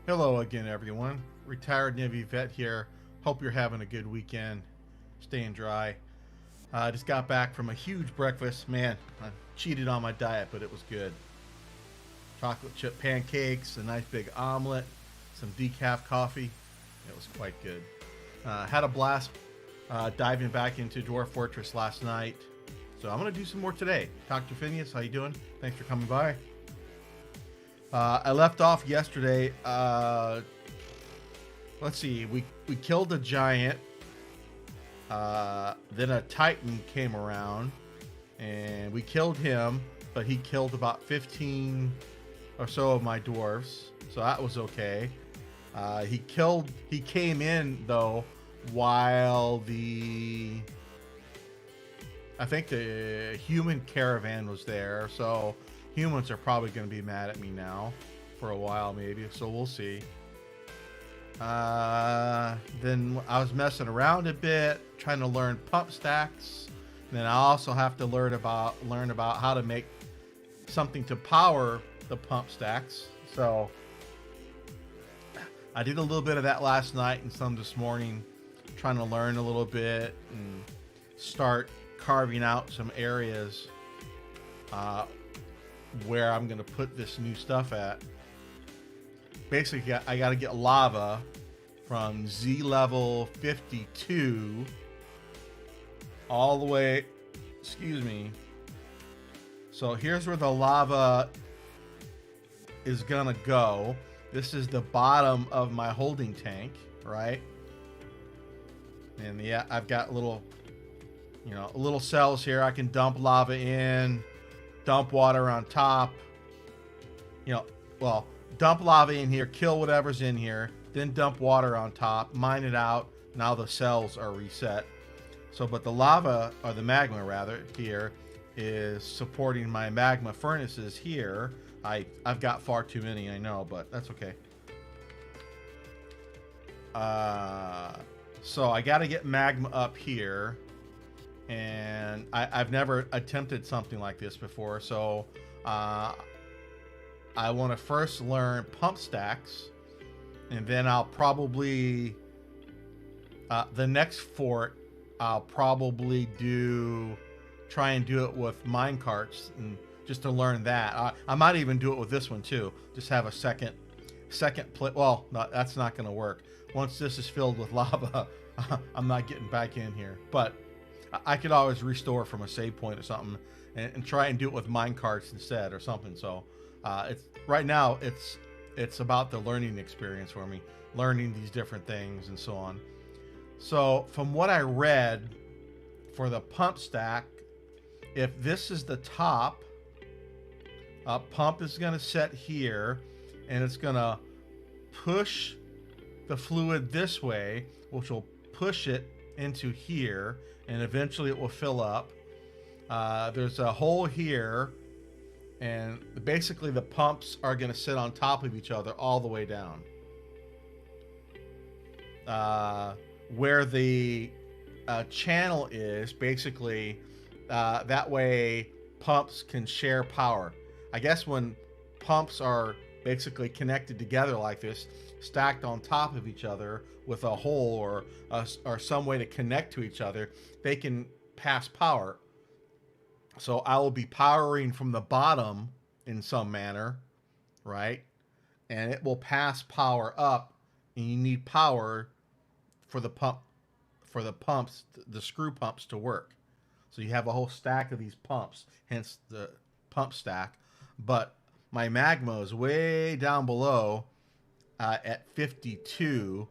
Hello again, everyone. Retired Navy vet here. Hope you're having a good weekend, staying dry. I just got back from a huge breakfast. Man, I cheated on my diet, but it was good. Chocolate chip pancakes, a nice big omelet, some decaf coffee. It was quite good. Had a blast diving back into Dwarf Fortress last night. So I'm going to do some more today. Dr. Phineas, how you doing? Thanks for coming by. I left off yesterday. Let's see. We killed a giant. Then a titan came around, and we killed him. But he killed about 15 or so of my dwarves, so that was okay. He came in though while I think the human caravan was there, so humans are probably going to be mad at me now for a while, maybe. So we'll see. Then I was messing around a bit, trying to learn pump stacks. And then I also have to learn about how to make something to power the pump stacks. So I did a little bit of that last night and some this morning, trying to learn a little bit and start carving out some areas where I'm going to put this new stuff at. Basically, I got to get lava from Z level 52 all the way, excuse me. So here's where the lava is going to go. This is the bottom of my holding tank, right? And yeah, I've got little cells here. I can dump lava in, dump water on top. Dump lava in here, kill whatever's in here, then dump water on top, mine it out. Now the cells are reset. So, but the lava, or the magma rather, here is supporting my magma furnaces here. I've got far too many, I know, but that's okay. So I got to get magma up here, and I've never attempted something like this before, so I want to first learn pump stacks, and then I'll probably the next fort I'll probably try and do it with mine carts, and just to learn that. I might even do it with this one too. Just have a second plate. Well, no, that's not going to work. Once this is filled with lava, I'm not getting back in here. But I could always restore from a save point or something, and try and do it with mine carts instead or something. So it's right now it's about the learning experience for me, learning these different things and so on. So from what I read for the pump stack, if this is the top, pump is going to set here, and it's going to push the fluid this way, which will push it into here, and eventually it will fill up. There's a hole here, and basically the pumps are going to sit on top of each other all the way down. Where the channel is, basically, that way pumps can share power. I guess when pumps are basically connected together like this, stacked on top of each other with a hole or some way to connect to each other, they can pass power. So I will be powering from the bottom in some manner, right? And it will pass power up, and you need power for the screw pumps to work. So you have a whole stack of these pumps, hence the pump stack. But my magma is way down below at 52,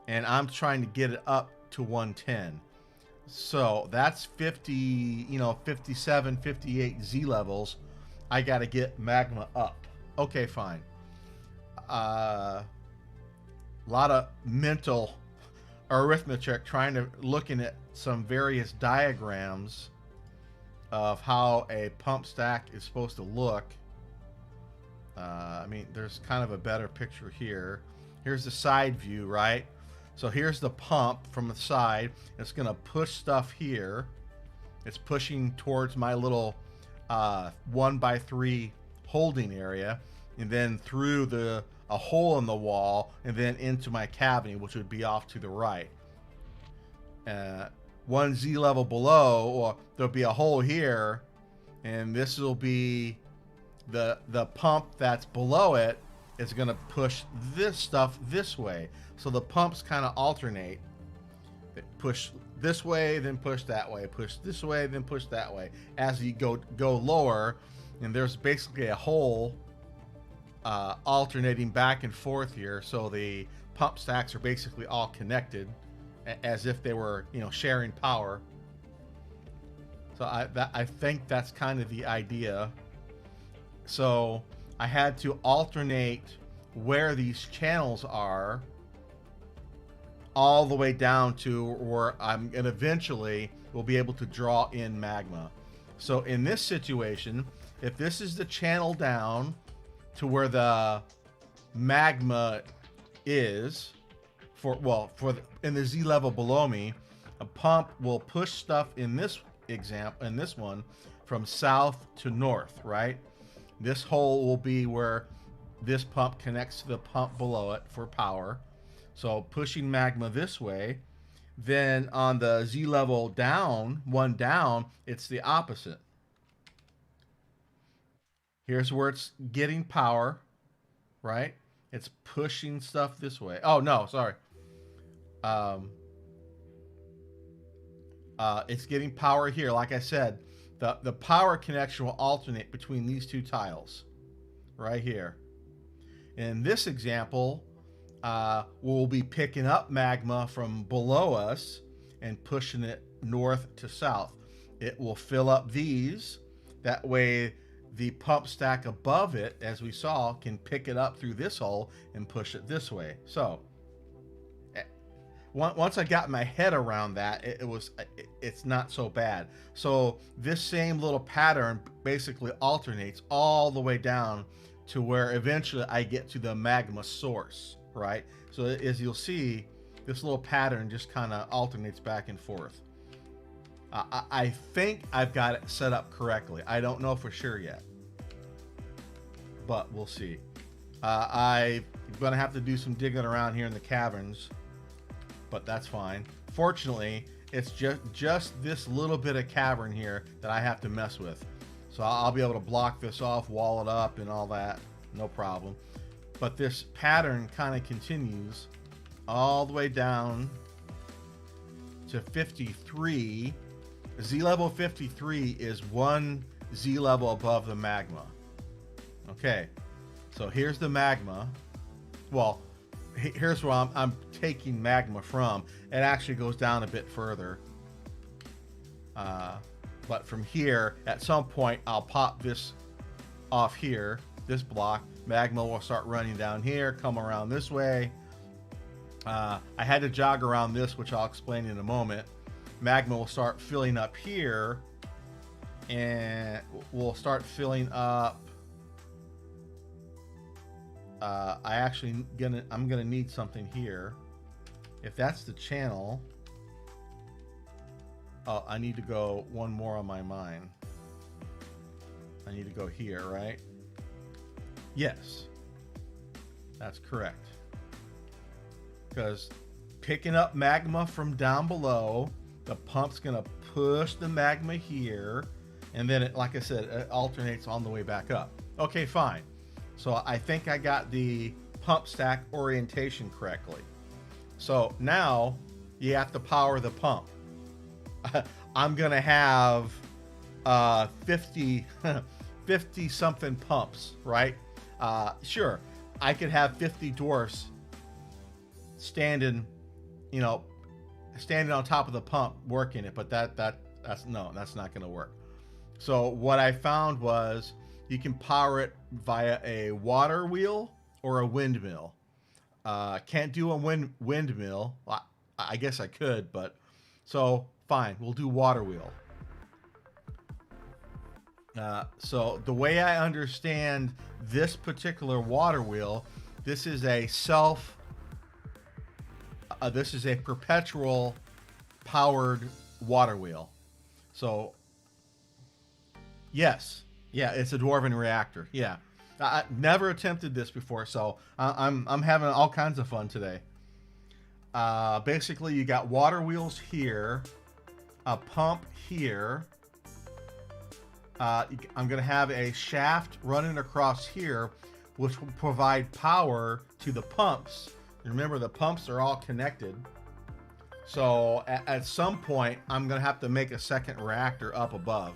and I'm trying to get it up to 110. So that's 50, 57, 58 Z levels. I got to get magma up. Okay, fine. A lot of mental arithmetic looking at some various diagrams of how a pump stack is supposed to look. I mean, there's kind of a better picture here. Here's the side view, right? So here's the pump from the side. It's going to push stuff here. It's pushing towards my little 1x3 holding area, and then through the a hole in the wall and then into my cavity, which would be off to the right. One Z level below, or there'll be a hole here, and this will be the pump that's below it is going to push this stuff this way. So the pumps kind of alternate. They push this way, then push that way, push this way, then push that way as you go lower. And there's basically a hole alternating back and forth here. So the pump stacks are basically all connected as if they were, sharing power. So I think that's kind of the idea. So I had to alternate where these channels are all the way down to where I'm going to eventually will be able to draw in magma. So in this situation, if this is the channel down to where the magma is, in the Z level below me, a pump will push stuff in this one from south to north, right? This hole will be where this pump connects to the pump below it for power. So pushing magma this way. Then on the Z level down, one down, it's the opposite. Here's where it's getting power, right? It's pushing stuff this way. Oh, no, sorry. It's getting power here. Like I said, the power connection will alternate between these two tiles right here. In this example, we'll be picking up magma from below us and pushing it north to south. It will fill up these. That way, the pump stack above it, as we saw, can pick it up through this hole and push it this way. So once I got my head around that, it's not so bad. So this same little pattern basically alternates all the way down to where eventually I get to the magma source, right? So as you'll see, this little pattern just kind of alternates back and forth. I think I've got it set up correctly. I don't know for sure yet, but we'll see. I'm going to have to do some digging around here in the caverns, but that's fine. Fortunately, it's just this little bit of cavern here that I have to mess with. So I'll be able to block this off, wall it up, and all that. No problem. But this pattern kind of continues all the way down to 53. Z level 53 is one Z level above the magma. Okay, so here's the magma. Well, here's where I'm taking magma from. It actually goes down a bit further. But from here, at some point, I'll pop this off here, this block. Magma will start running down here, come around this way. I had to jog around this, which I'll explain in a moment. Magma will start filling up here, and we'll start filling up. I'm gonna need something here. If that's the channel, oh, I need to go one more on my mind. I need to go here, right? Yes, that's correct. Because picking up magma from down below, the pump's gonna push the magma here, and then it, like I said, it alternates on the way back up. Okay, fine. So I think I got the pump stack orientation correctly. So now you have to power the pump. I'm gonna have 50 something pumps, right? Sure, I could have 50 dwarfs standing on top of the pump working it, but that's not gonna work. So what I found was you can power it via a water wheel or a windmill. Can't do a windmill. I guess I could, but so fine, we'll do water wheel. So the way I understand this particular water wheel, this is a perpetual powered water wheel. So yes, yeah, it's a dwarven reactor. Yeah, I never attempted this before, so I'm having all kinds of fun today. Basically, you got water wheels here, a pump here. I'm going to have a shaft running across here, which will provide power to the pumps. Remember, the pumps are all connected. So at some point, I'm going to have to make a second reactor up above.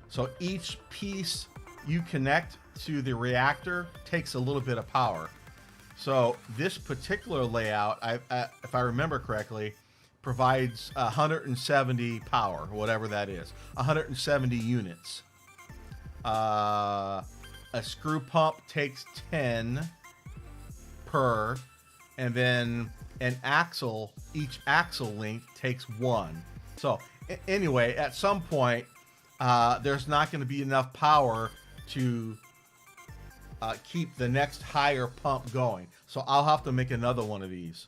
So each piece you connect to the reactor takes a little bit of power. So this particular layout, if I remember correctly, provides 170 power, whatever that is, 170 units. A screw pump takes 10 per, and then an axle, each axle length takes 1. So anyway, at some point, there's not going to be enough power to keep the next higher pump going. So I'll have to make another one of these.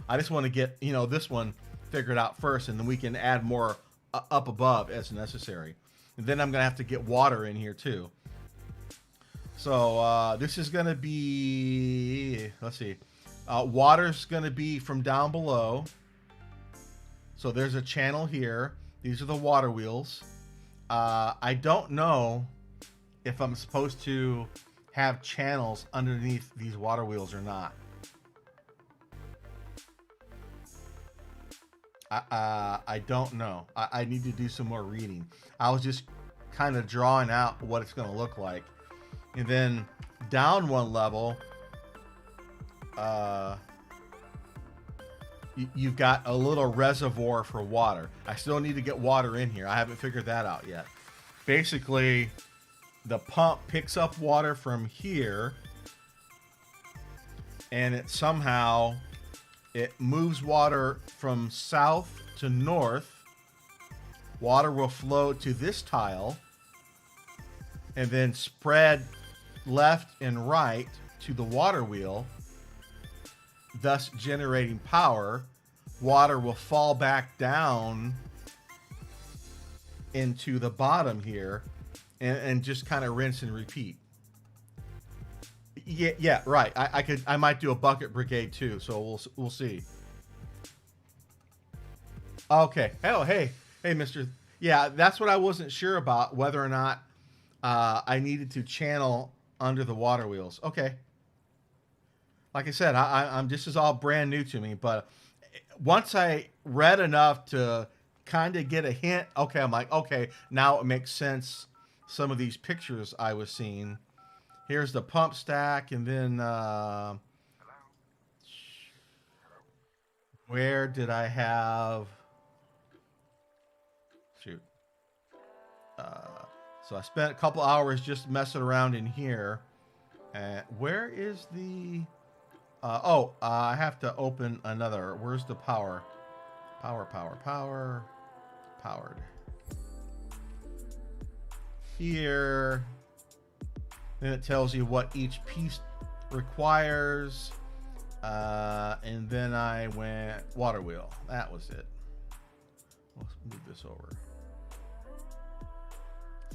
I just want to get, this one figured out first, and then we can add more up above as necessary. And then I'm going to have to get water in here too. So this is going to be, let's see, water's going to be from down below. So there's a channel here. These are the water wheels. I don't know if I'm supposed to have channels underneath these water wheels or not. I don't know. I need to do some more reading. I was just kind of drawing out what it's going to look like. And then down one level, you've got a little reservoir for water. I still need to get water in here. I haven't figured that out yet. Basically, the pump picks up water from here, and it somehow moves water from south to north. Water will flow to this tile and then spread left and right to the water wheel, thus generating power. Water will fall back down into the bottom here and just kind of rinse and repeat. Yeah, right. I might do a bucket brigade too, so we'll see. Okay. Oh, hey, Mister. Yeah, that's what I wasn't sure about, whether or not I needed to channel under the water wheels. Okay. Like I said, I'm this is all brand new to me, but once I read enough to kind of get a hint, okay, I'm like, okay, now it makes sense. Some of these pictures I was seeing. Here's the pump stack, and then where did I have? Shoot. So I spent a couple hours just messing around in here. Where is the? I have to open another. Where's the power? Powered. Here. Then it tells you what each piece requires. And then I went water wheel. That was it. Let's move this over.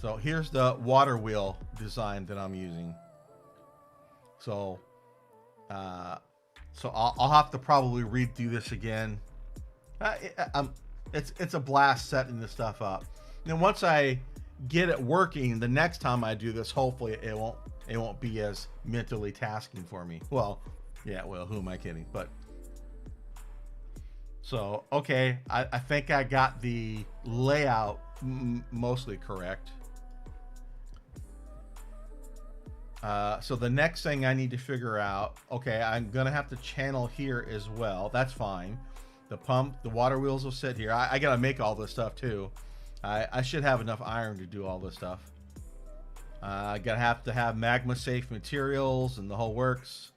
So here's the water wheel design that I'm using. So I'll have to probably read through this again. It's a blast setting this stuff up. And once I get it working, the next time I do this, hopefully it won't be as mentally tasking for me. Well, yeah, well, who am I kidding? But so okay, I think I got the layout mostly correct. So the next thing I need to figure out, okay, I'm gonna have to channel here as well. That's fine. The pump, the water wheels will sit here. I gotta make all this stuff too. I should have enough iron to do all this stuff. I gotta have to have magma safe materials and the whole works.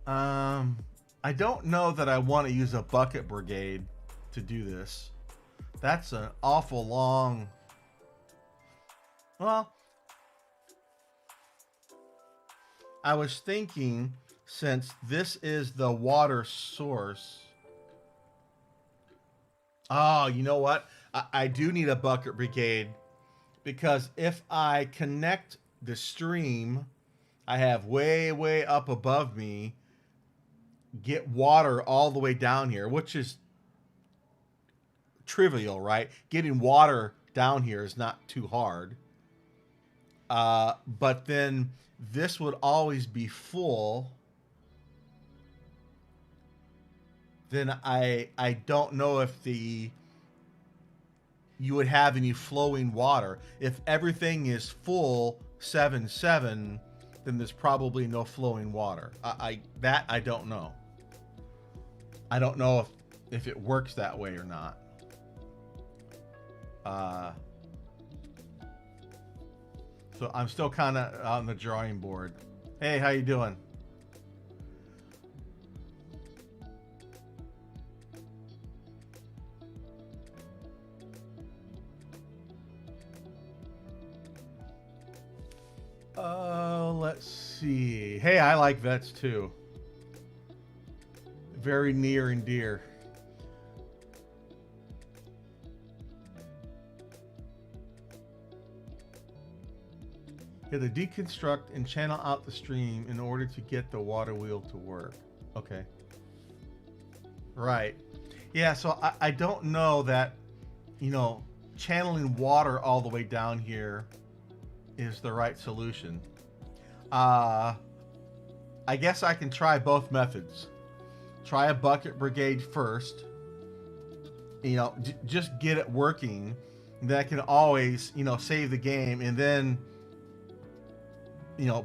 I don't know that I want to use a bucket brigade to do this. That's an awful long. Well, I was thinking, since this is the water source. Oh, you know what? I do need a bucket brigade because if I connect the stream I have way up above me, get water all the way down here, which is trivial, right? Getting water down here is not too hard. But then this would always be full. Then I don't know if you would have any flowing water. If everything is full 7-7, then there's probably no flowing water. I don't know. I don't know if it works that way or not. So I'm still kind of on the drawing board. Hey, how you doing? Let's see. Hey, I like vets too. Very near and dear. You have to deconstruct and channel out the stream in order to get the water wheel to work. Okay. Right. Yeah, so I don't know that, channeling water all the way down here is the right solution. I guess I can try both methods. Try a bucket brigade first. Just get it working. That can always, save the game, and then,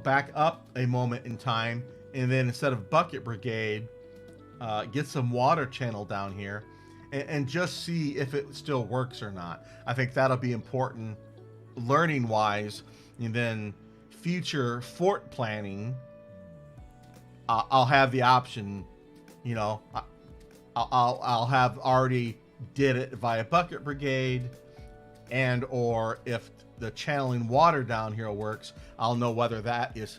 back up a moment in time, and then instead of bucket brigade, get some water channel down here, and just see if it still works or not. I think that'll be important learning wise, and then future fort planning, I'll have the option, I'll have already did it via bucket brigade, and or if the channeling water down here works, I'll know whether that is,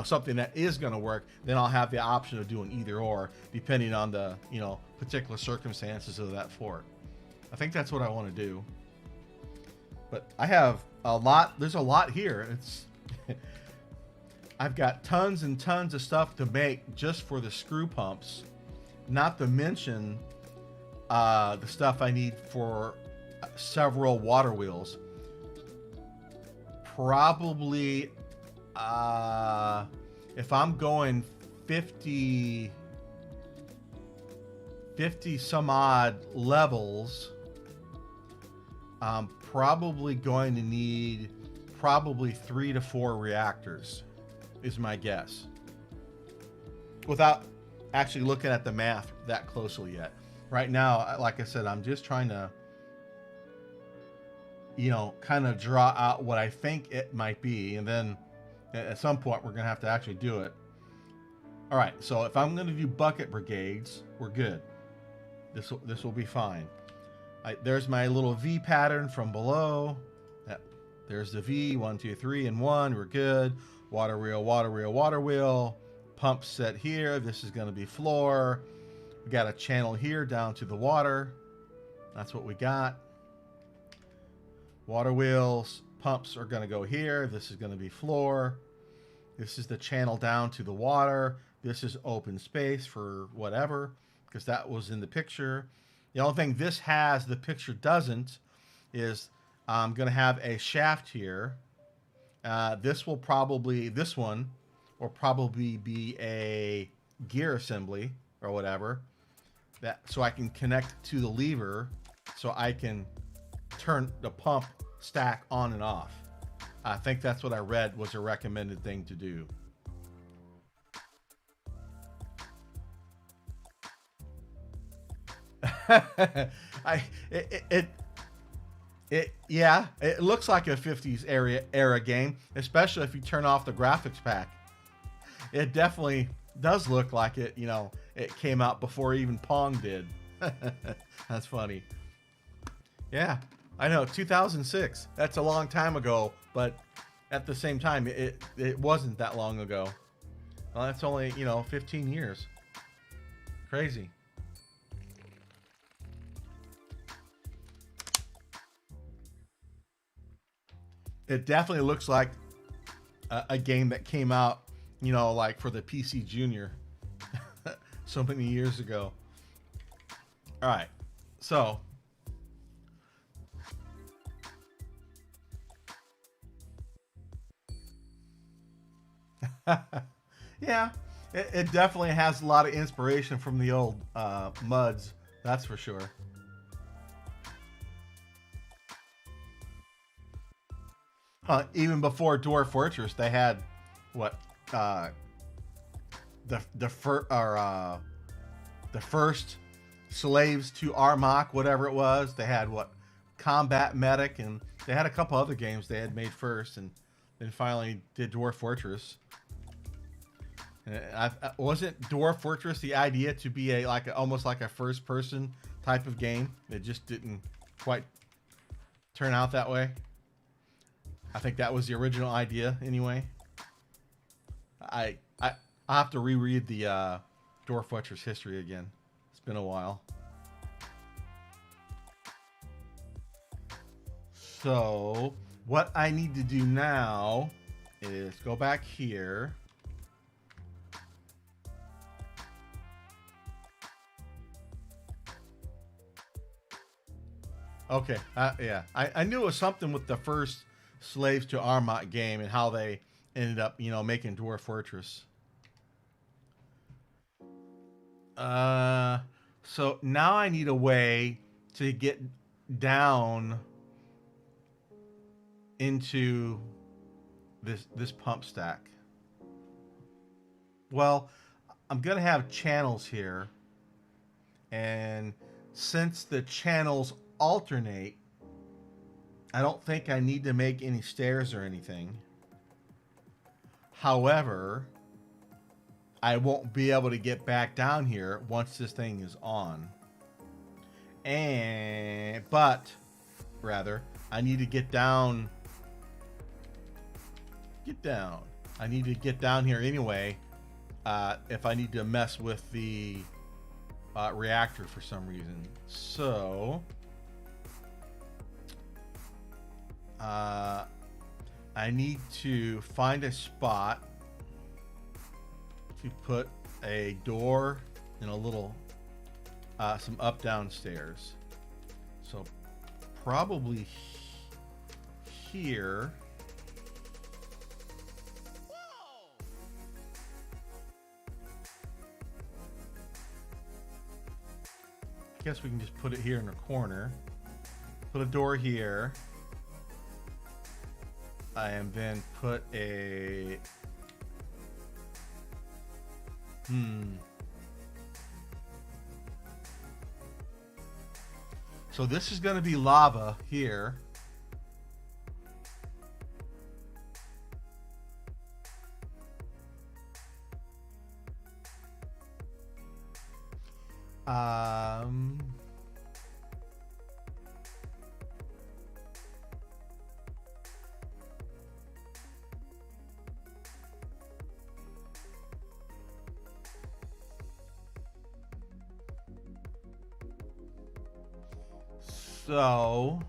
something that is going to work. Then I'll have the option of doing either or, depending on the, particular circumstances of that fort. I think that's what I want to do. But I have a lot. There's a lot here. It's I've got tons and tons of stuff to make just for the screw pumps, not to mention the stuff I need for several water wheels. Probably if I'm going 50 some odd levels, I'm probably going to need 3 to 4 reactors is my guess, without actually looking at the math that closely yet. Right now, like I said, I'm just trying to kind of draw out what I think it might be, and then at some point we're gonna have to actually do it. All right, so if I'm gonna do bucket brigades, we're good. This will be fine. There's my little V pattern from below. There's the V, 1, 2, 3, and 1. We're good. Water wheel, water wheel, water wheel. Pump set here. This is going to be floor. We got a channel here down to the water. That's what we got. Water wheels, pumps are going to go here. This is going to be floor. This is the channel down to the water. This is open space for whatever, because that was in the picture. The only thing this has, the picture doesn't, is I'm going to have a shaft here. This one will probably be a gear assembly or whatever, so I can connect to the lever, so I can turn the pump stack on and off. I think that's what I read was a recommended thing to do. Yeah, it looks like a 50s era game, especially if you turn off the graphics pack. It definitely does look like it, it came out before even Pong did. That's funny. Yeah, I know, 2006. That's a long time ago, but at the same time, it wasn't that long ago. Well, that's only, 15 years. Crazy. It definitely looks like a game that came out, like for the PC Junior so many years ago. All right. So, yeah, it definitely has a lot of inspiration from the old MUDs. That's for sure. Even before Dwarf Fortress, they had what uh, the first slaves to Armok, whatever it was. They had what Combat Medic, and they had a couple other games they had made first, and then finally did Dwarf Fortress. Wasn't Dwarf Fortress the idea to be almost like a first person type of game? It just didn't quite turn out that way. I think that was the original idea anyway. I have to reread the Dwarf Fortress history again. It's been a while. So what I need to do now is go back here. Okay, yeah, I knew it was something with the first Slaves to Armot game and how they ended up, making Dwarf Fortress. Uh, so now I need a way to get down into this pump stack. Well, I'm gonna have channels here, and since the channels alternate, I don't think I need to make any stairs or anything. However, I won't be able to get back down here once this thing is on. But rather, I need to get down. Get down. I need to get down here anyway. If I need to mess with the reactor for some reason. So I need to find a spot to put a door and a little some up down stairs. So probably here. I guess we can just put it here in the corner. Put a door here. And then put a... So this is going to be lava here. So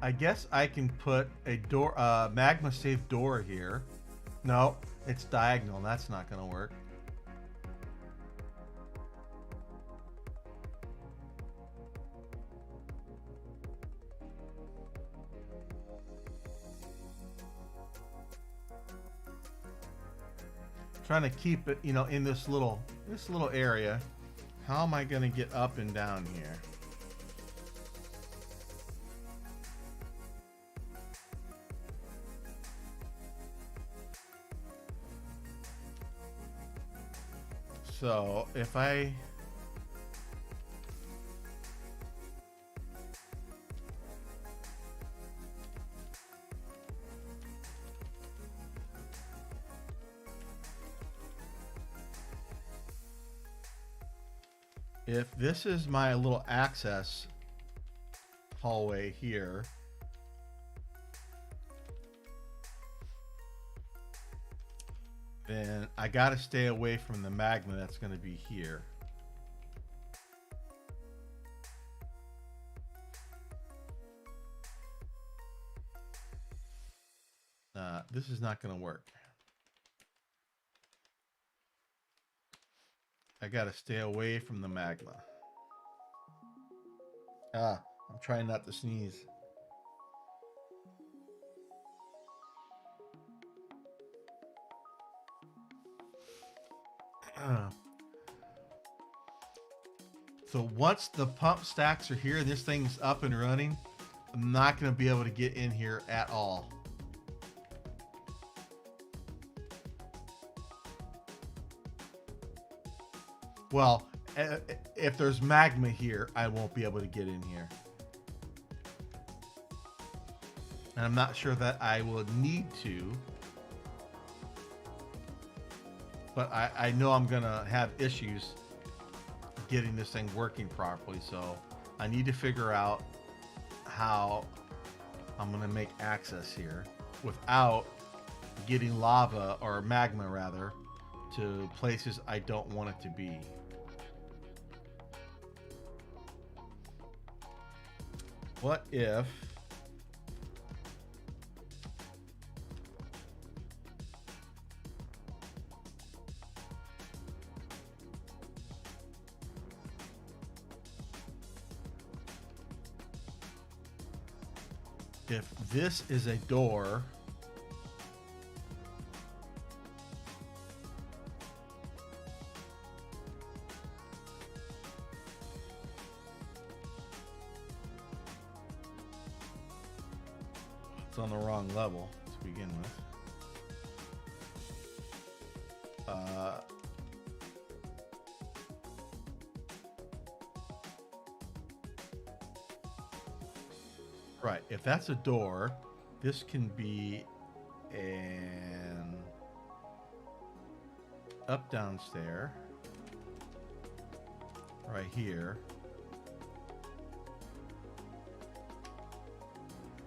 I guess I can put a door, magma safe door here. No, it's diagonal. That's not going to work. Trying to keep it, in this little area. How am I going to get up and down here? So if this is my little access hallway here, then I got to stay away from the magma that's going to be here. This is not going to work. I got to stay away from the magma. I'm trying not to sneeze. So once the pump stacks are here, this thing's up and running, I'm not going to be able to get in here at all. Well, if there's magma here, I won't be able to get in here. And I'm not sure that I will need to. But I know I'm going to have issues getting this thing working properly. So I need to figure out how I'm going to make access here without getting lava, or magma rather, to places I don't want it to be. What if this is a door, it's on the wrong level to begin with. Right, if that's a door, this can be an up-down stair right here.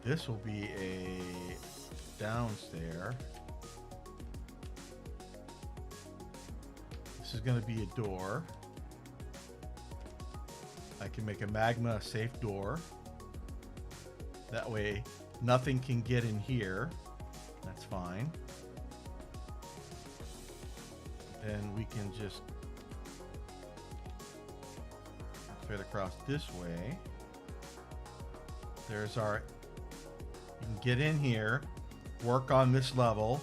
This will be a down stair. This is going to be a door. I can make a magma safe door. That way, nothing can get in here. That's fine. Then we can just fit across this way. There's our... You can get in here, work on this level,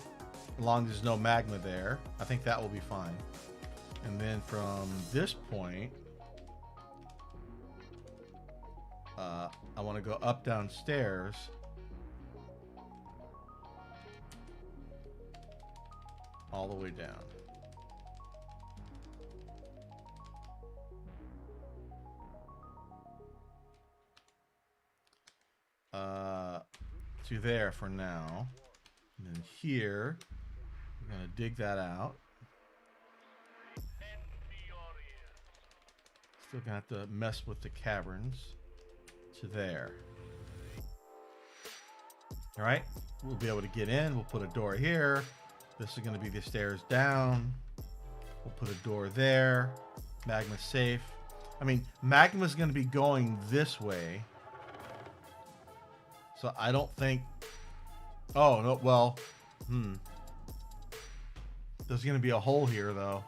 as long as there's no magma there. I think that will be fine. And then from this point, I want to go up downstairs. All the way down. To there for now. And then here, we're going to dig that out. Still going to have to mess with the caverns. To there. All right, we'll be able to get in. We'll put a door here. This is going to be the stairs down. We'll put a door there. Magma safe. I mean, magma is going to be going this way. So I don't think... Oh, no, well... There's going to be a hole here, though.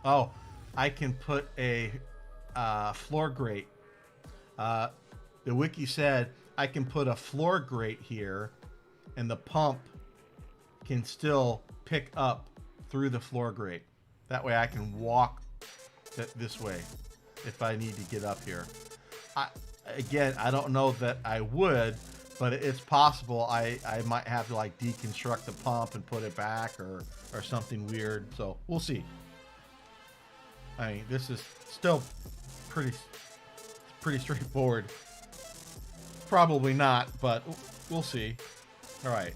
Oh, I can put a floor grate. The wiki said I can put a floor grate here, and the pump can still pick up through the floor grate. That way I can walk this way if I need to get up here. Again, I don't know that I would, but it's possible I might have to like deconstruct the pump and put it back or something weird. So we'll see. I mean, this is still pretty straightforward. Probably not, but we'll see. All right.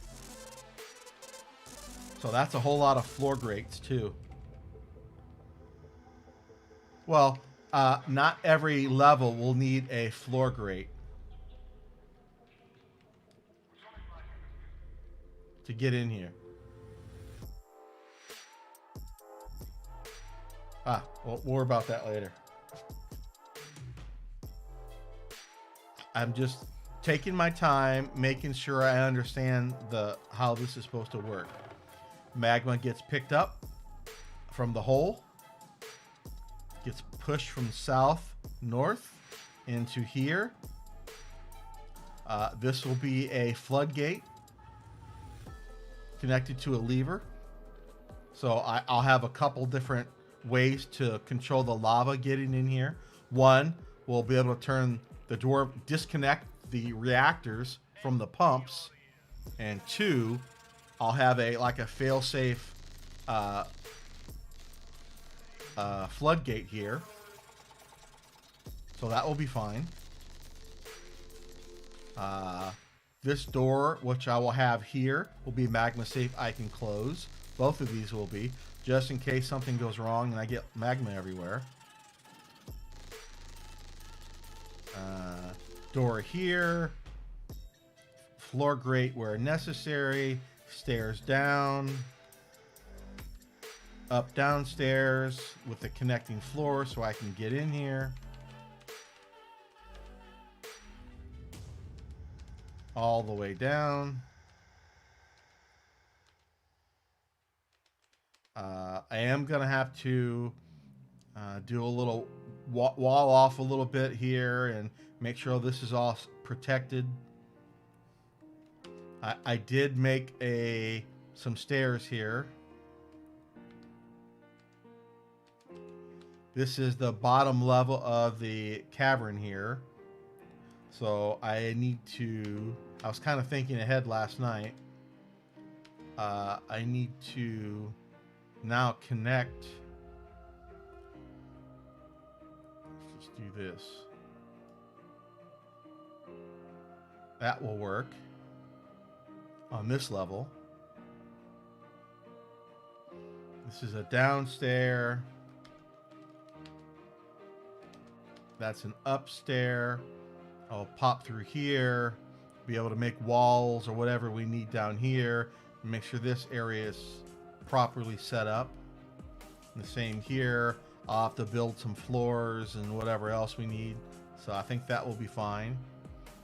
So that's a whole lot of floor grates too. Well, not every level will need a floor grate to get in here. Well, more about that later. I'm just taking my time, making sure I understand how this is supposed to work. Magma gets picked up from the hole, gets pushed from south north into here. This will be a floodgate connected to a lever. So I'll have a couple different ways to control the lava getting in here. One, we'll be able to turn the dwarf, disconnect the reactors from the pumps, and two, I'll have like a fail-safe floodgate here, so that will be fine. This door, which I will have here, will be magma safe. I can close. Both of these will be, just in case something goes wrong and I get magma everywhere. Door here. Floor grate where necessary. Stairs down. Up downstairs with the connecting floor so I can get in here. All the way down. I am going to have to do a little wall off a little bit here and make sure this is all protected. I did make some stairs here. This is the bottom level of the cavern here. So I was kind of thinking ahead last night. I need to now connect. Let's just do this. That will work on this level. This is a downstairs. That's an upstairs. I'll pop through here, be able to make walls or whatever we need down here, and make sure this area is properly set up. And the same here. I'll have to build some floors and whatever else we need. So I think that will be fine.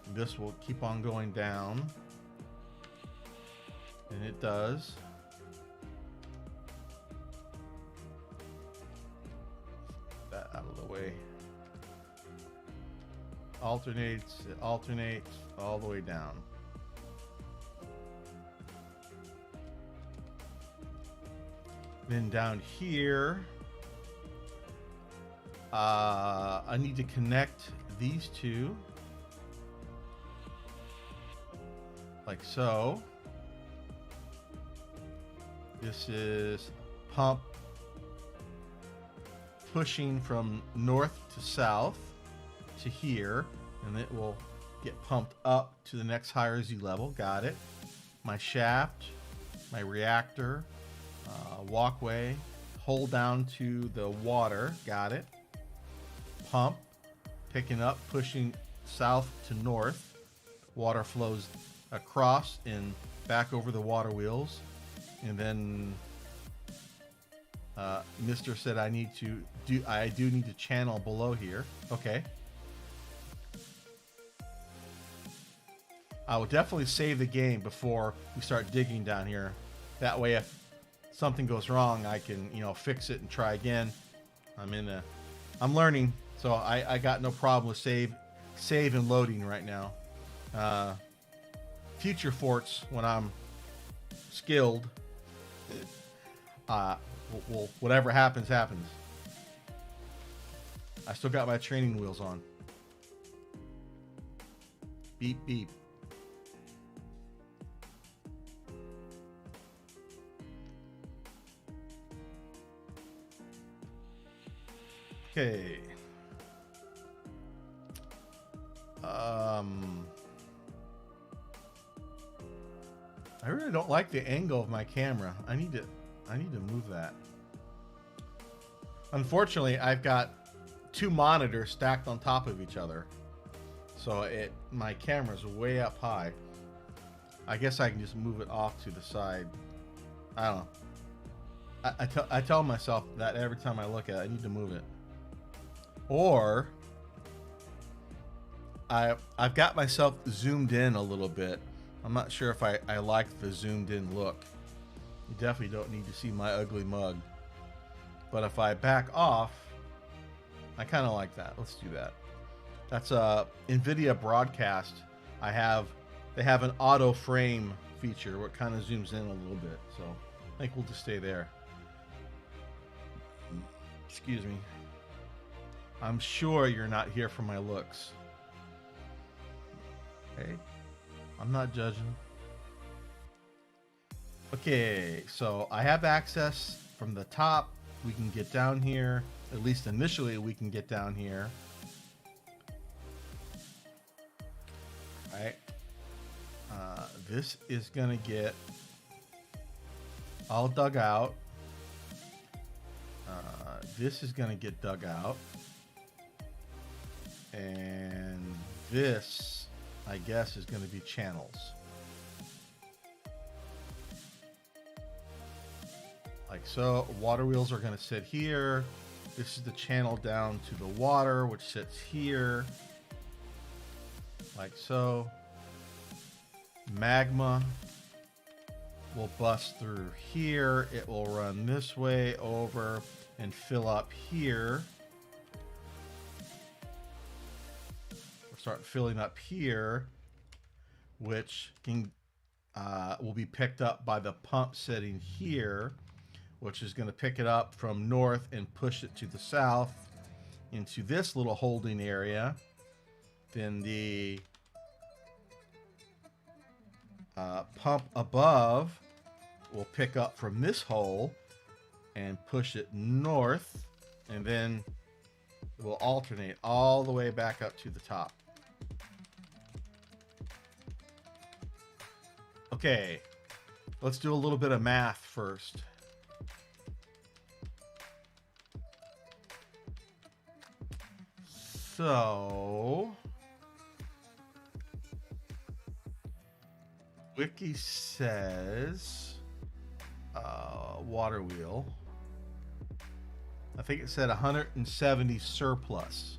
And this will keep on going down. And it does. That out of the way. It alternates all the way down. Then down here, I need to connect these two, like so. This is pump pushing from north to south to here, and it will get pumped up to the next higher Z level. Got it. My shaft, my reactor, walkway, hold down to the water. Got it. Pump, picking up, pushing south to north. Water flows across and back over the water wheels. And then Mr. said I do need to channel below here. Okay. I will definitely save the game before we start digging down here. That way, if something goes wrong, I can, fix it and try again. I'm learning, so I got no problem with save and loading right now. Future forts, when I'm skilled, whatever happens, happens. I still got my training wheels on. Beep, beep. Okay. I really don't like the angle of my camera. I need to move that. Unfortunately, I've got two monitors stacked on top of each other. So my camera's way up high. I guess I can just move it off to the side. I don't know. I tell myself that every time I look at it, I need to move it. Or I've got myself zoomed in a little bit. I'm not sure if I like the zoomed in look. You definitely don't need to see my ugly mug. But if I back off, I kind of like that. Let's do that. That's a NVIDIA broadcast. They have an auto frame feature where it kind of zooms in a little bit. So I think we'll just stay there. Excuse me. I'm sure you're not here for my looks. Okay, I'm not judging. Okay, so I have access from the top. We can get down here. At least initially we can get down here. All right. This is gonna get all dug out. This is gonna get dug out. And this, I guess, is going to be channels. Like so. Water wheels are going to sit here. This is the channel down to the water, which sits here. Like so. Magma will bust through here. It will run this way over and fill up here. Start filling up here, which can will be picked up by the pump sitting here, which is going to pick it up from north and push it to the south into this little holding area. Then the pump above will pick up from this hole and push it north, and then it will alternate all the way back up to the top. Okay, let's do a little bit of math first. So, Wiki says water wheel. I think it said 170 surplus.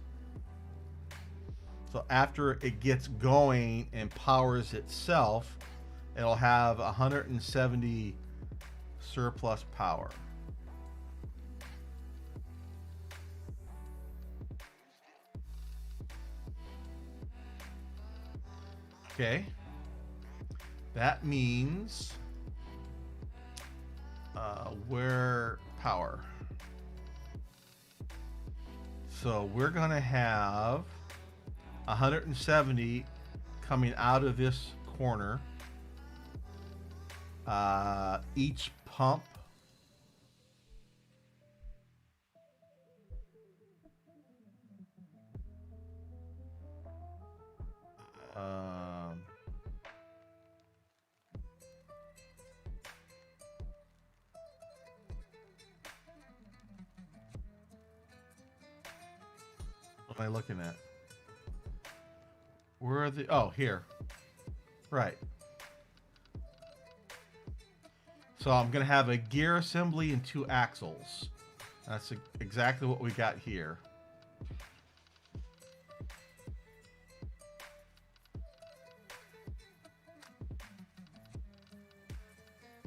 So after it gets going and powers itself, it'll have 170 surplus power. Okay. That means where power. So we're going to have 170 coming out of this corner. Each pump what am I looking at? Where are the... Oh, here. Right. So I'm going to have a gear assembly and 2 axles. That's exactly what we got here.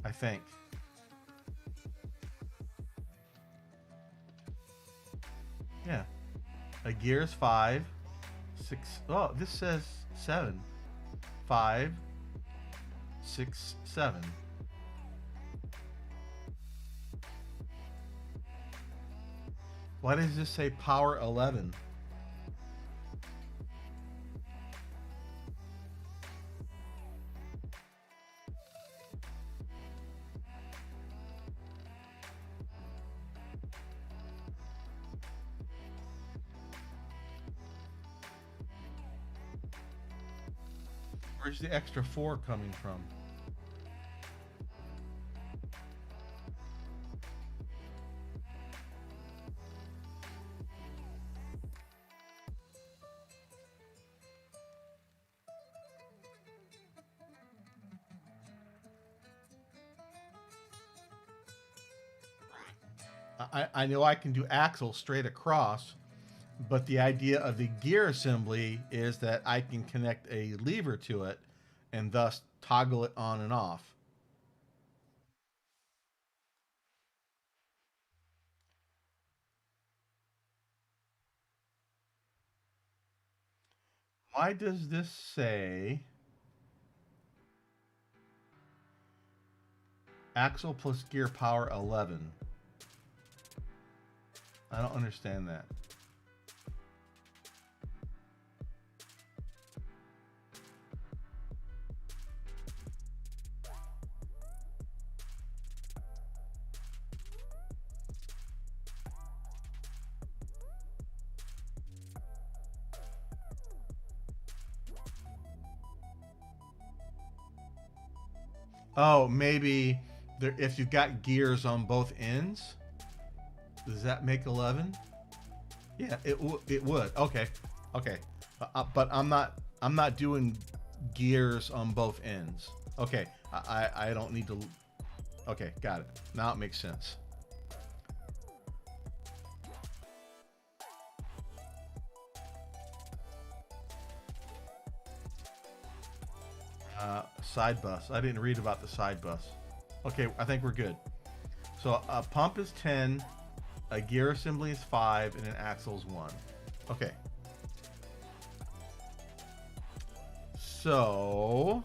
I think. Yeah. A gear is 5. 6. Oh, this says 7. 5, 6, 7. Why does this say power 11? Where's the extra 4 coming from? I know I can do axle straight across, But the idea of the gear assembly is that I can connect a lever to it and thus toggle it on and off. Why does this say axle plus gear power 11? I don't understand that. Oh, maybe there, if you've got gears on both ends, does that make 11? Yeah, it would. Okay, okay, but I'm not doing gears on both ends. Okay, I don't need to. Okay, got it. Now it makes sense. Side bus. I didn't read about the side bus. Okay, I think we're good. So a pump is 10, a gear assembly is 5, and an axle is 1. Okay. So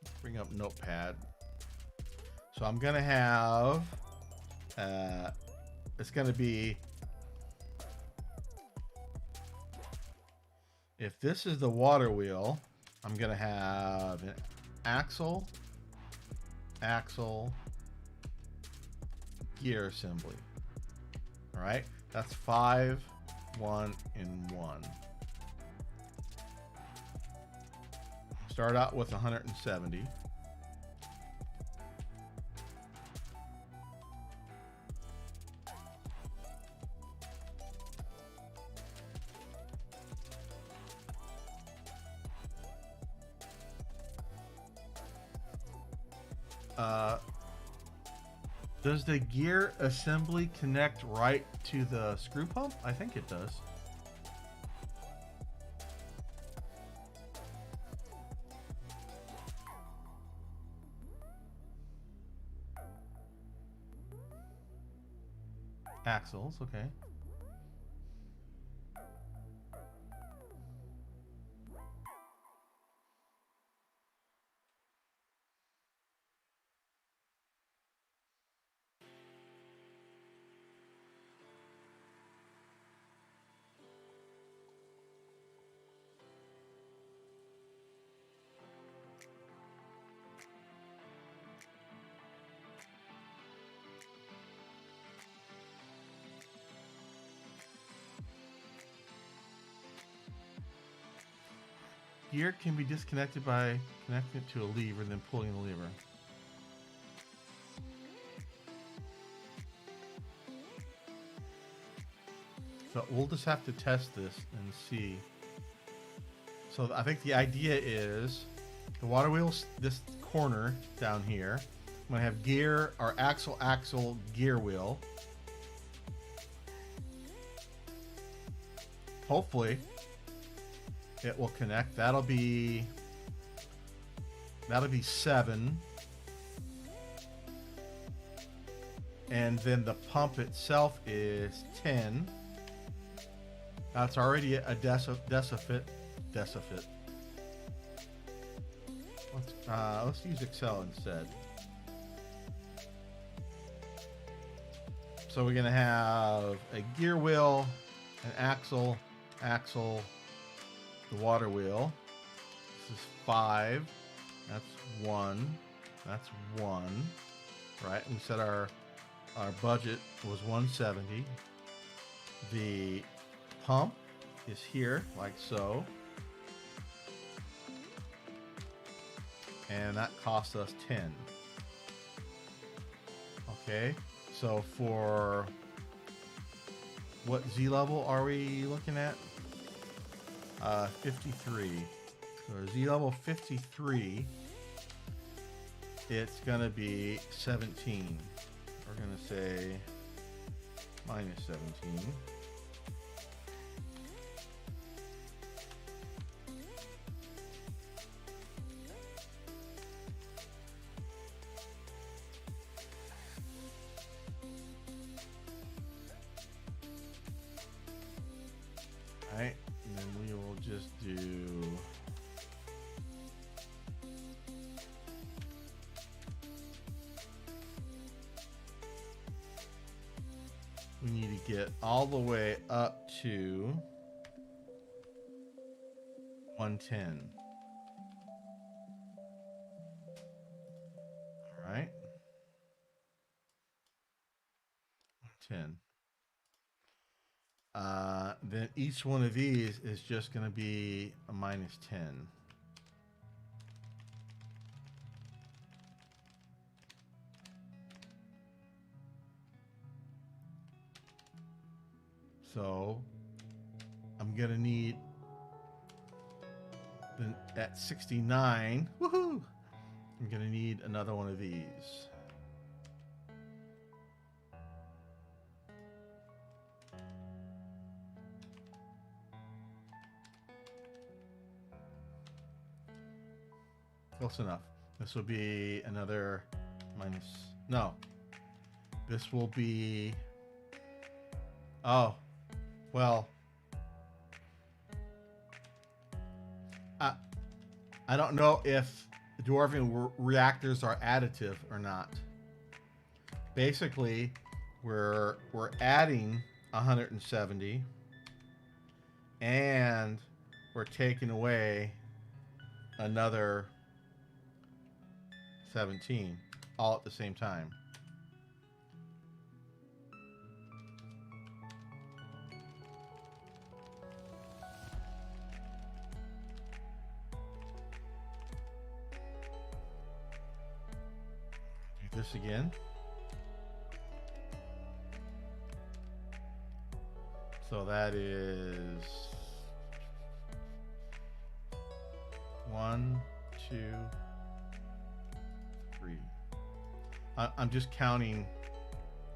let's bring up Notepad. So I'm gonna have it's gonna be, if this is the water wheel, I'm gonna have an axle, gear assembly. All right, that's 5, 1, and 1. Start out with 170. Does the gear assembly connect right to the screw pump? I think it does. Axles, okay. Gear can be disconnected by connecting it to a lever and then pulling the lever. So we'll just have to test this and see. So I think the idea is the water wheel's this corner down here. I'm gonna have gear, or axle, gear wheel. Hopefully it will connect. That'll be 7. And then the pump itself is 10. That's already a decifit. Let's use Excel instead. So we're gonna have a gear wheel, an axle, the water wheel. This is 5. That's 1. That's 1. Right? We said our budget was 170. The pump is here, like so. And that cost us 10. Okay. So for what Z level are we looking at? 53. So Z level 53, it's gonna be 17 or we're going to say minus 17. All right, and then we will just do we need to get all the way up to 110. All right. 110. Then each one of these is just going to be a minus 10. So I'm going to need at 69. Woohoo! I'm going to need another one of these. Close enough. This will be another minus. No. This will be. Oh. Well. I don't know if dwarven reactors are additive or not. Basically, we're adding 170 and we're taking away another 17 all at the same time. Do this again. So that is 1, 2, 3. I'm just counting,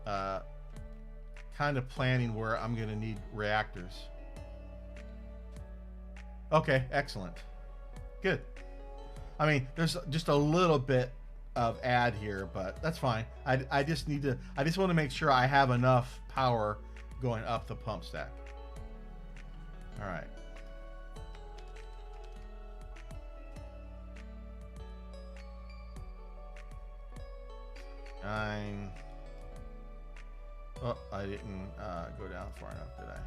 kind of planning where I'm going to need reactors. Okay, excellent. Good. I mean, there's just a little bit of add here, but that's fine. I just want to make sure I have enough power going up the pump stack. All right. Nine. Oh, I didn't go down far enough, did I?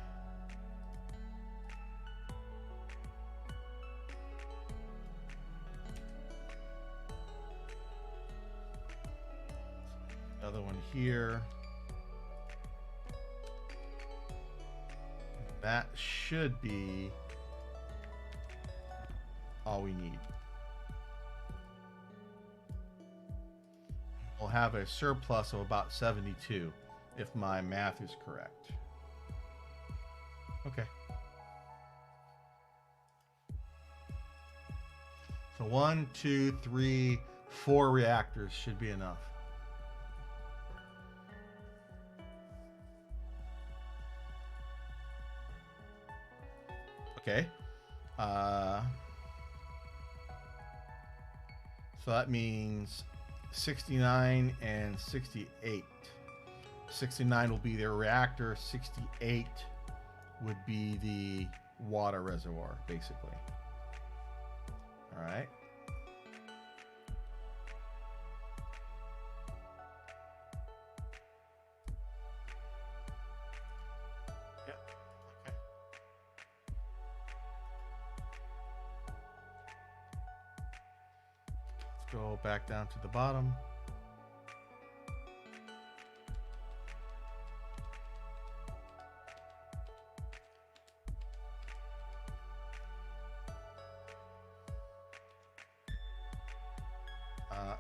Another one here. That should be all we need. We'll have a surplus of about 72 if my math is correct. Okay. So 1, 2, 3, 4 reactors should be enough. Okay. So that means 69 and 68. 69 will be their reactor. 68 would be the water reservoir, basically. All right. Go back down to the bottom.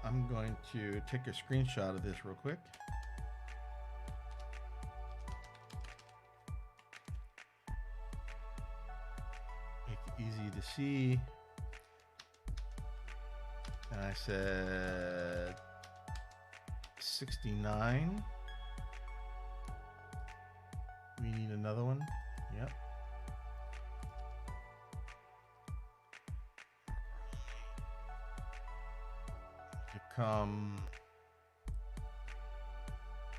I'm going to take a screenshot of this real quick. Make it easy to see. And I said 69 another one. Yep. You come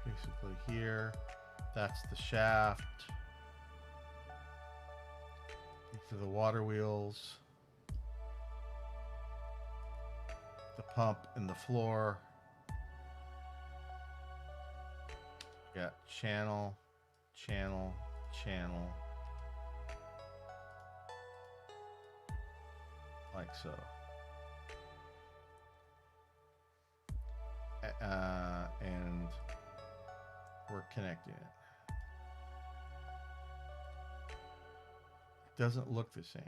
basically here. That's the shaft. These are the water wheels. The pump and the floor. Got channel, channel, channel. Like so. And we're connecting it. Doesn't look the same.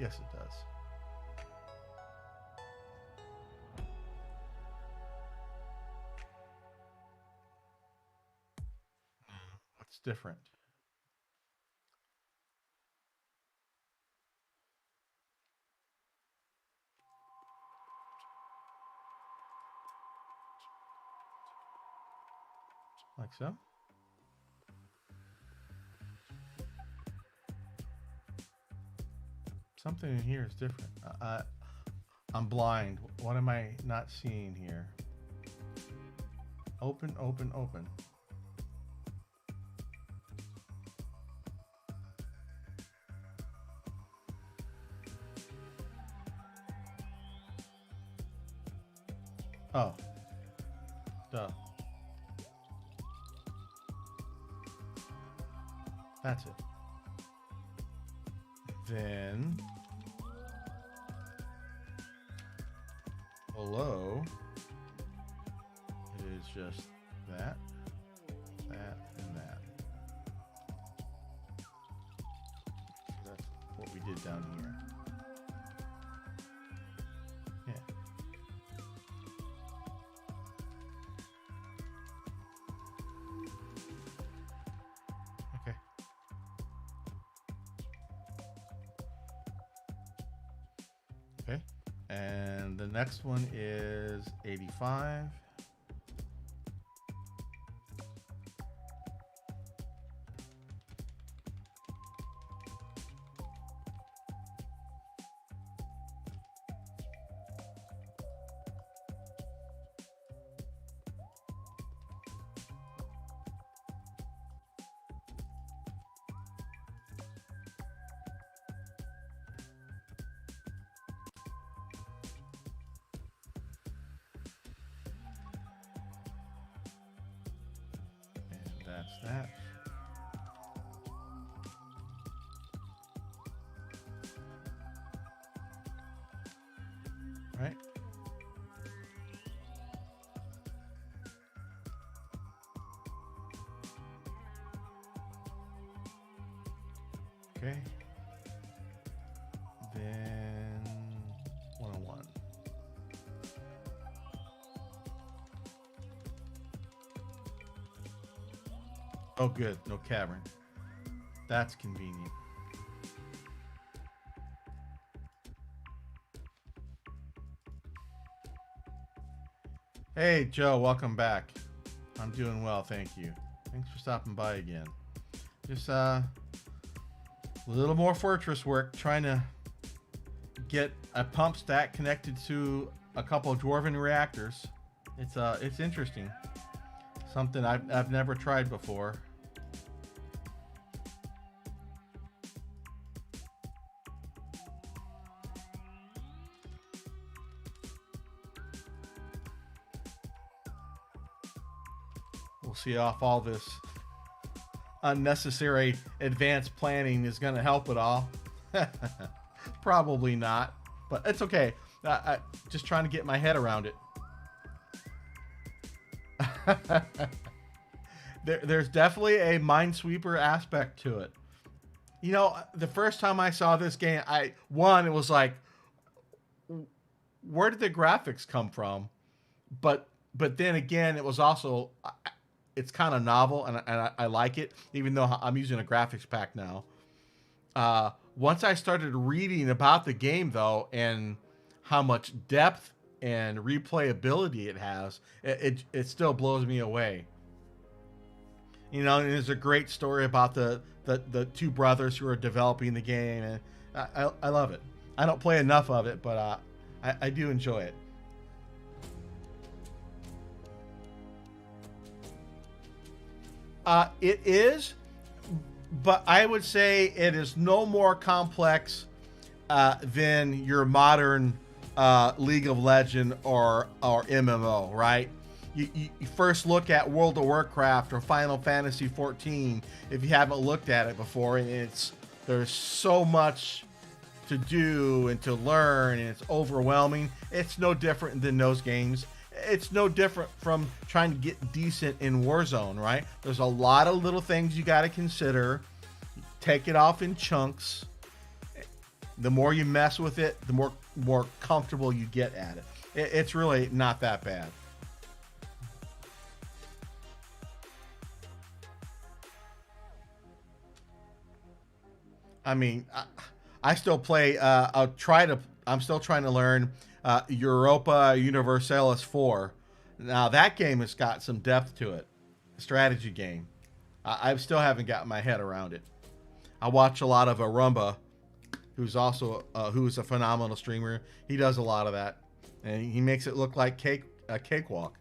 Yes, it does. What's different? Like so. Something in here is different. I'm blind. What am I not seeing here? Open, open, open. Oh. Duh. That's it. Then below is just that, that, and that. So that's what we did down here. Yeah. Okay. Okay. And the next one is 85. That's that. Right. Okay. Then 101. Oh, good. No cavern. That's convenient. Hey, Joe. Welcome back. I'm doing well, thank you. Thanks for stopping by again. Just a little more fortress work, trying to get a pump stack connected to a couple of dwarven reactors. It's interesting. Something I've never tried before. We'll see if all this unnecessary advanced planning is going to help at all. Probably not, but it's okay. I just trying to get my head around it. There's definitely a Minesweeper aspect to it. You know, the first time I saw this game, it was like, where did the graphics come from? But then again, it was also, it's kind of novel, and I like it, even though I'm using a graphics pack now. Once I started reading about the game, though, and how much depth and replayability it has, it still blows me away. You know, and there's a great story about the two brothers who are developing the game, and I love it. I don't play enough of it, but I do enjoy it. It is, but I would say it is no more complex than your modern League of Legend or MMO, right? You first look at World of Warcraft or Final Fantasy 14 if you haven't looked at it before, and there's so much to do and to learn, and it's overwhelming. It's no different than those games. It's no different from trying to get decent in Warzone, right? There's a lot of little things you got to consider. Take it off in chunks. The more you mess with it, the more comfortable you get at it. It's really not that bad. I mean, I still play. I'm still trying to learn Europa Universalis 4. Now that game has got some depth to it. Strategy game. I still haven't gotten my head around it. I watch a lot of Arumba, who's a phenomenal streamer. He does a lot of that, and he makes it look like a cakewalk.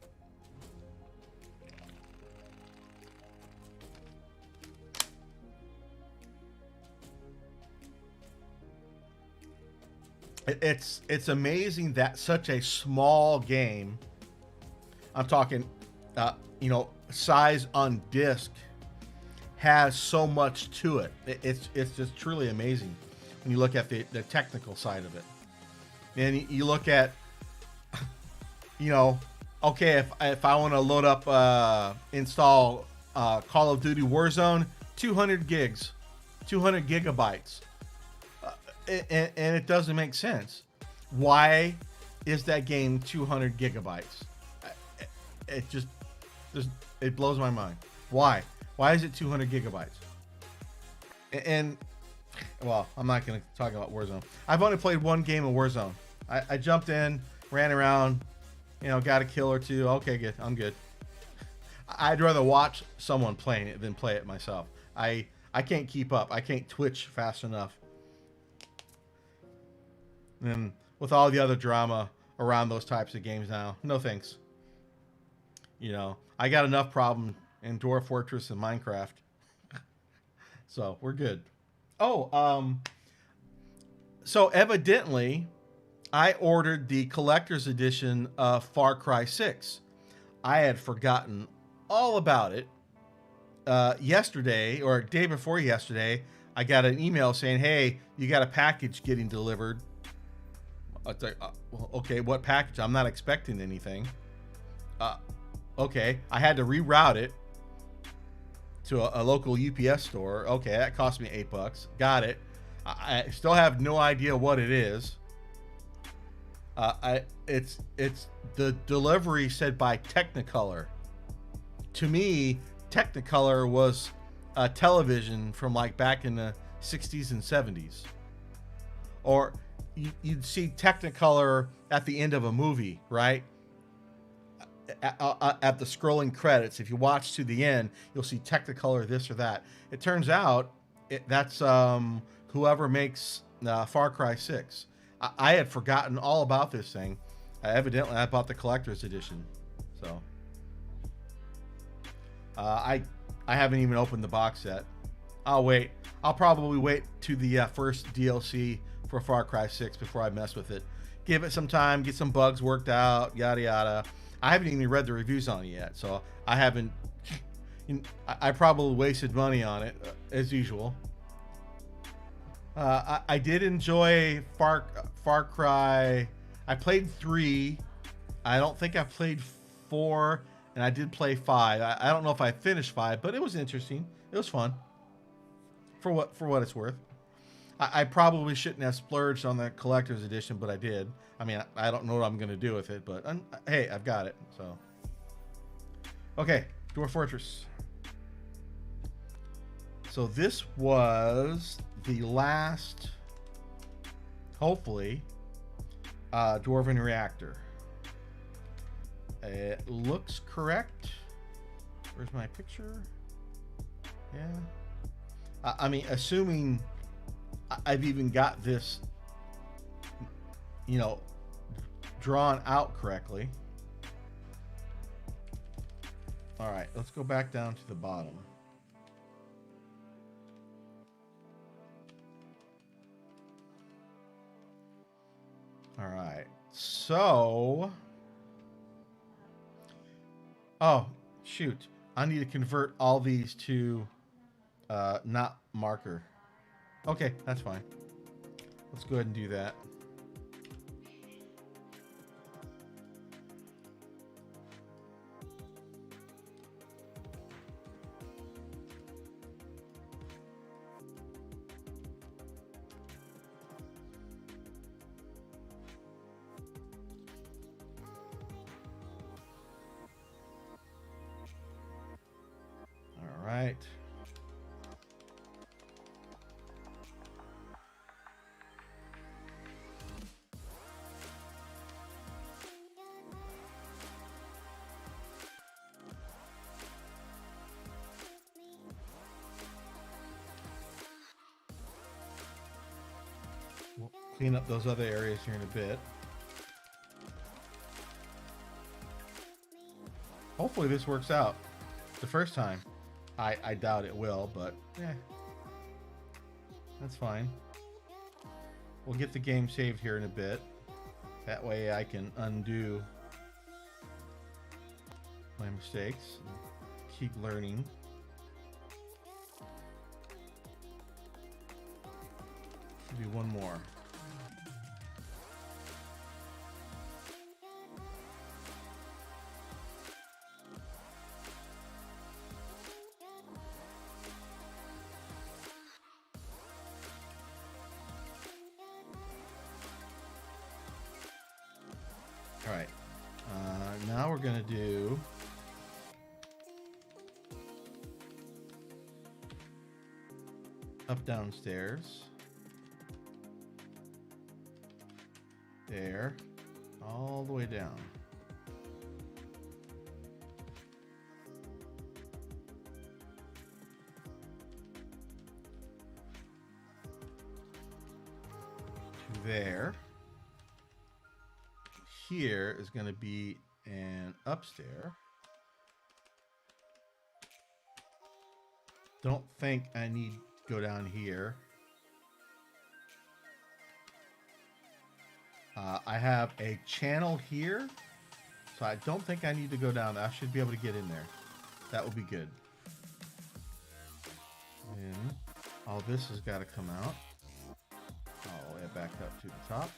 It's amazing that such a small game. I'm talking, size on disc, has so much to it. It's just truly amazing when you look at the technical side of it. And you look at, okay, if I want to load up, install Call of Duty Warzone, 200 gigs, 200 gigabytes. And it doesn't make sense. Why is that game 200 gigabytes? It blows my mind. Why? Why is it 200 gigabytes? And well, I'm not going to talk about Warzone. I've only played one game of Warzone. I jumped in, ran around, got a kill or two. Okay, good. I'm good. I'd rather watch someone playing it than play it myself. I can't keep up. I can't twitch fast enough. And with all the other drama around those types of games now, no thanks. I got enough problem in Dwarf Fortress and Minecraft. So we're good. Oh, so evidently I ordered the collector's edition of Far Cry 6. I had forgotten all about it. Yesterday, or day before yesterday, I got an email saying, hey, you got a package getting delivered. Okay, what package? I'm not expecting anything. Okay, I had to reroute it to a local UPS store. Okay, that cost me $8. Got it. I still have no idea what it is. It's the delivery said by Technicolor. To me, Technicolor was a television from like back in the 60s and 70s. Or you'd see Technicolor at the end of a movie, right? At the scrolling credits, if you watch to the end, you'll see Technicolor this or that. It turns out that's whoever makes Far Cry 6. I had forgotten all about this thing. Evidently, I bought the collector's edition. So I haven't even opened the box yet. I'll probably wait to the first DLC for Far Cry 6 before I mess with it. Give it some time, get some bugs worked out, yada yada. I haven't even read the reviews on it yet, so I haven't. I probably wasted money on it as usual. I did enjoy Far Cry. I played 3. I don't think I played 4, and I did play 5. I don't know if I finished 5, but it was interesting. It was fun. For what it's worth. I probably shouldn't have splurged on the collector's edition, but I did. I mean, I don't know what I'm going to do with it, but hey, I've got it. So, okay, Dwarf Fortress. So this was the last, hopefully, Dwarven Reactor. It looks correct. Where's my picture? Yeah. I mean, assuming I've even got this, you know, drawn out correctly. All right, let's go back down to the bottom. All right, so, oh, shoot. I need to convert all these to not marker. Okay, that's fine. Let's go ahead and do that. All right. We'll clean up those other areas here in a bit. Hopefully this works out the first time. I doubt it will, but yeah, that's fine. We'll get the game saved here in a bit. That way I can undo my mistakes and keep learning. Do one more. All right. Now we're going to do up downstairs. There. All the way down. To there. Here is going to be an upstairs. Don't think I need to go down here. I have a channel here, so I don't think I need to go down. I should be able to get in there. That would be good. And all this has got to come out. All the way back up to the top.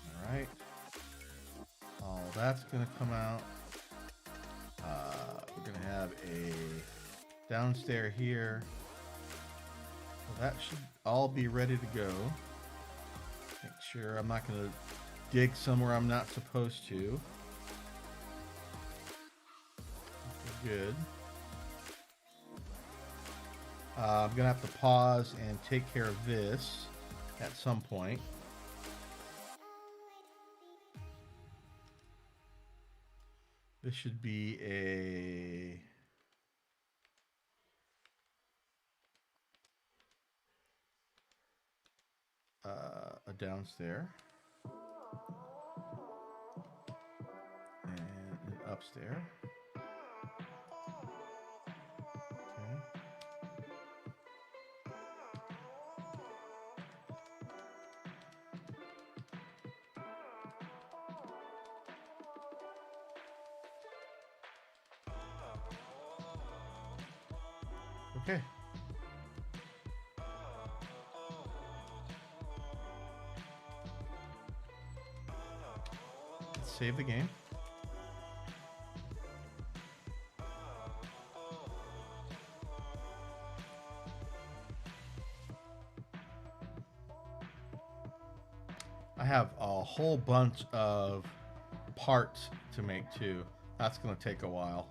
All right. All that's going to come out. We're going to have a downstairs here. So that should all be ready to go. Make sure I'm not going to dig somewhere I'm not supposed to. Good. I'm going to have to pause and take care of this at some point. This should be a downstairs and an upstairs. Okay. Let's save the game. I have a whole bunch of parts to make too. That's going to take a while.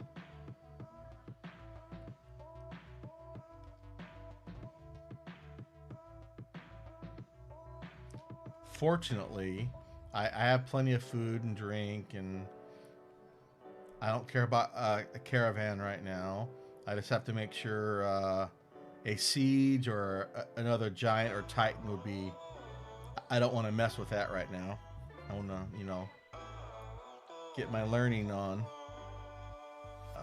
Fortunately, I have plenty of food and drink, and I don't care about a caravan right now. I just have to make sure a siege or another giant or titan would be. I don't want to mess with that right now. I want to, get my learning on. Uh,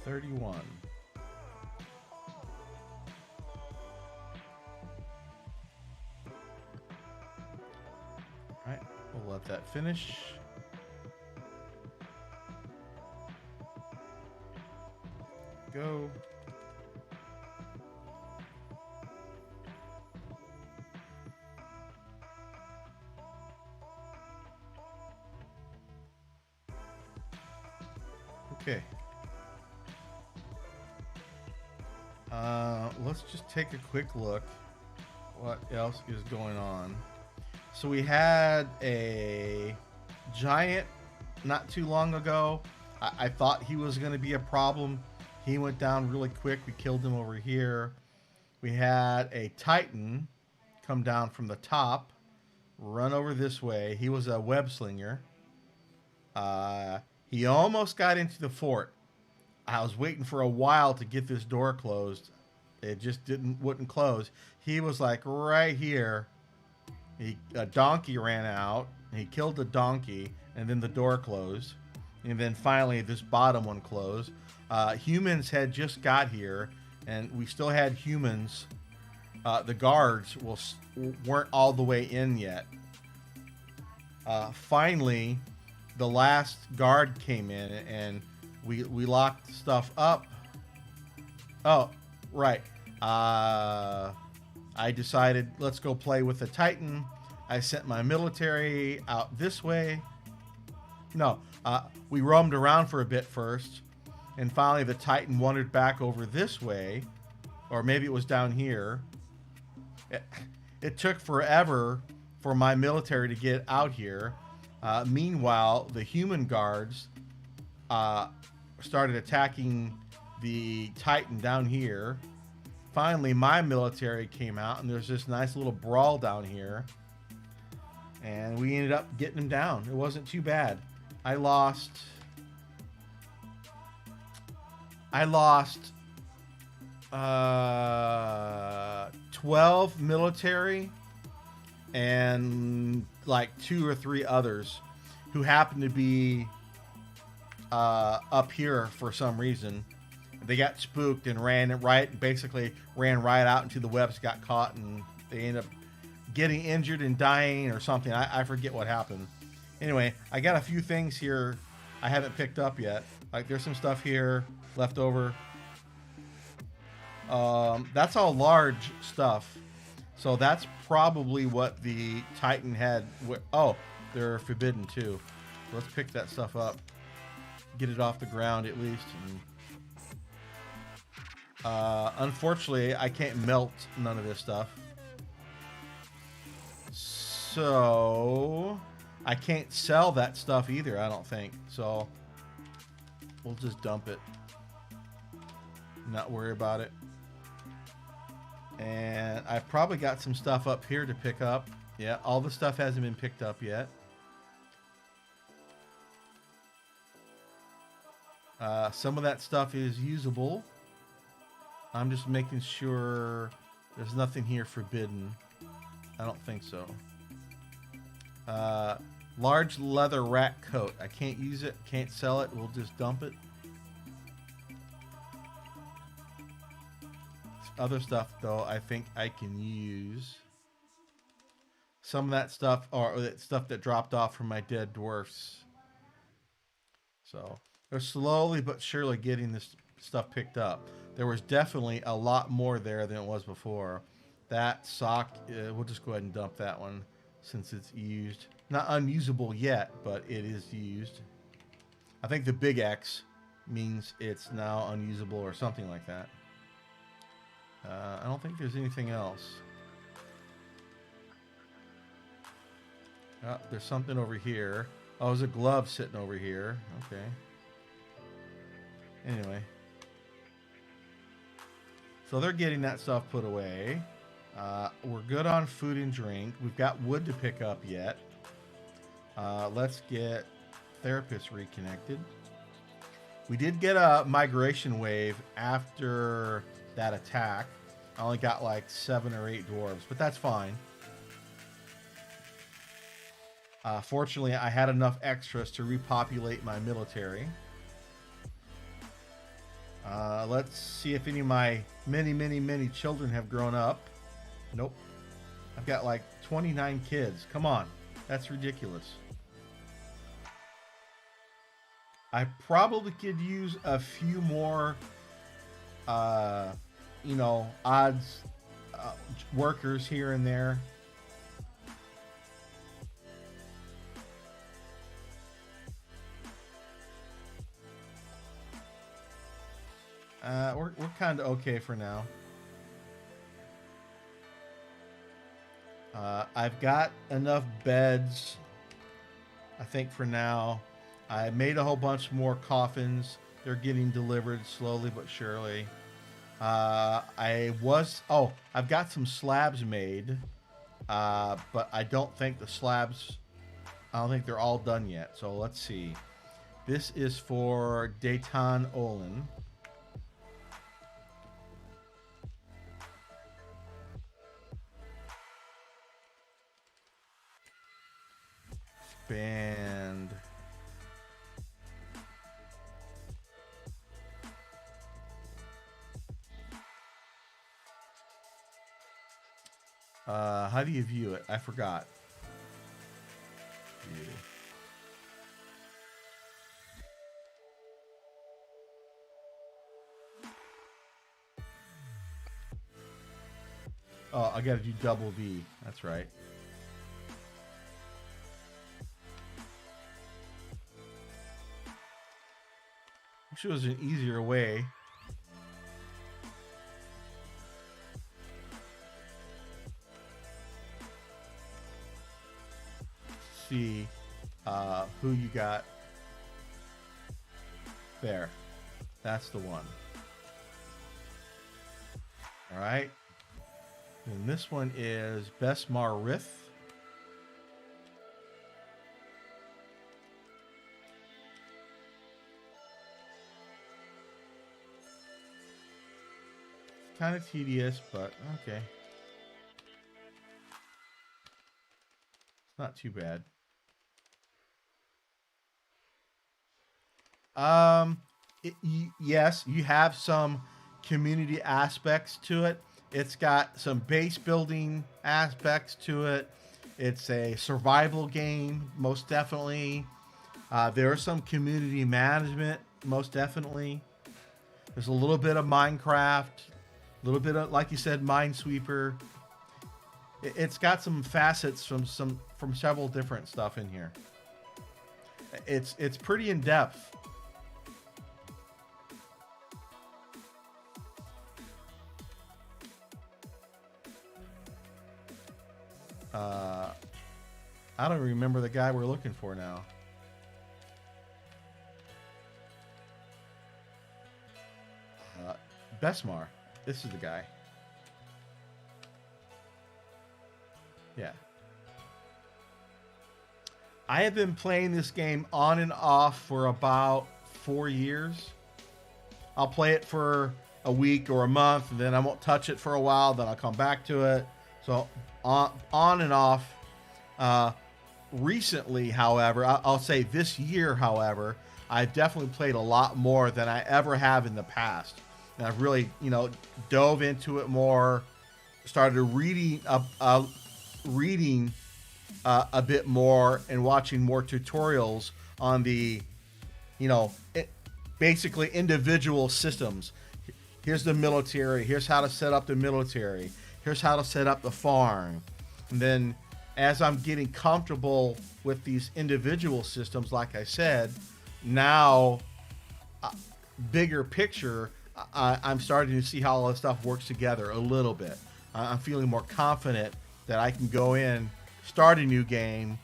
31. All right, we'll let that finish. Go. Okay. Let's just take a quick look. What else is going on? So we had a giant not too long ago. I thought he was going to be a problem. He went down really quick. We killed him over here. We had a titan come down from the top, run over this way. He was a web slinger. He almost got into the fort. I was waiting for a while to get this door closed. It just wouldn't close. He was like right here. A donkey ran out. He killed the donkey, and then the door closed. And then finally, this bottom one closed. Humans had just got here, and we still had humans. The guards weren't all the way in yet. Finally, the last guard came in, and we locked stuff up. Oh, right. I decided, let's go play with the Titan. I sent my military out this way. No, we roamed around for a bit first, and finally the Titan wandered back over this way, or maybe it was down here. It took forever for my military to get out here. Meanwhile, the human guards started attacking the Titan down here. Finally, my military came out, and there's this nice little brawl down here. And we ended up getting him down. It wasn't too bad. I lost 12 military and like 2 or 3 others who happened to be up here for some reason. They got spooked and basically ran right out into the webs, got caught, and they ended up getting injured and dying or something. I forget what happened. Anyway, I got a few things here I haven't picked up yet. Like there's some stuff here left over. That's all large stuff. So that's probably what the Titan had. Oh, they're forbidden too. Let's pick that stuff up. Get it off the ground at least. And, unfortunately, I can't melt none of this stuff. So I can't sell that stuff either, I don't think. So we'll just dump it. Not worry about it. And I've probably got some stuff up here to pick up. Yeah, all the stuff hasn't been picked up yet. Some of that stuff is usable. I'm just making sure there's nothing here forbidden. I don't think so. Large leather rat coat. I can't use it, can't sell it. We'll just dump it. Other stuff, though, I think I can use. Some of that stuff, or that stuff that dropped off from my dead dwarfs. So they're slowly but surely getting this stuff picked up. There was definitely a lot more there than it was before. That sock, we'll just go ahead and dump that one since it's used. Not unusable yet, but it is used. I think the big X means it's now unusable or something like that. I don't think there's anything else. Oh, there's something over here. Oh, there's a glove sitting over here. Okay. Anyway. So they're getting that stuff put away. We're good on food and drink. We've got wood to pick up yet. Let's get therapists reconnected. We did get a migration wave after that attack. I only got like 7 or 8 dwarves, but that's fine. Fortunately, I had enough extras to repopulate my military. Let's see if any of my many children have grown up. Nope. I've got like 29 kids. Come on. That's ridiculous. I probably could use a few more, odds workers here and there. We're kind of okay for now. I've got enough beds, I think, for now. I made a whole bunch more coffins. They're getting delivered slowly but surely. I've got some slabs made, but I don't think they're all done yet. So let's see. This is for Dayton Olin. Expand. How do you view it? I forgot. View. Oh, I gotta do double V. That's right. Wish it was an easier way. See who you got. There. That's the one. All right. And this one is Besmar Rith. Kind of tedious, but okay. It's not too bad. Yes, you have some community aspects to it. It's got some base building aspects to it. It's a survival game, most definitely. There is some community management, most definitely. There's a little bit of Minecraft, a little bit of, like you said, Minesweeper. It's got some facets from several different stuff in here. It's pretty in depth. I don't remember the guy we're looking for now. Besmar. This is the guy. Yeah. I have been playing this game on and off for about 4 years. I'll play it for a week or a month, and then I won't touch it for a while. Then I'll come back to it. So on and off. Recently, however, I'll say this year, however, I've definitely played a lot more than I ever have in the past. And I've really, dove into it more, started reading a bit more and watching more tutorials on the, basically individual systems. Here's the military. Here's how to set up the military. Here's how to set up the farm. And then as I'm getting comfortable with these individual systems, like I said, now, bigger picture, I'm starting to see how all this stuff works together a little bit. I'm feeling more confident that I can go in, start a new game,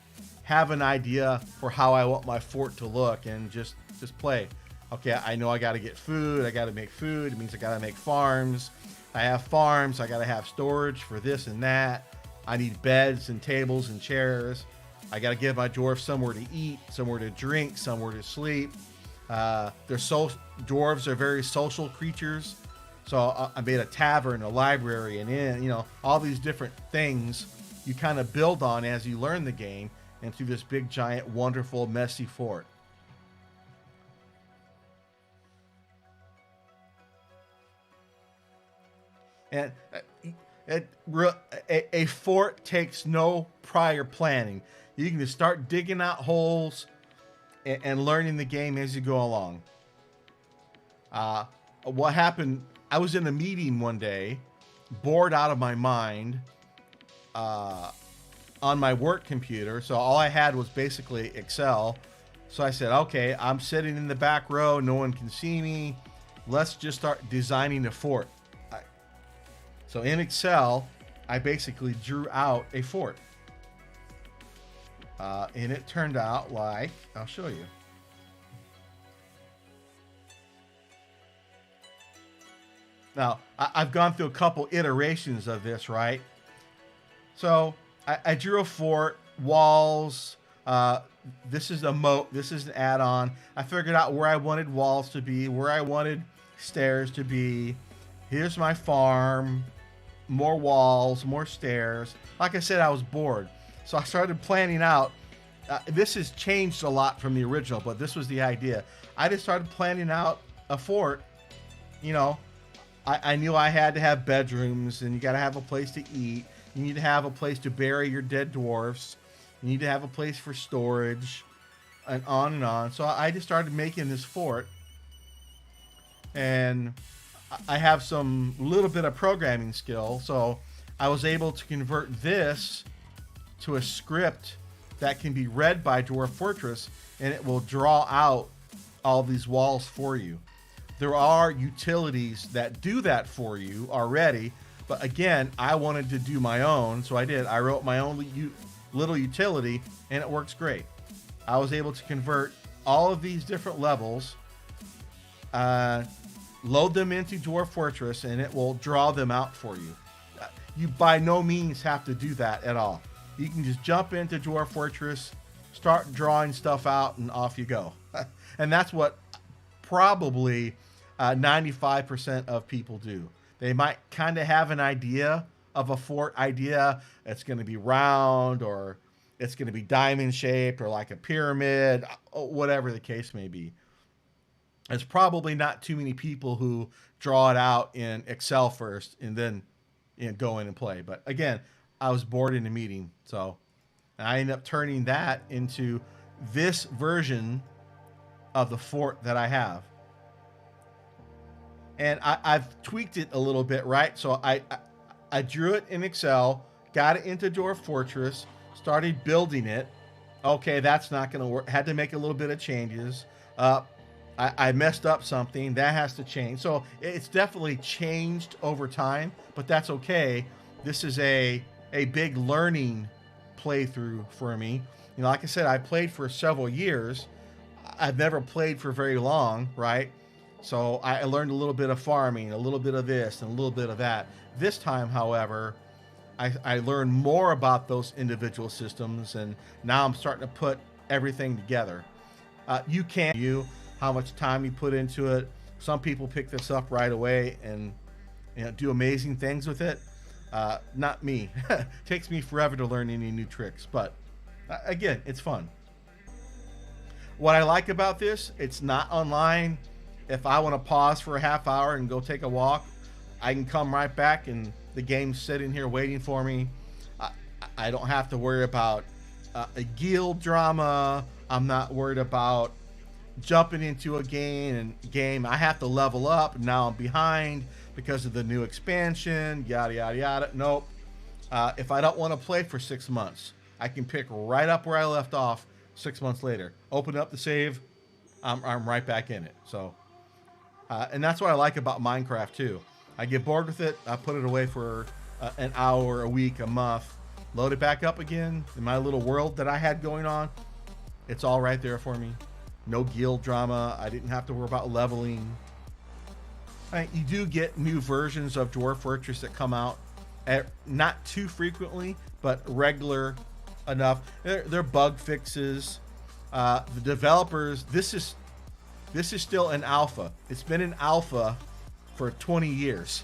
have an idea for how I want my fort to look and just play. Okay, I know I got to get food. I got to make food. It means I got to make farms. I have farms. I got to have storage for this and that. I need beds and tables and chairs. I got to give my dwarves somewhere to eat, somewhere to drink, somewhere to sleep. Dwarves are very social creatures. So I made a tavern, a library, an inn, you know, all these different things you kind of build on as you learn the game into this big, giant, wonderful, messy fort. And a fort takes no prior planning. You can just start digging out holes and learning the game as you go along. What happened, I was in a meeting one day, bored out of my mind, on my work computer. So all I had was basically Excel. So I said, okay, I'm sitting in the back row. No one can see me. Let's just start designing a fort. So in Excel, I basically drew out a fort. And it turned out like, I'll show you. Now, I've gone through a couple iterations of this, right? So I drew a fort, walls. This is a moat. This is an add-on. I figured out where I wanted walls to be, where I wanted stairs to be. Here's my farm. More walls, more stairs. Like I said, I was bored. So I started planning out. This has changed a lot from the original, but this was the idea. I just started planning out a fort. You know, I knew I had to have bedrooms, and you got to have a place to eat. You need to have a place to bury your dead dwarfs. You need to have a place for storage, and on and on. So I just started making this fort, and I have some little bit of programming skill. So I was able to convert this to a script that can be read by Dwarf Fortress, and it will draw out all these walls for you. There are utilities that do that for you already, but again, I wanted to do my own, so I did. I wrote my own little utility, and it works great. I was able to convert all of these different levels, load them into Dwarf Fortress, and it will draw them out for you. You by no means have to do that at all. You can just jump into Dwarf Fortress, start drawing stuff out, and off you go. And that's what probably 95% of people do. They might kind of have an idea of a fort idea. It's going to be round, or it's going to be diamond shaped, or like a pyramid, whatever the case may be. There's probably not too many people who draw it out in Excel first and then go in and play. But again, I was bored in a meeting, so I ended up turning that into this version of the fort that I have. And I've tweaked it a little bit, right? So I drew it in Excel, got it into Dwarf Fortress, started building it. Okay, that's not going to work. Had to make a little bit of changes. I messed up something. That has to change. So it's definitely changed over time, but that's okay. This is a big learning playthrough for me. You know, like I said, I played for several years. I've never played for very long, right? So I learned a little bit of farming, a little bit of this, and a little bit of that. This time, however, I learned more about those individual systems, and now I'm starting to put everything together. How much time you put into it. Some people pick this up right away and do amazing things with it. Not me. Takes me forever to learn any new tricks, but again, it's fun. What I like about this, it's not online. If I want to pause for a half hour and go take a walk, I can come right back and the game's sitting here waiting for me. I don't have to worry about a guild drama. I'm not worried about jumping into a game. I have to level up. Now I'm behind because of the new expansion, yada, yada, yada. Nope. If I don't want to play for 6 months, I can pick right up where I left off 6 months later. Open up the save. I'm right back in it. So, and that's what I like about Minecraft too. I get bored with it. I put it away for an hour, a week, a month, load it back up again in my little world that I had going on. It's all right there for me. No guild drama. I didn't have to worry about leveling. You do get new versions of Dwarf Fortress that come out not too frequently, but regular enough. They're bug fixes. The developers, this is still an alpha. It's been an alpha for 20 years.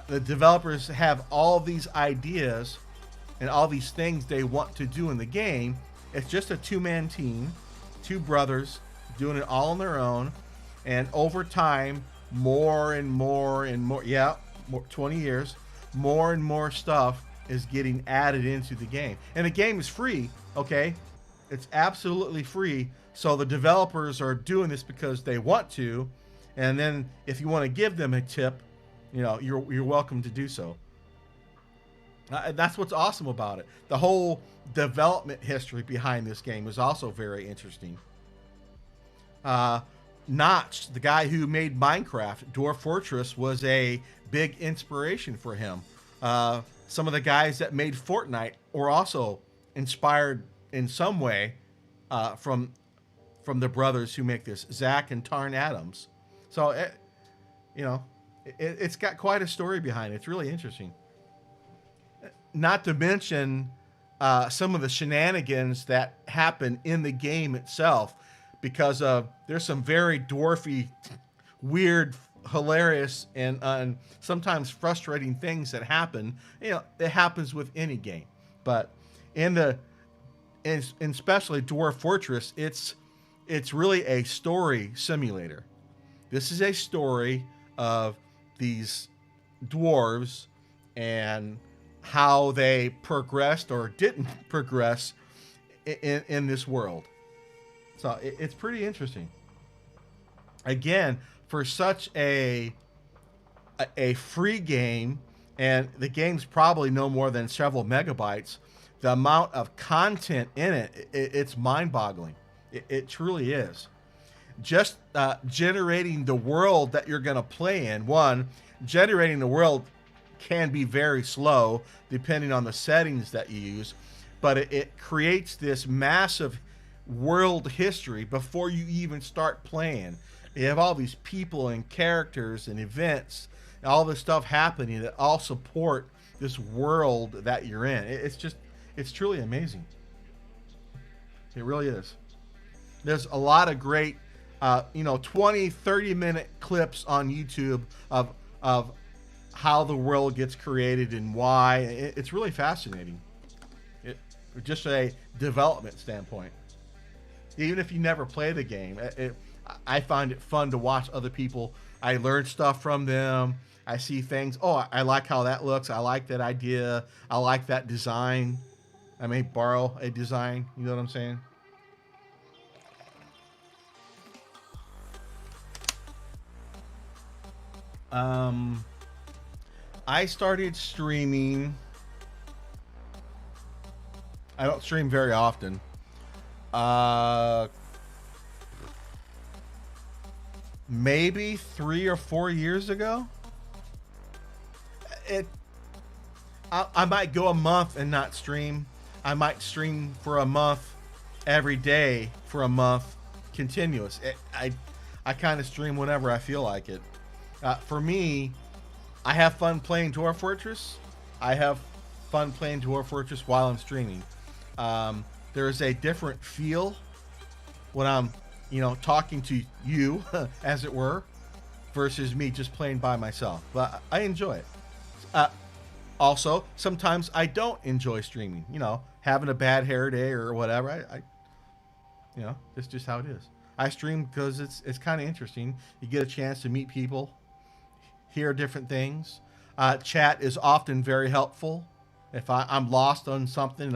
The developers have all these ideas and all these things they want to do in the game. It's just a two-man team, two brothers doing it all on their own. And over time, more and more, 20 years, more and more stuff is getting added into the game. And the game is free, okay? It's absolutely free. So the developers are doing this because they want to. And then if you want to give them a tip, you're welcome to do so. That's what's awesome about it. The whole development history behind this game is also very interesting. Notch, the guy who made Minecraft, Dwarf Fortress was a big inspiration for him. Some of the guys that made Fortnite were also inspired in some way from the brothers who make this, Zach and Tarn Adams. So, it's got quite a story behind it. It's really interesting. Not to mention some of the shenanigans that happen in the game itself, because there's some very dwarfy, weird, hilarious, and sometimes frustrating things that happen. It happens with any game, but especially Dwarf Fortress, it's really a story simulator. This is a story of these dwarves and how they progressed or didn't progress in this world. So it's pretty interesting. Again, for such a free game, and the game's probably no more than several megabytes, the amount of content in it's mind-boggling. It truly is. Just generating the world that you're going to play in. Generating the world can be very slow depending on the settings that you use, but it creates this massive world history before you even start playing. You have all these people and characters and events, and all this stuff happening that all support this world that you're in. It's truly amazing. It really is. There's a lot of great 20, 30-minute clips on YouTube of how the world gets created and why. It's really fascinating. Just a development standpoint. Even if you never play the game, I find it fun to watch other people. I learn stuff from them. I see things. Oh, I like how that looks. I like that idea. I like that design. I may borrow a design. You know what I'm saying? I started streaming. I don't stream very often. Maybe 3 or 4 years ago. I might go a month and not stream. I might stream for a month every day for a month continuous. I kind of stream whenever I feel like it. For me, I have fun playing Dwarf Fortress. I have fun playing Dwarf Fortress while I'm streaming. There is a different feel when I'm, talking to you, as it were, versus me just playing by myself. But I enjoy it. Also, sometimes I don't enjoy streaming. Having a bad hair day or whatever. I it's just how it is. I stream because it's kind of interesting. You get a chance to meet people, hear different things. Chat is often very helpful. If I'm lost on something,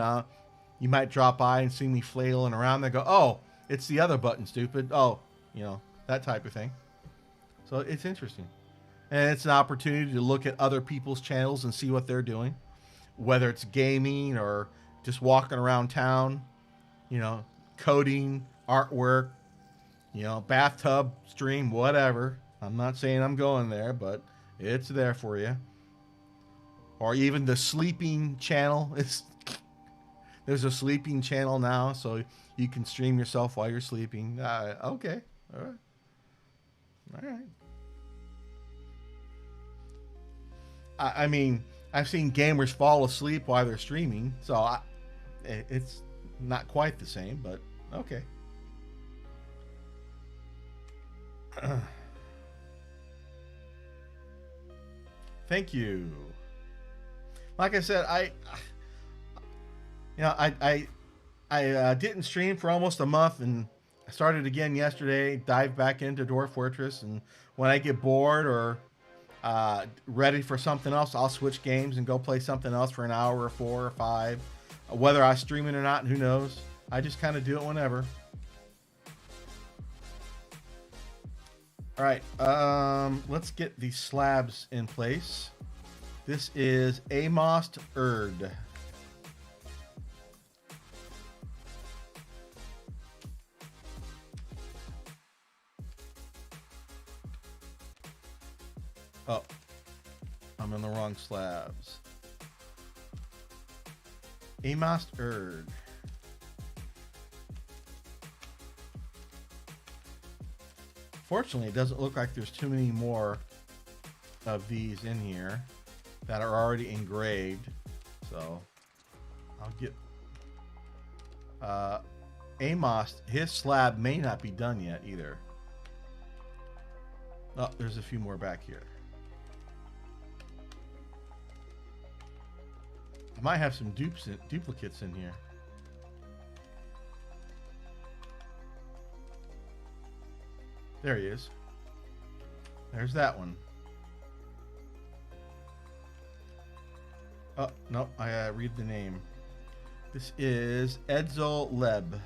you might drop by and see me flailing around. They go, "Oh, it's the other button, stupid." Oh, that type of thing. So it's interesting. And it's an opportunity to look at other people's channels and see what they're doing, whether it's gaming or just walking around town, coding, artwork, bathtub stream, whatever. I'm not saying I'm going there, but it's there for you. or even the sleeping channel. There's a sleeping channel now, so you can stream yourself while you're sleeping. Okay, all right, all right. I mean, I've seen gamers fall asleep while they're streaming, so it's not quite the same, but okay. Thank you. Like I said, I didn't stream for almost a month, and I started again yesterday. Dived back into Dwarf Fortress, and when I get bored or ready for something else, I'll switch games and go play something else for an hour or 4 or 5. Whether I stream it or not, who knows? I just kind of do it whenever. All right, let's get the slabs in place. This is Amost Erd. Oh, I'm in the wrong slabs. Amost Erd. Fortunately, it doesn't look like there's too many more of these in here that are already engraved. So I'll get Amos. His slab may not be done yet either. Oh, there's a few more back here. I might have some duplicates in here. There he is. There's that one. Oh, no, I read the name. This is Edzo Leb.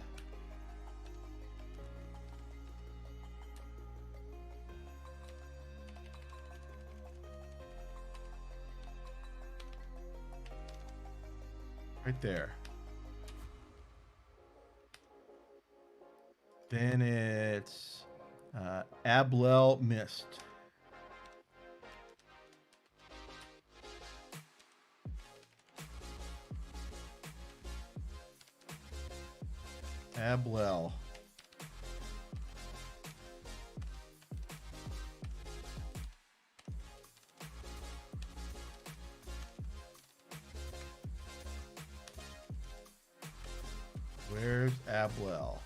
Right there. Then it's Ablel Mist. Ablel. Where's Ablel?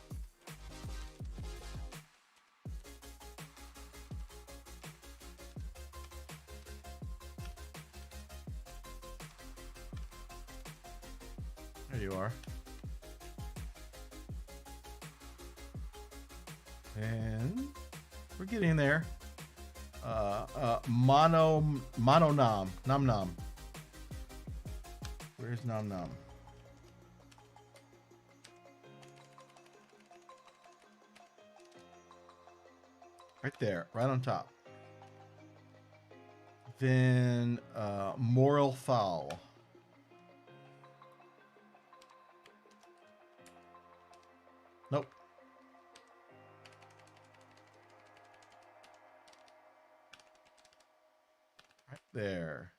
There you are. And we're getting there. Nom Nom. Where's Nom Nom? Right there, right on top. Then Moral Foul. Nope. Right there.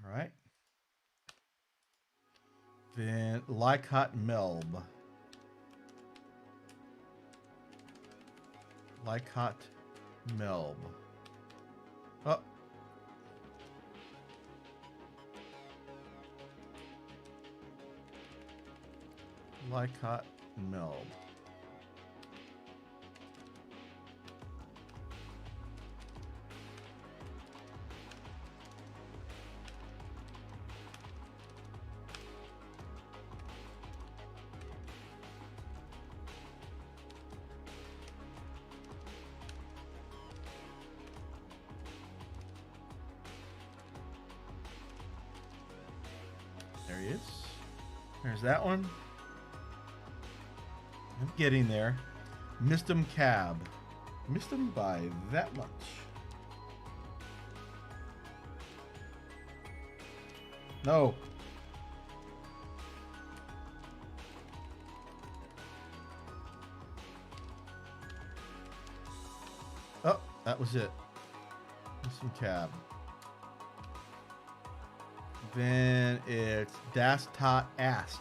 All right. Then Lycott Melb. Lycott Melb. Oh. Lycott Melb. There he is. There's that one. I'm getting there. Missed him cab. Missed him by that much. No. Oh, that was it. Missed him cab. Then it's Das Tot Ast.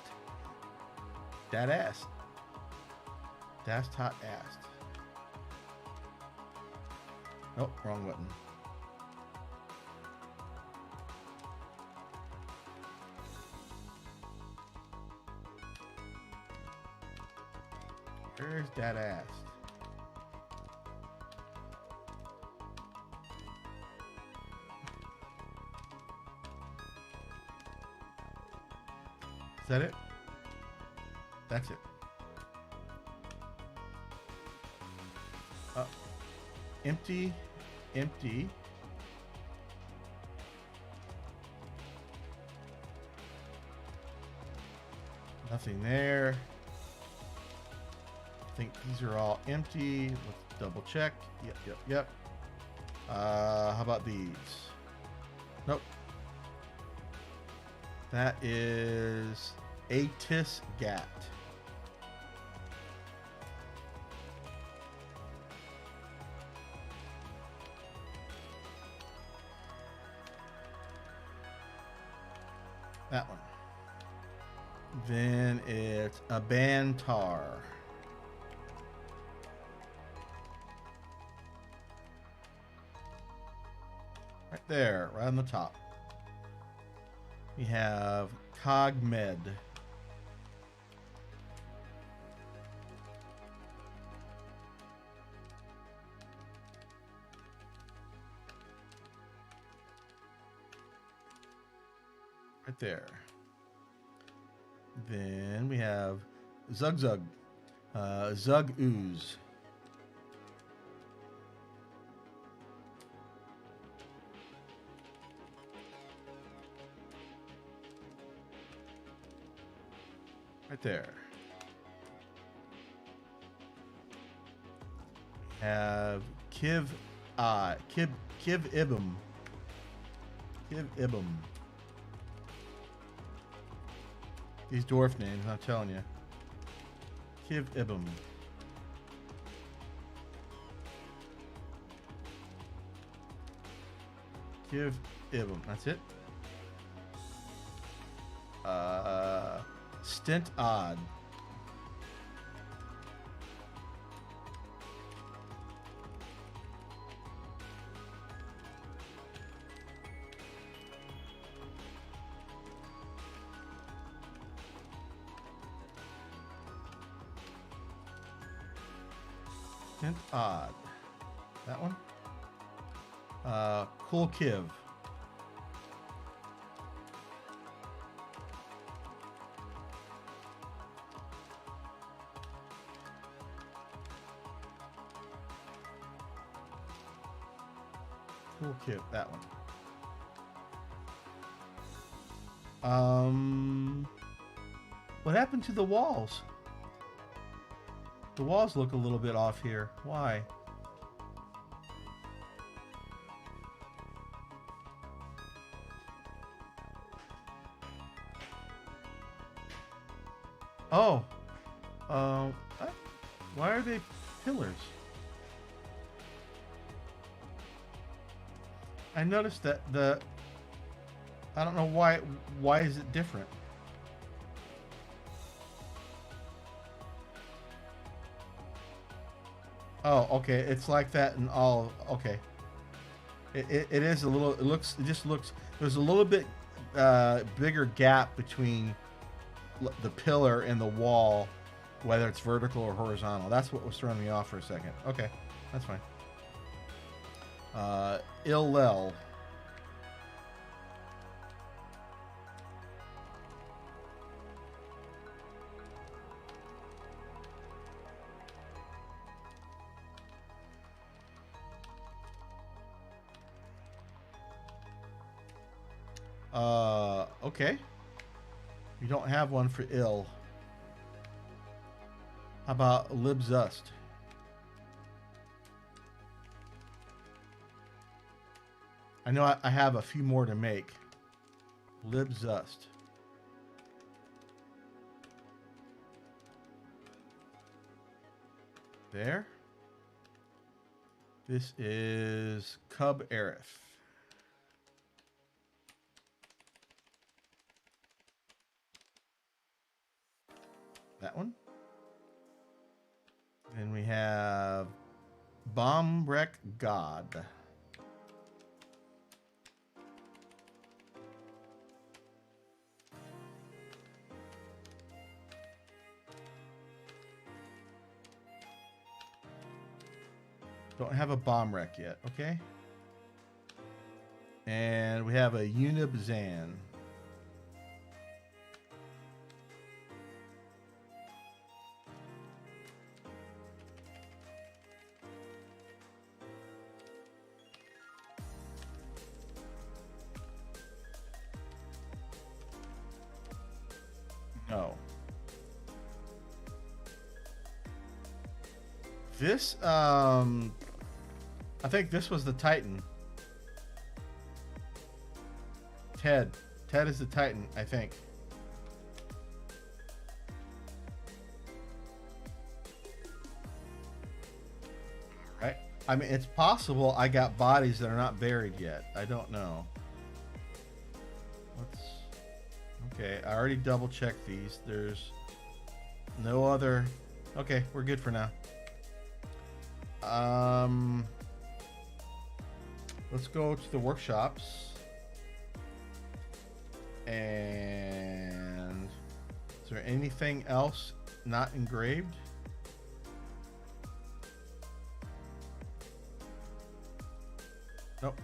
Dat Ast. Das Tot Ast. Oh, wrong button. Where's that ass? Is that it? That's it. Empty, empty. Nothing there. I think these are all empty. Let's double check. Yep. How about these? Nope. That is Atis Gat. That one. Then it's a Bantar. Right there, right on the top. We have Cogmed. Right there. Then we have Zug. Zug Ooze. Right there. Have Kiv Ibum. Kiv Ibum. These dwarf names, I'm telling you. Kiv Ibum. Kiv Ibum. That's it. Stint Odd. Stint Odd. That one. Cool Kiv. Cool Kiv, that one. What happened to the walls? The walls look a little bit off here. Why? Oh. Why are they pillars? I noticed that I don't know why is it different? Oh, okay. It's like that in all. Okay. It is a little. It just looks. There's a little bit bigger gap between the pillar and the wall, whether it's vertical or horizontal. That's what was throwing me off for a second. Okay, that's fine. Illel. Okay. You don't have one for ill. How about Libzust? I know I have a few more to make. Libzust. There. This is Cub Aerith. that one. And we have Bomb Wreck God. Don't have a bomb wreck yet, okay? And we have a Unibzan. No. This, I think this was the Titan. Ted. Ted is the Titan, I think. Right? I mean, it's possible I got bodies that are not buried yet. I don't know. Let's... Okay, I already double checked these. There's no other... Okay, we're good for now. Let's go to the workshops. And is there anything else not engraved? Nope.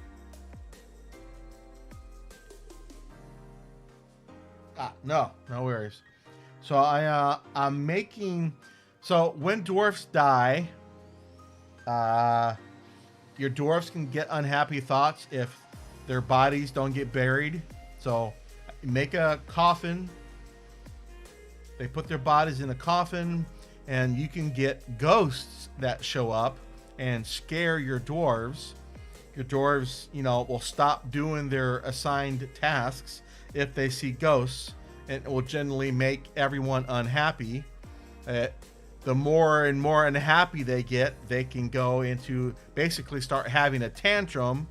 No worries. So I'm making, so when dwarfs die, your dwarfs can get unhappy thoughts if their bodies don't get buried. So make a coffin. They put their bodies in a coffin, and you can get ghosts that show up and scare your dwarves. Your dwarves, you know, will stop doing their assigned tasks if they see ghosts, and it will generally make everyone unhappy. The more and more unhappy they get, they can go into basically start having a tantrum.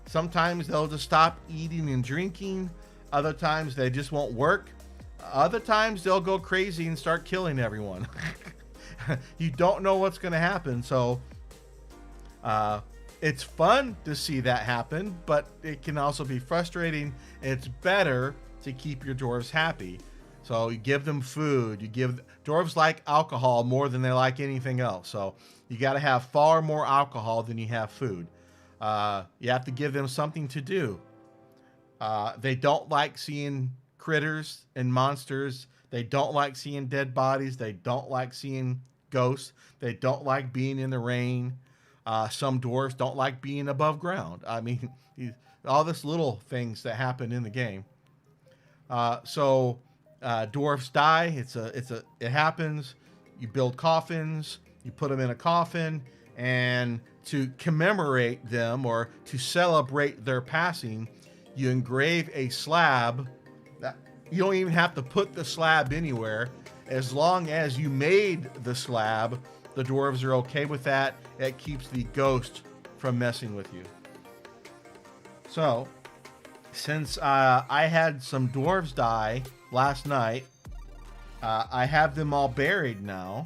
Sometimes they'll just stop eating and drinking. Other times they just won't work. Other times they'll go crazy and start killing everyone. You don't know what's going to happen. So it's fun to see that happen, but it can also be frustrating. It's better to keep your dwarves happy. So you give them food. Dwarves like alcohol more than they like anything else. So you got to have far more alcohol than you have food. You have to give them something to do. They don't like seeing critters and monsters. They don't like seeing dead bodies. They don't like seeing ghosts. They don't like being in the rain. Some dwarves don't like being above ground. I mean, all this little things that happen in the game. Dwarfs die. It happens. You build coffins. You put them in a coffin, and to commemorate them or to celebrate their passing, you engrave a slab. That you don't even have to put the slab anywhere. As long as you made the slab, the dwarves are okay with that. It keeps the ghost from messing with you. So, since I had some dwarves die last night, I have them all buried now.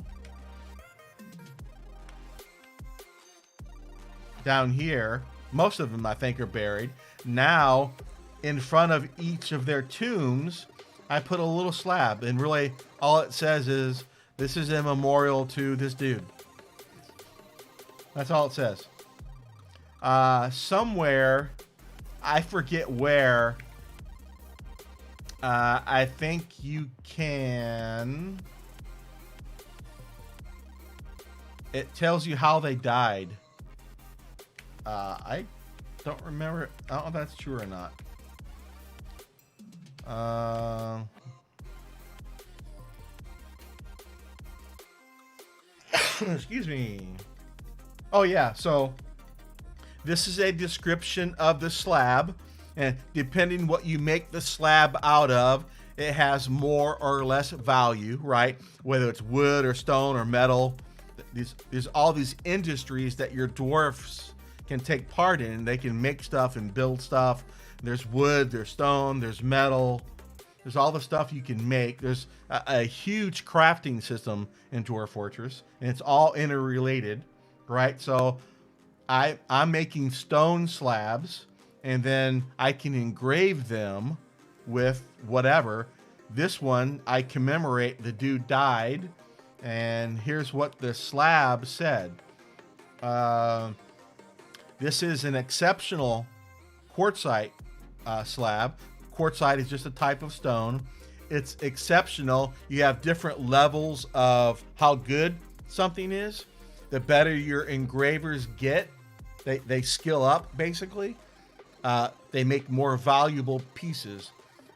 Down here, most of them I think are buried. Now, in front of each of their tombs, I put a little slab, and really all it says is, this is a memorial to this dude. That's all it says. Somewhere, I forget where, I think you can... It tells you how they died. I don't remember. I don't know if that's true or not. Excuse me. Oh yeah, so this is a description of the slab, and depending what you make the slab out of, it has more or less value, right? Whether it's wood or stone or metal. There's all these industries that your dwarfs can take part in. They can make stuff and build stuff. There's wood, there's stone, there's metal, There's all the stuff you can make. There's a huge crafting system in Dwarf Fortress, and it's all interrelated, right? So I'm making stone slabs, and then I can engrave them with whatever. This one, I commemorate the dude died, and here's what the slab said. This is an exceptional quartzite slab. Quartzite is just a type of stone. It's exceptional. You have different levels of how good something is. The better your engravers get, they skill up, basically. They make more valuable pieces.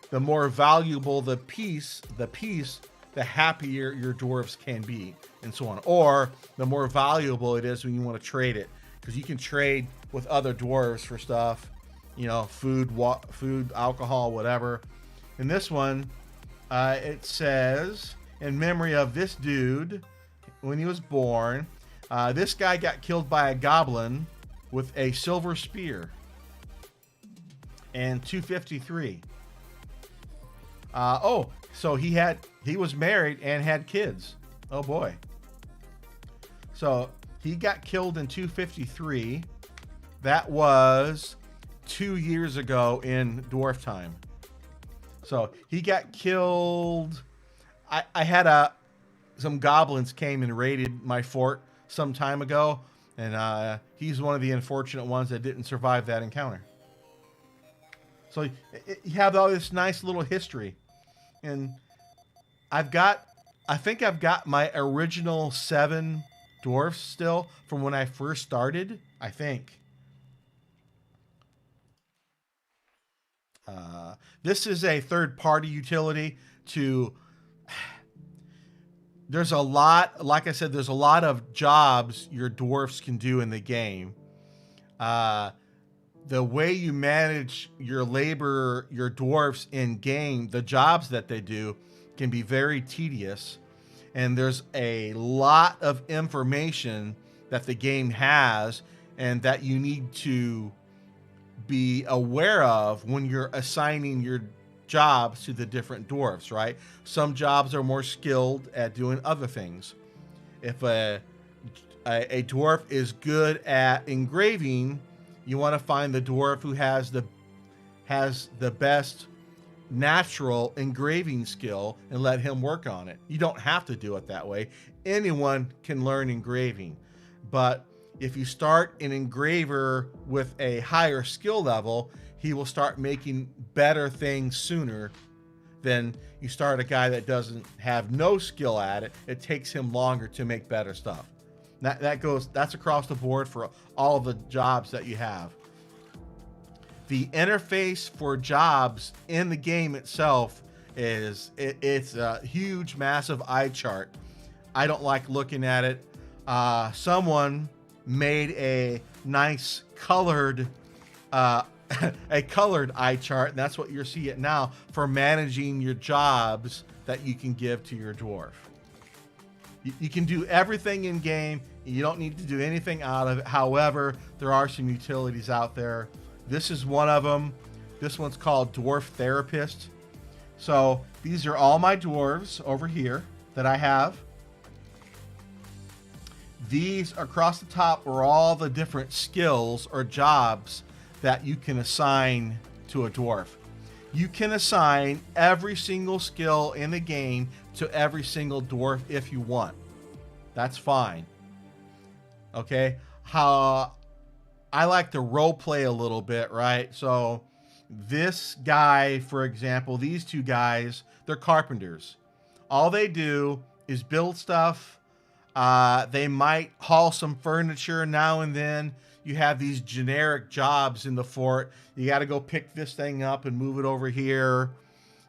The more valuable the piece, the happier your dwarves can be, and so on. Or the more valuable it is when you want to trade it, because you can trade with other dwarves for stuff, you know, food, alcohol, whatever. In this one, it says, in memory of this dude, when he was born, this guy got killed by a goblin with a silver spear. And 253. So he was married and had kids. Oh boy. So he got killed in 253. That was 2 years ago in dwarf time. So he got killed. I had some goblins came and raided my fort some time ago, and he's one of the unfortunate ones that didn't survive that encounter. So you have all this nice little history, and I think I've got my original 7 dwarfs still from when I first started, I think. This is a third-party utility to... There's a lot, like I said, there's a lot of jobs your dwarfs can do in the game. The way you manage your labor, your dwarfs in game, the jobs that they do can be very tedious. And there's a lot of information that the game has and that you need to be aware of when you're assigning your jobs to the different dwarfs, right? Some jobs are more skilled at doing other things. If a dwarf is good at engraving, you want to find the dwarf who has the best natural engraving skill and let him work on it. You don't have to do it that way. Anyone can learn engraving, but if you start an engraver with a higher skill level, he will start making better things sooner than you start a guy that doesn't have no skill at it. It takes him longer to make better stuff. That's across the board for all of the jobs that you have. The interface for jobs in the game itself it's a huge, massive eye chart. I don't like looking at it. Someone made a nice colored a colored eye chart, and that's what you're seeing now for managing your jobs that you can give to your dwarf. You can do everything in game. You don't need to do anything out of it. However, there are some utilities out there. This is one of them. This one's called Dwarf Therapist. So these are all my dwarves over here that I have. These across the top are all the different skills or jobs that you can assign to a dwarf. You can assign every single skill in the game to every single dwarf if you want. That's fine. Okay? How I like to role play a little bit, right? So this guy, for example, these two guys, they're carpenters. All they do is build stuff. They might haul some furniture now and then. You have these generic jobs in the fort. You got to go pick this thing up and move it over here.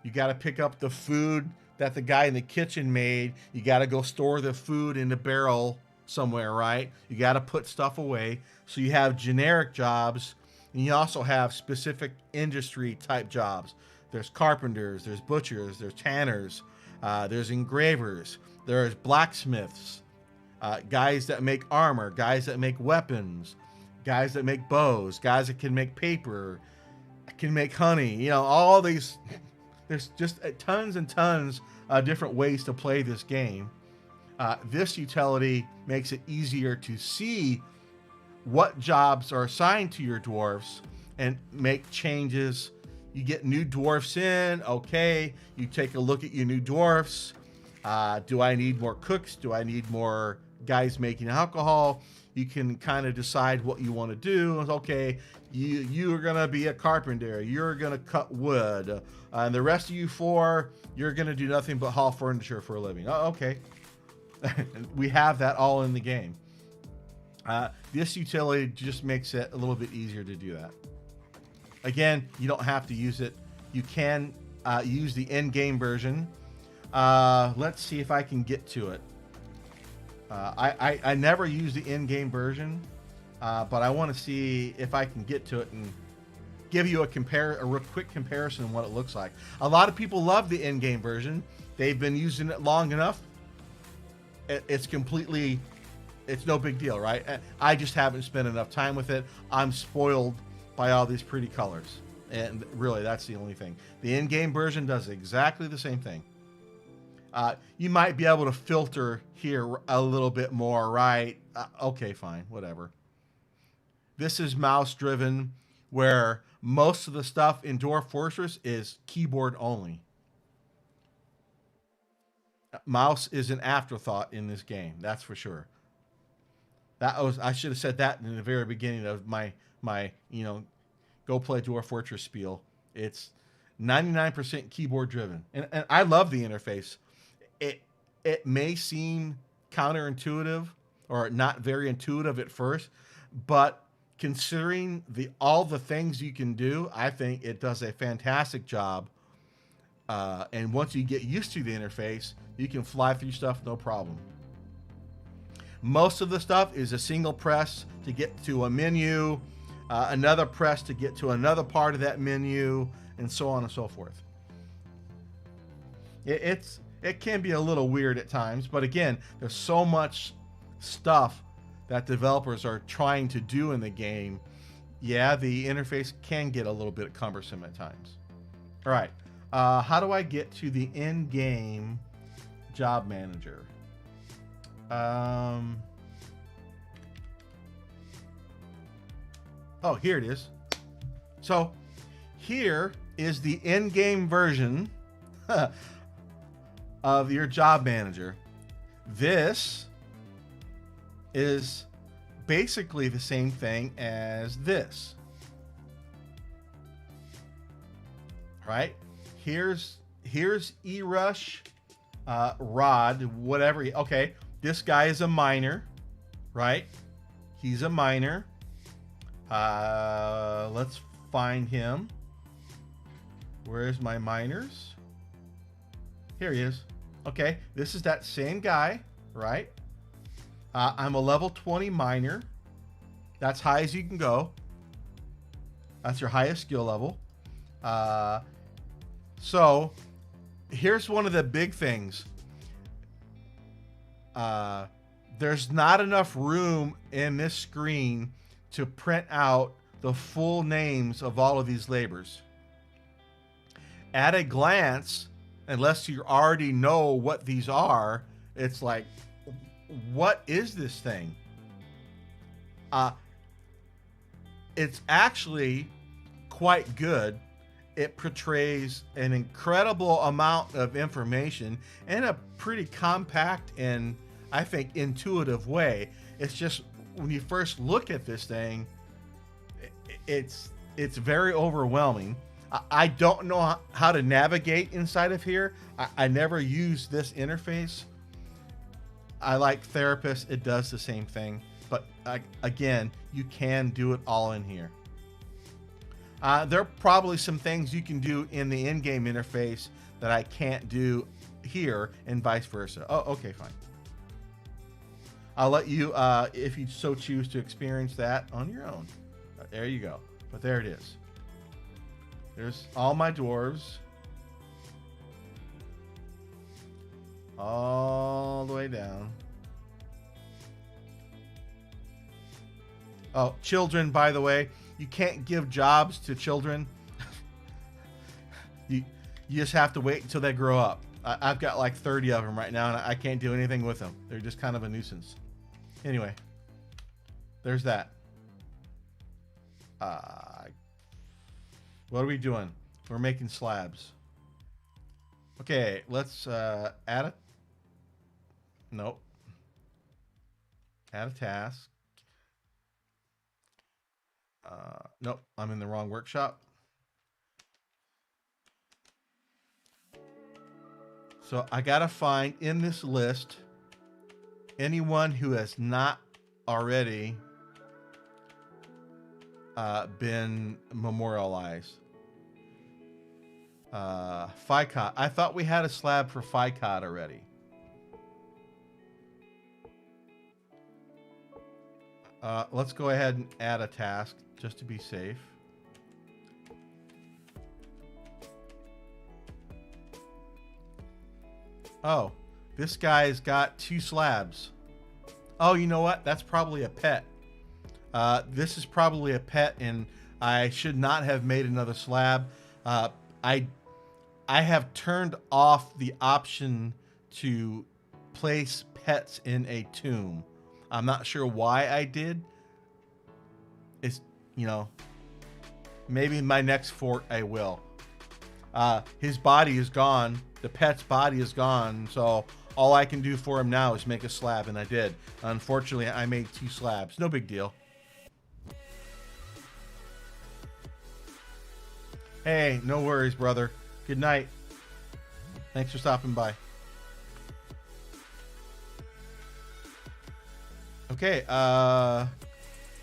You got to pick up the food that the guy in the kitchen made. You got to go store the food in the barrel somewhere, right? You got to put stuff away. So you have generic jobs, and you also have specific industry type jobs. There's carpenters, there's butchers, there's tanners, there's engravers, there's blacksmiths, guys that make armor, guys that make weapons, guys that make bows, guys that can make paper, can make honey, you know, all these. there's just tons and tons of different ways to play this game. This utility makes it easier to see what jobs are assigned to your dwarfs and make changes. You get new dwarfs in, okay, you take a look at your new dwarfs. Do I need more cooks? Do I need more guys making alcohol? You can kind of decide what you want to do. Okay, you are going to be a carpenter. You're going to cut wood. And the rest of you four, you're going to do nothing but haul furniture for a living. Oh, okay. We have that all in the game. This utility just makes it a little bit easier to do that. Again, you don't have to use it. You can use the in-game version. Let's see if I can get to it. I never use the in-game version, but I want to see if I can get to it and give you a real quick comparison of what it looks like. A lot of people love the in-game version. They've been using it long enough. It's no big deal, right? I just haven't spent enough time with it. I'm spoiled by all these pretty colors. And really, that's the only thing. The in-game version does exactly the same thing. You might be able to filter here a little bit more, right? Okay, fine, whatever. This is mouse driven, where most of the stuff in Dwarf Fortress is keyboard only. Mouse is an afterthought in this game, that's for sure. I should have said that in the very beginning of my go play Dwarf Fortress spiel. It's 99% keyboard driven, and I love the interface. It may seem counterintuitive or not very intuitive at first, but considering all the things you can do, I think it does a fantastic job. And once you get used to the interface, you can fly through stuff no problem. Most of the stuff is a single press to get to a menu, another press to get to another part of that menu, and so on and so forth. It can be a little weird at times, but again, there's so much stuff that developers are trying to do in the game. Yeah, the interface can get a little bit cumbersome at times. All right, how do I get to the in-game job manager? Oh, here it is. So here is the in-game version of your job manager. This is basically the same thing as this. Right? Here's E-Rush, Rod, whatever. Okay, this guy is a miner, right? He's a miner. Let's find him. Where's my miners? Here he is. Okay, this is that same guy, right? I'm a level 20 miner. That's high as you can go. That's your highest skill level. So here's one of the big things. There's not enough room in this screen to print out the full names of all of these labors. At a glance, unless you already know what these are, it's like, what is this thing? It's actually quite good. It portrays an incredible amount of information in a pretty compact and, I think, intuitive way. It's just, when you first look at this thing, it's very overwhelming. I don't know how to navigate inside of here. I never use this interface. I like Therapist. It does the same thing. But again, you can do it all in here. There are probably some things you can do in the in-game interface that I can't do here, and vice versa. Oh, okay, fine. I'll let you, if you so choose to experience that on your own. There you go. But there it is. There's all my dwarves. All the way down. Oh, children, by the way, you can't give jobs to children. You just have to wait until they grow up. I've got like 30 of them right now, and I can't do anything with them. They're just kind of a nuisance. Anyway, there's that. What are we doing? We're making slabs. Okay, let's add a... Nope. Add a task. Nope, I'm in the wrong workshop. So I gotta find in this list anyone who has not already been memorialized. FICOT. I thought we had a slab for FICOT already. Let's go ahead and add a task just to be safe. Oh, this guy's got 2 slabs. Oh, you know what? That's probably a pet. This is probably a pet, and I should not have made another slab. I have turned off the option to place pets in a tomb. I'm not sure why I did. It's, you know, maybe in my next fort I will. His body is gone. The pet's body is gone. So all I can do for him now is make a slab, and I did. Unfortunately, I made 2 slabs. No big deal. Hey, no worries, brother. Good night. Thanks for stopping by. Okay,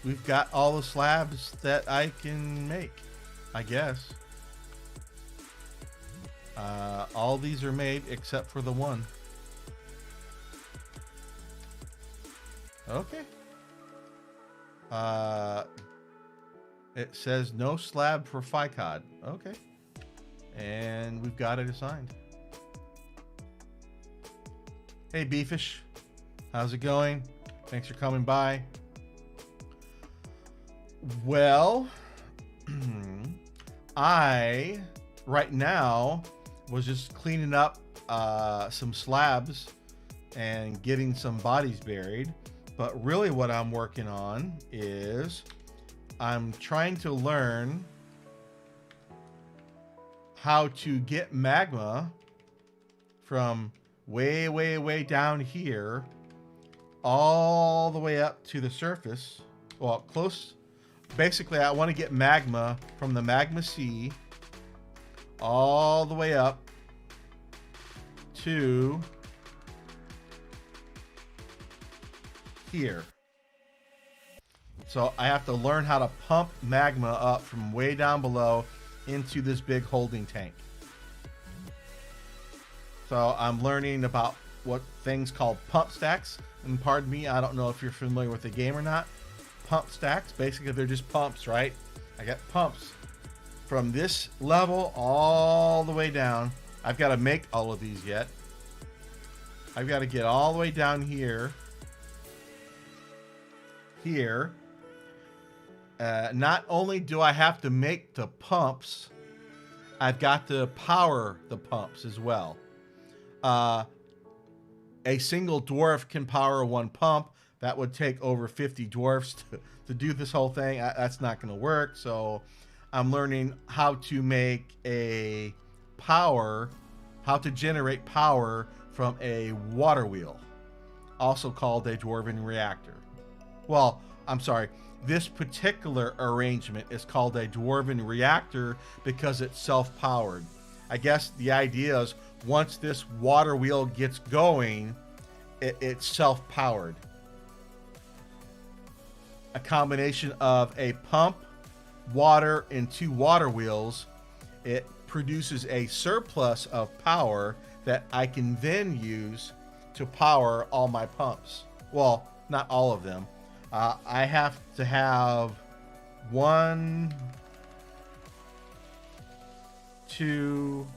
we've got all the slabs that I can make, I guess. All these are made except for the one. Okay. It says no slab for FICOD. Okay. And we've got it assigned. Hey, Beefish. How's it going? Thanks for coming by. Well, I, right now, was just cleaning up some slabs and getting some bodies buried. But really what I'm working on is I'm trying to learn how to get magma from way, way, way down here all the way up to the surface. Well, close. Basically, I want to get magma from the magma sea all the way up to here. So I have to learn how to pump magma up from way down below into this big holding tank. So I'm learning about what things called pump stacks. And pardon me, I don't know if you're familiar with the game or not. Pump stacks, basically they're just pumps, right? I got pumps from this level all the way down. I've got to make all of these yet. I've got to get all the way down here. Here. Not only do I have to make the pumps, I've got to power the pumps as well. A single dwarf can power 1 pump. That would take over 50 dwarfs to do this whole thing. That's not going to work. So I'm learning how to make a power, how to generate power from a water wheel, also called a dwarven reactor. Well, I'm sorry. This particular arrangement is called a dwarven reactor because it's self-powered. I guess the idea is once this water wheel gets going, it's self-powered. A combination of a pump, water, and 2 water wheels, it produces a surplus of power that I can then use to power all my pumps. Well, not all of them. I have to have 1, 2,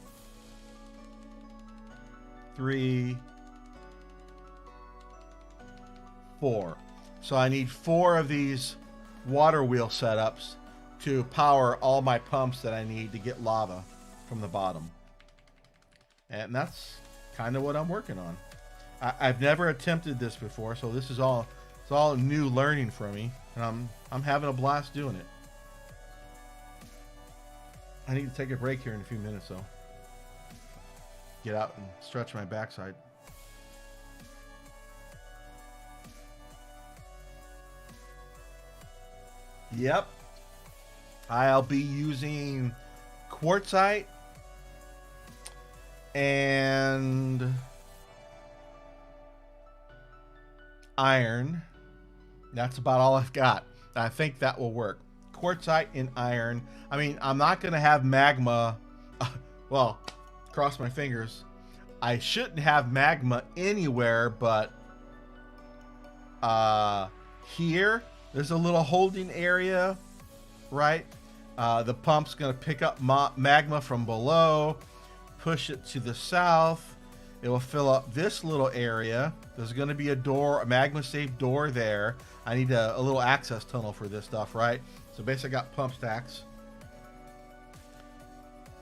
3, 4. So I need 4 of these water wheel setups to power all my pumps that I need to get lava from the bottom. And that's kind of what I'm working on. I've never attempted this before, so this is all it's all new learning for me, and I'm having a blast doing it. I need to take a break here in a few minutes, though. Get out and stretch my backside. Yep, I'll be using quartzite and iron. That's about all I've got. I think that will work. Quartzite and iron. I mean, I'm not going to have magma. Well, cross my fingers. I shouldn't have magma anywhere, but here, there's a little holding area, right? The pump's going to pick up magma from below, push it to the south. It will fill up this little area. There's going to be a door, a magma safe door there. I need a little access tunnel for this stuff, right? So basically I got pump stacks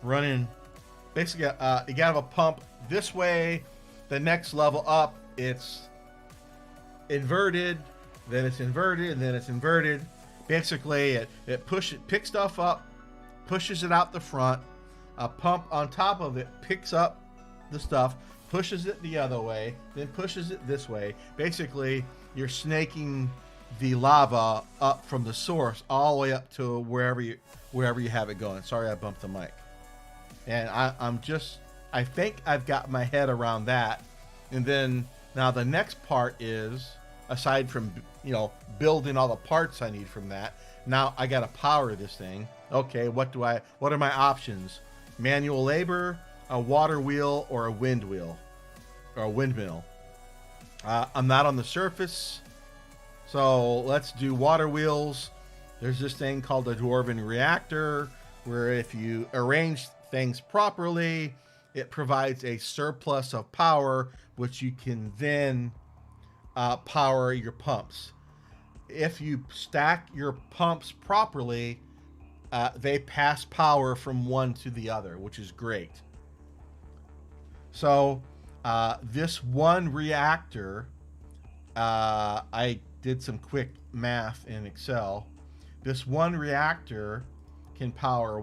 running. Basically, you got to have a pump this way. The next level up, it's inverted, then it's inverted, and then it's inverted. Basically, it picks stuff up, pushes it out the front. A pump on top of it picks up the stuff, pushes it the other way, then pushes it this way. Basically, you're snaking the lava up from the source all the way up to wherever you have it going. Sorry, I bumped the mic. And I think I've got my head around that. And then now the next part is, aside from, building all the parts I need from that, now I got to power this thing. Okay, what are my options? Manual labor, a water wheel, or a wind wheel, or a windmill. I'm not on the surface, so let's do water wheels. There's this thing called a Dwarven reactor, where if you arrange things properly, it provides a surplus of power, which you can then power your pumps. If you stack your pumps properly, they pass power from one to the other, which is great. So this one reactor, I did some quick math in Excel. This one reactor can power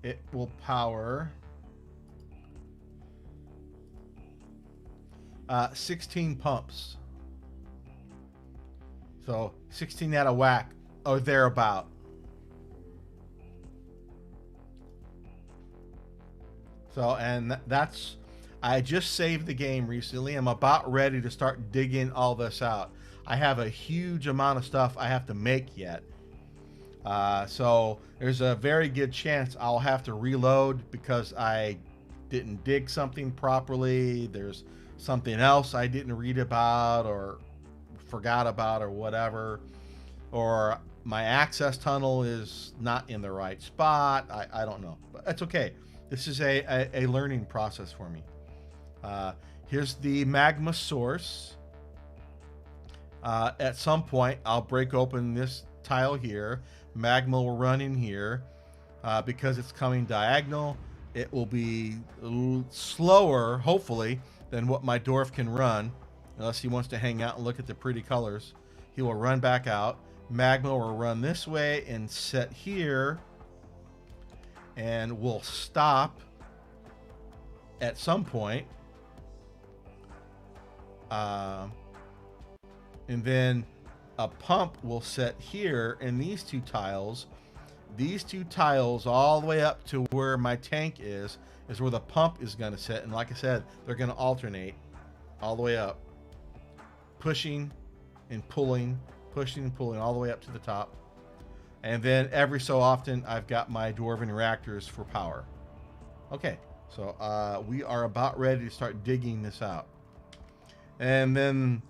it will power 16 pumps. So 16 out of whack, or thereabout. So, and that's, I just saved the game recently. I'm about ready to start digging all this out. I have a huge amount of stuff I have to make yet. So there's a very good chance I'll have to reload because I didn't dig something properly. There's something else I didn't read about or forgot about or whatever. Or my access tunnel is not in the right spot. I don't know, but that's okay. This is a learning process for me. Here's the magma source. At some point, I'll break open this tile here. Magma will run in here. Because it's coming diagonal, it will be slower, hopefully, than what my Dwarf can run. Unless he wants to hang out and look at the pretty colors. He will run back out. Magma will run this way and set here. And we'll stop at some point. And then a pump will set here, and these two tiles all the way up to where my tank is where the pump is going to sit. And like I said, they're going to alternate all the way up, pushing and pulling all the way up to the top. And then every so often, I've got my Dwarven reactors for power. Okay, so we are about ready to start digging this out. And then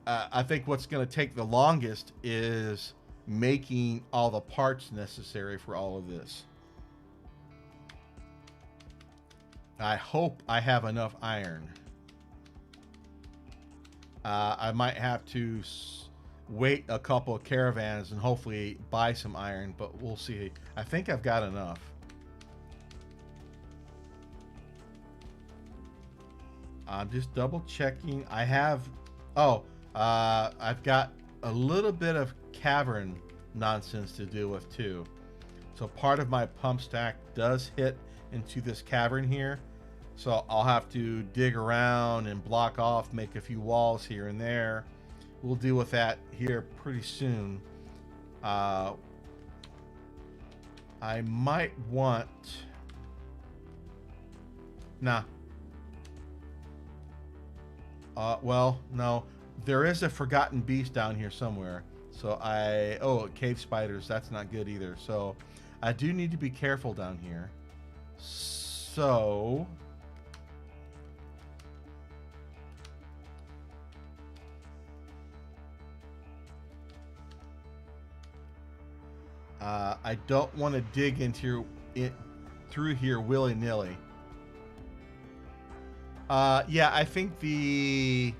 I think what's going to take the longest is making all the parts necessary for all of this. I hope I have enough iron. I might have to wait a couple of caravans and hopefully buy some iron, but we'll see. I think I've got enough. I'm just double checking. I have, oh, I've got a little bit of cavern nonsense to deal with too. So part of my pump stack does hit into this cavern here. So I'll have to dig around and block off, make a few walls here and there. We'll deal with that here pretty soon. I might want... Nah. Well, no. There is a forgotten beast down here somewhere. So oh, cave spiders. That's not good either. So I do need to be careful down here. So... I don't want to dig into through here willy-nilly. Yeah, I think the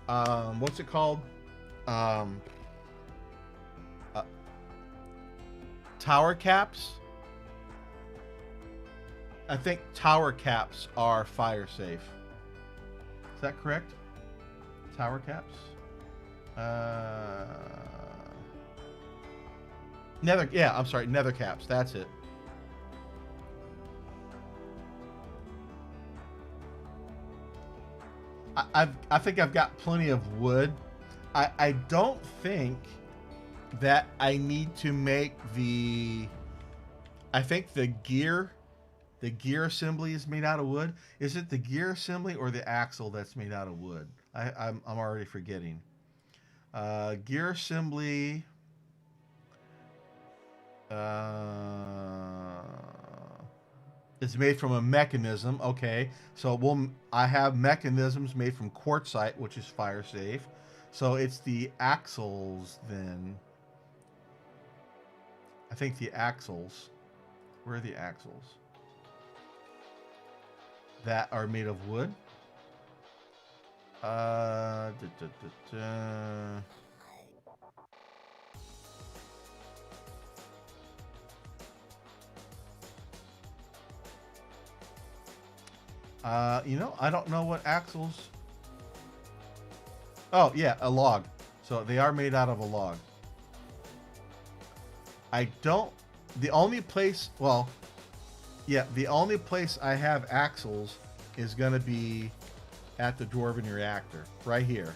what's it called? Tower caps. I think tower caps are fire safe. Is that correct? Tower caps. Nether, yeah, I'm sorry, nether caps, that's it. I think I've got plenty of wood. I don't think that I need to make the... I think the gear assembly is made out of wood. Is it the gear assembly or the axle that's made out of wood? I'm already forgetting. Gear assembly... it's made from a mechanism. Okay, so I have mechanisms made from quartzite, which is fire safe. So it's the axles then. I think the axles. Where are the axles? That are made of wood. You know, I don't know what axles. Oh, yeah, a log. So they are made out of a log. I don't... The only place... Well, yeah, the only place I have axles is going to be at the Dwarven reactor. Right here.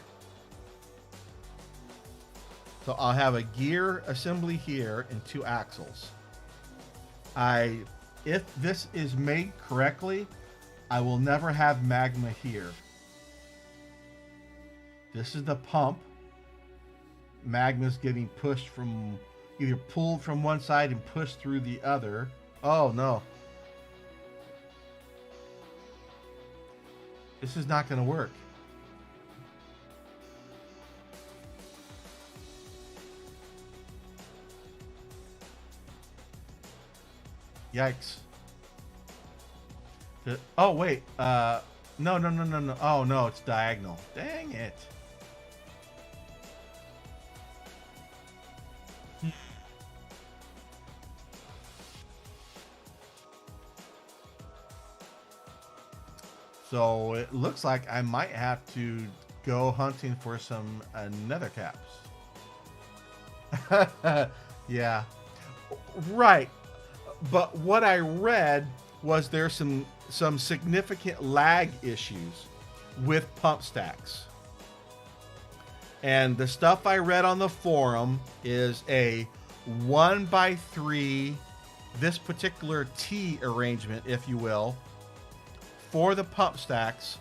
So I'll have a gear assembly here and 2 axles. If this is made correctly... I will never have magma here. This is the pump. Magma's getting pushed from, either pulled from one side and pushed through the other. Oh no. This is not going to work. Yikes. Oh wait, no. Oh no, it's diagonal. Dang it. So it looks like I might have to go hunting for some nether caps. Yeah, right. But what I read was there's some significant lag issues with pump stacks. And the stuff I read on the forum is a 1x3, this particular T arrangement, if you will, for the pump stacks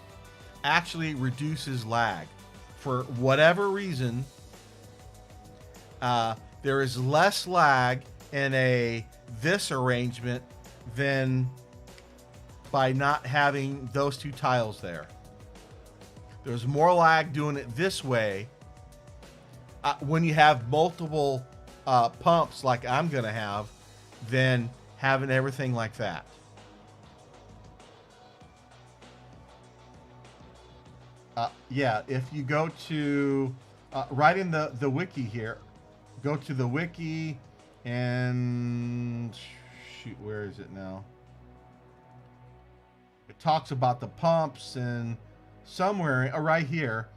actually reduces lag. For whatever reason, there is less lag in this arrangement than by not having those 2 tiles there. There's more lag doing it this way when you have multiple pumps like I'm going to have than having everything like that. Yeah, if you go to right in the wiki here, go to the wiki and shoot, where is it now? It talks about the pumps and somewhere right here,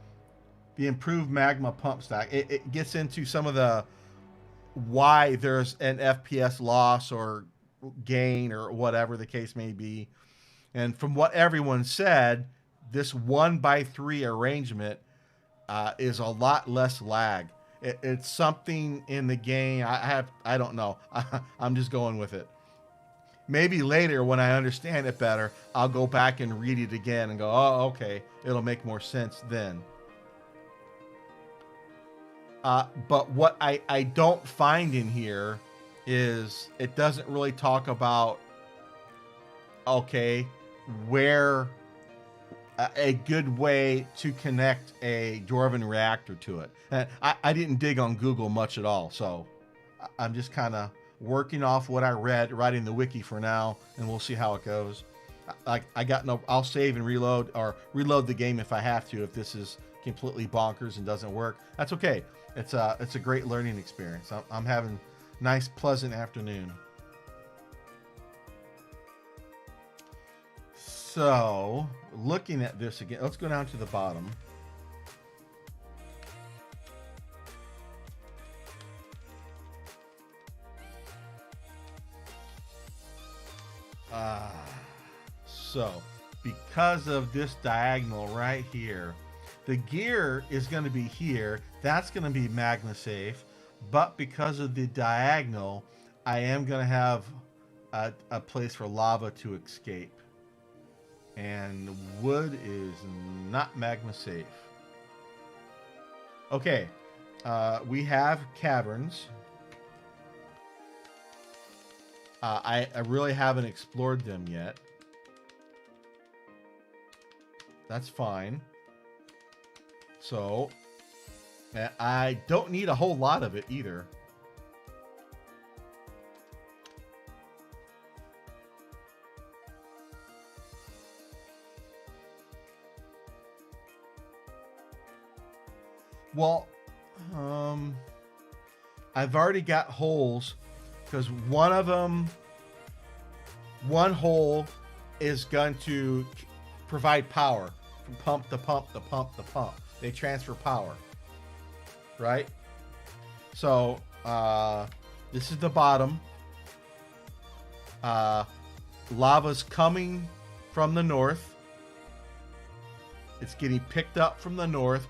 the improved magma pump stack. It gets into some of the why there's an FPS loss or gain or whatever the case may be. And from what everyone said, this 1x3 arrangement is a lot less lag. It's something in the game. I don't know. I'm just going with it. Maybe later when I understand it better, I'll go back and read it again and go, oh, okay, it'll make more sense then. But what I don't find in here is it doesn't really talk about, okay, where a good way to connect a Dwarven reactor to it. And I didn't dig on Google much at all, so I'm just kind of working off what I read, writing the wiki for now, and we'll see how it goes. I got no. I'll save and reload, or reload the game if I have to. If this is completely bonkers and doesn't work, that's okay. It's a great learning experience. I'm having a nice, pleasant afternoon. So, looking at this again, let's go down to the bottom. So, because of this diagonal right here, the gear is going to be here. That's going to be magma safe. But because of the diagonal, I am going to have a place for lava to escape. And wood is not magma safe. Okay, we have caverns. I really haven't explored them yet. That's fine. So, I don't need a whole lot of it either. Well, I've already got holes because one hole is going to provide power from pump to pump to pump to pump. They transfer power, right? So this is the bottom. Lava's coming from the north. It's getting picked up from the north.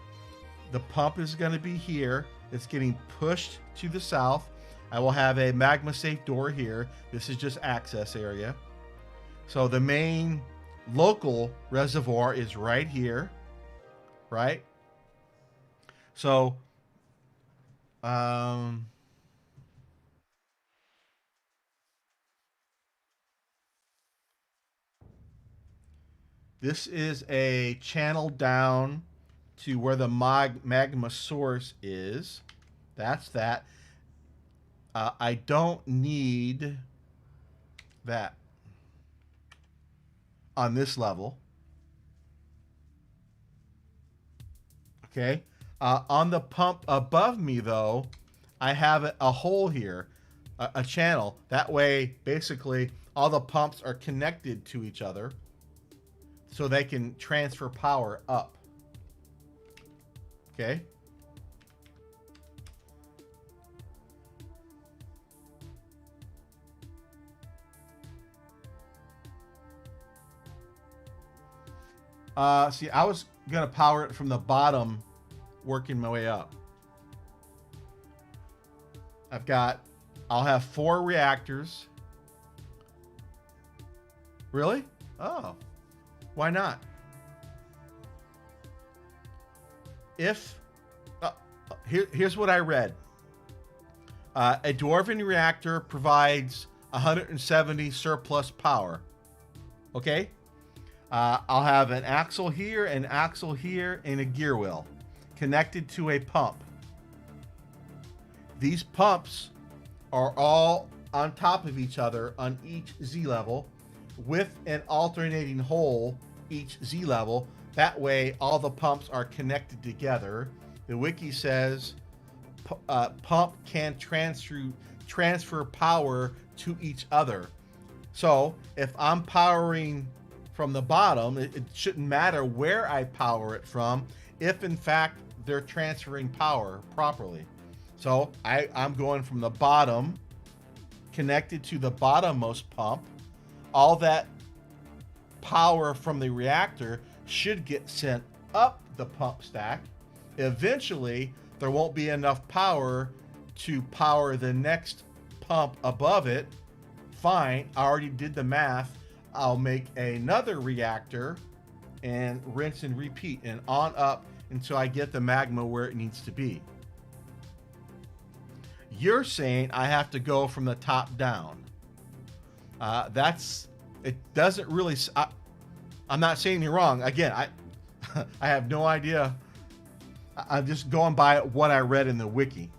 The pump is going to be here. It's getting pushed to the south. I will have a magma safe door here. This is just access area. So the main local reservoir is right here, right? So, this is a channel down to where the magma source is. That's that. I don't need that on this level. Okay. On the pump above me, though, I have a hole here, a channel. That way, basically, all the pumps are connected to each other so they can transfer power up. Okay. See, I was going to power it from the bottom, working my way up. I'll have 4 reactors. Really? Oh, why not? Here's what I read. A Dwarven reactor provides 170 surplus power. Okay? I'll have an axle here, and a gear wheel connected to a pump. These pumps are all on top of each other on each Z level with an alternating hole each Z level. That way, all the pumps are connected together. The wiki says pump can transfer power to each other. So if I'm powering from the bottom. It shouldn't matter where I power it from if, in fact, they're transferring power properly. So I'm going from the bottom, connected to the bottommost pump. All that power from the reactor should get sent up the pump stack. Eventually, there won't be enough power to power the next pump above it. Fine, I already did the math. I'll make another reactor and rinse and repeat and on up until I get the magma where it needs to be. You're saying I have to go from the top down. It doesn't really. I'm not saying you're wrong. Again, I have no idea. I'm just going by what I read in the wiki.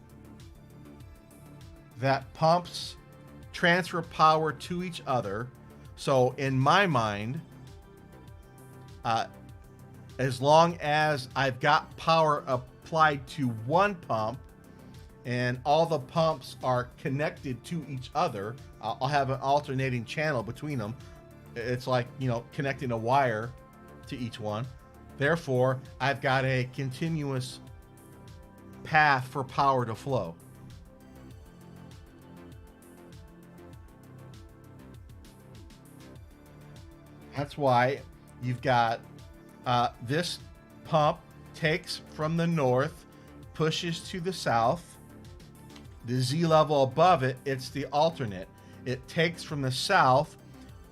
That pumps transfer power to each other. So in my mind, as long as I've got power applied to one pump and all the pumps are connected to each other, I'll have an alternating channel between them. It's like, connecting a wire to each one. Therefore, I've got a continuous path for power to flow. That's why you've got this pump takes from the north, pushes to the south. The Z level above it, it's the alternate. It takes from the south,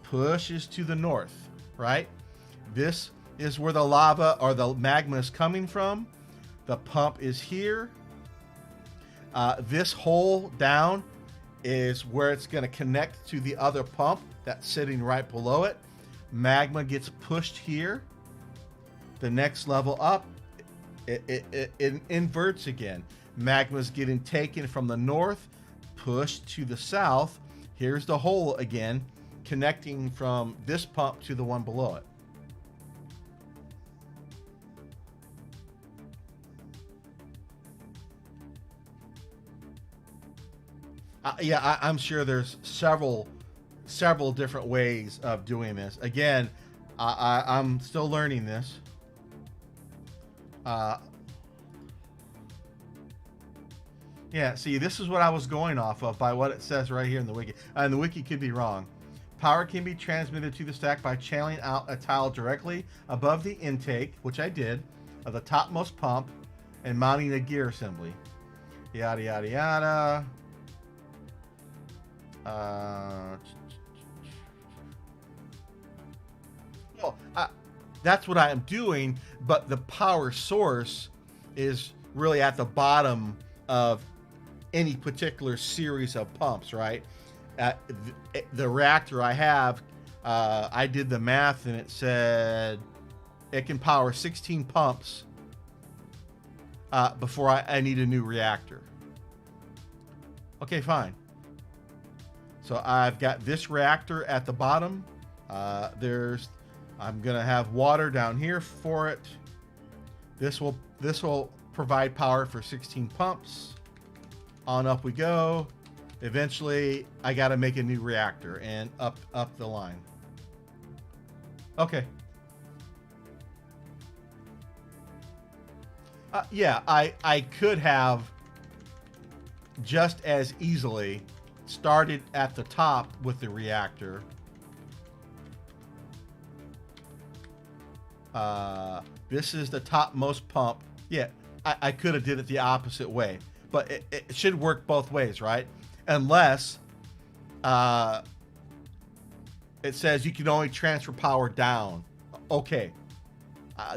pushes to the north, right? This is where the lava or the magma is coming from. The pump is here. This hole down is where it's going to connect to the other pump that's sitting right below it. Magma gets pushed here. The next level up, it inverts again. Magma's getting taken from the north, pushed to the south. Here's the hole again, connecting from this pump to the one below it. I'm sure there's several different ways of doing this. Again, I'm still learning this. Yeah, see, this is what I was going off of by what it says right here in the wiki. And the wiki could be wrong. Power can be transmitted to the stack by channeling out a tile directly above the intake, which I did, of the topmost pump, and mounting a gear assembly. Yada, yada, yada. Well, that's what I am doing, but the power source is really at the bottom of any particular series of pumps, right? The reactor I have, I did the math and it said it can power 16 pumps before I need a new reactor. Okay, fine. So I've got this reactor at the bottom. I'm gonna have water down here for it. This will provide power for 16 pumps. On up we go. Eventually, I got to make a new reactor and up the line. Okay. Yeah, I could have just as easily started at the top with the reactor. This is the topmost pump. Yeah, I could have did it the opposite way, but it should work both ways, right? Unless it says you can only transfer power down. Okay,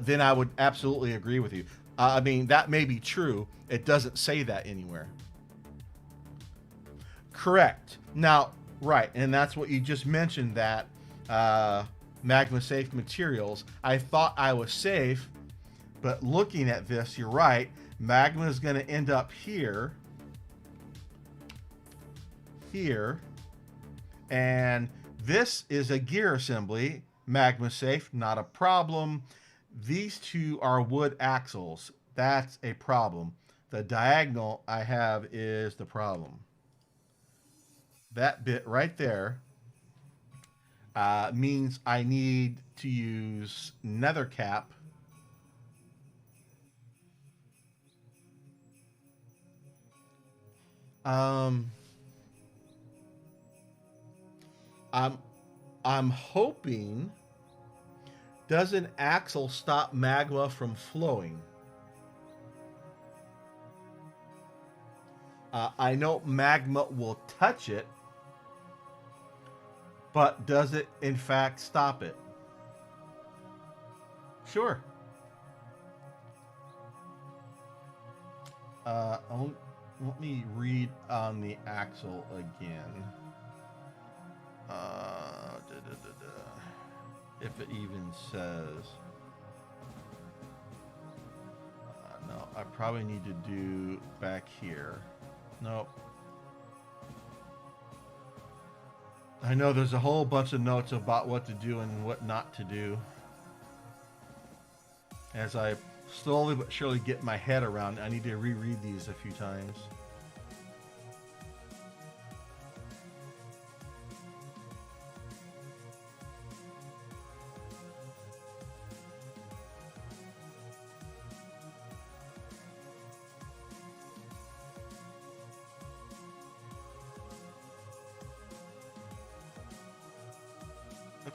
then I would absolutely agree with you. I mean, that may be true. It doesn't say that anywhere. Correct. Now, right, and that's what you just mentioned, that magma safe materials. I thought I was safe, but looking at this, you're right. Magma is going to end up here, and this is a gear assembly. Magma safe, not a problem. These two are wood axles. That's a problem. The diagonal I have is the problem. That bit right there. means I need to use nether cap. Um, I'm I'm hoping, does an axle stop magma from flowing? I know magma will touch it, but does it in fact stop it? Sure. Uh, let me read on the axle again. If it even says. No, I probably need to do back here. Nope. I know there's a whole bunch of notes about what to do and what not to do. As I slowly but surely get my head around, I need to reread these a few times.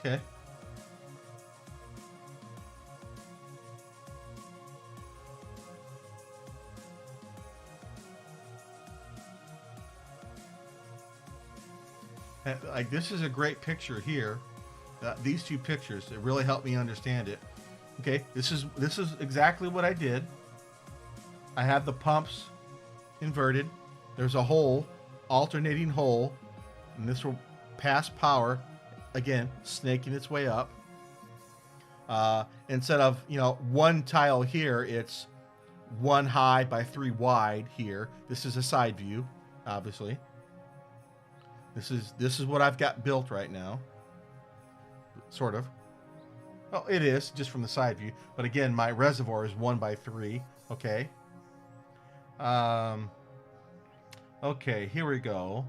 Okay. And, like, this is a great picture here. These two pictures, it really helped me understand it. Okay, this is exactly what I did. I had the pumps inverted. There's a hole, alternating hole, and this will pass power. Again, snaking its way up. Instead of, one tile here, it's 1 high by 3 wide here. This is a side view, obviously. This is what I've got built right now. Sort of. Well, it is just from the side view, but again, my reservoir is 1 by 3. Okay. Okay, here we go.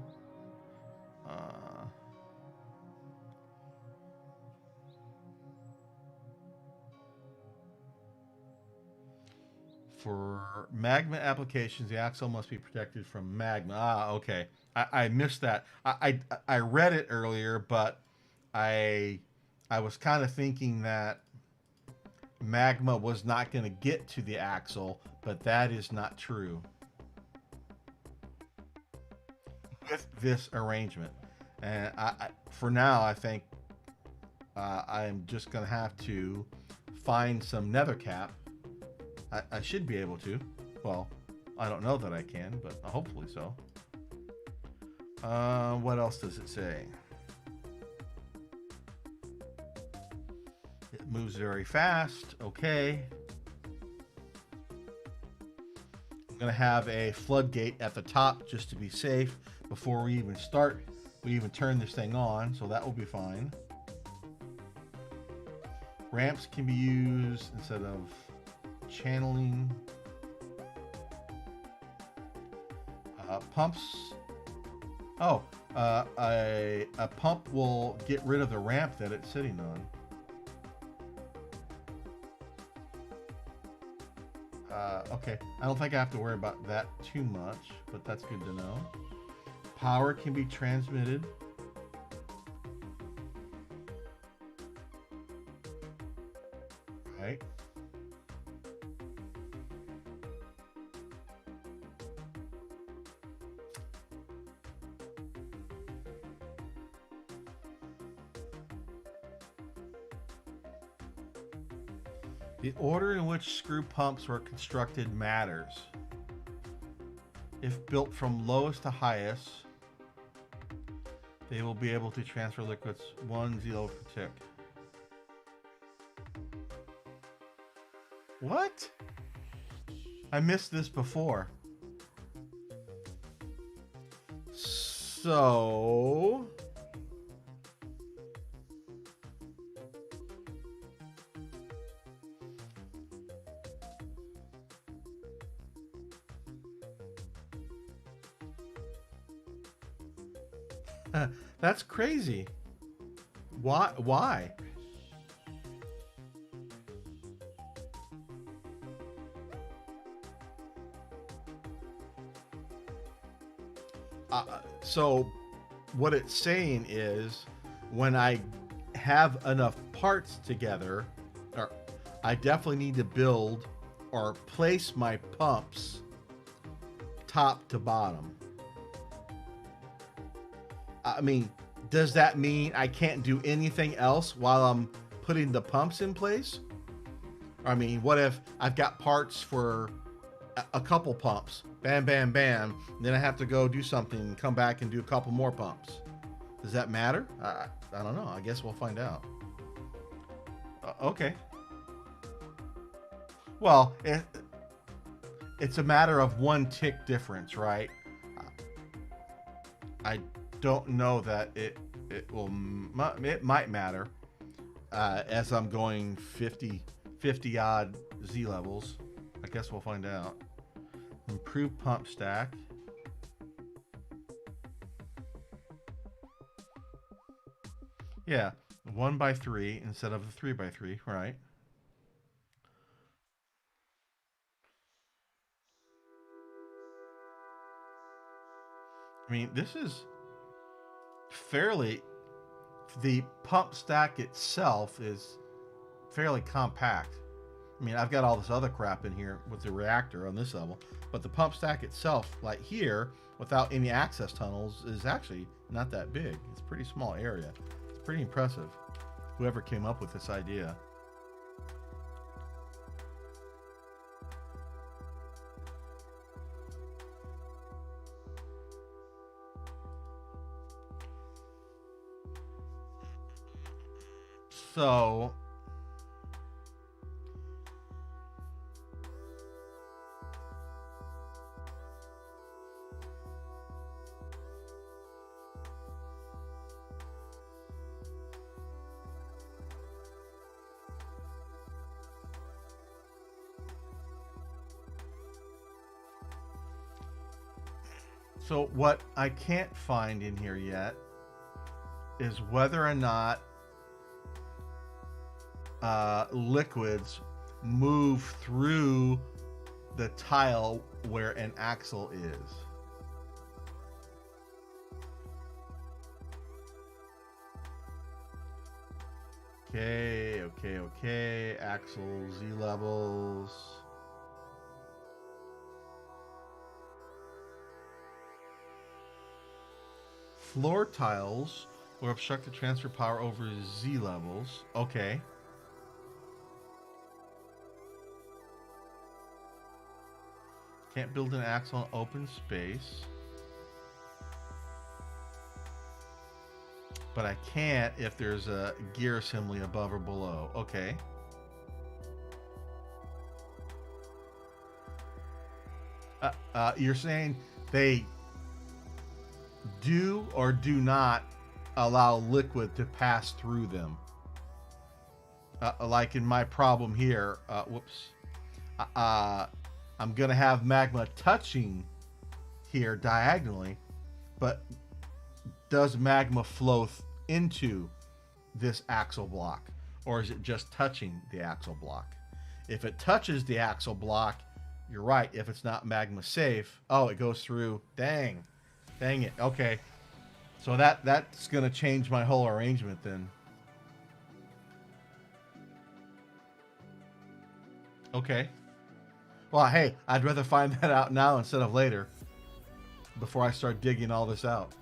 For magma applications, the axle must be protected from magma. Ah, okay. I missed that. I read it earlier, but I was kind of thinking that magma was not going to get to the axle, but that is not true with this arrangement. And for now, I think I am just going to have to find some nether cap. I should be able to. Well, I don't know that I can, but hopefully so. What else does it say? It moves very fast. Okay. I'm going to have a floodgate at the top just to be safe before we even start. We even turn this thing on, so that will be fine. Ramps can be used instead of channeling. Pumps. Oh, a pump will get rid of the ramp that it's sitting on. Okay, I don't think I have to worry about that too much, but that's good to know. Power can be transmitted. Right. The order in which screw pumps were constructed matters. If built from lowest to highest, they will be able to transfer liquids 1 0 per tick. What? I missed this before. So... that's crazy. Why? So what it's saying is when I have enough parts together, or I definitely need to build or place my pumps top to bottom. I mean, does that mean I can't do anything else while I'm putting the pumps in place? I mean, what if I've got parts for a couple pumps? Bam, bam, bam. Then I have to go do something and come back and do a couple more pumps. Does that matter? I don't know. I guess we'll find out. Okay. Well, it's a matter of one tick difference, right? I don't know that it might matter as I'm going 50 odd Z levels. I guess we'll find out. Improve pump stack. Yeah, 1x3 instead of the 3x3, right? I mean, this is fairly. The pump stack itself is fairly compact. I mean, I've got all this other crap in here with the reactor on this level, but the pump stack itself, like here, without any access tunnels, is actually not that big. It's a pretty small area. It's pretty impressive. Whoever came up with this idea. So So what I can't find in here yet is whether or not liquids move through the tile where an axle is. Okay. Axle Z levels. Floor tiles will obstruct the transfer power over Z levels. Okay. Can't build an axle in open space. But I can't if there's a gear assembly above or below. Okay. You're saying they do or do not allow liquid to pass through them. Like in my problem here, I'm going to have magma touching here diagonally, but does magma flow into this axle block, or is it just touching the axle block? If it touches the axle block, you're right. If it's not magma safe, oh, it goes through. Dang it. Okay, so that's gonna change my whole arrangement then. Okay. Well, hey, I'd rather find that out now instead of later, before I start digging all this out.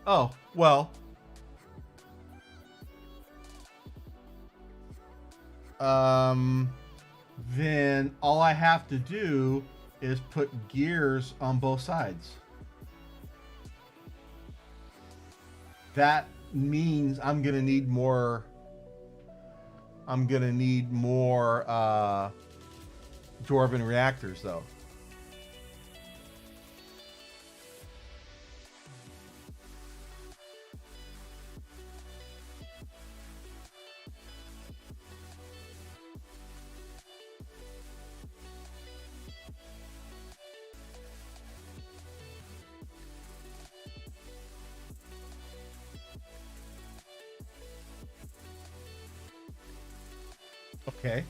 Oh, well. Then all I have to do is put gears on both sides. That means I'm gonna need more. I'm gonna need more Dwarven reactors, though. Okay.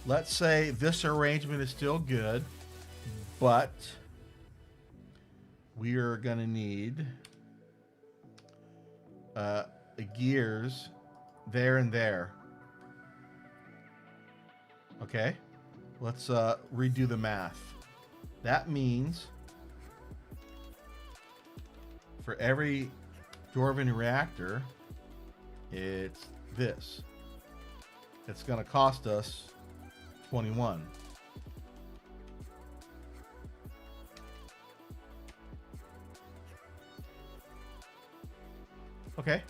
Let's say this arrangement is still good, but we are going to need uh, gears there and there. Okay. Let's redo the math. That means for every Dwarven reactor, it's this. It's going to cost us 21. Okay.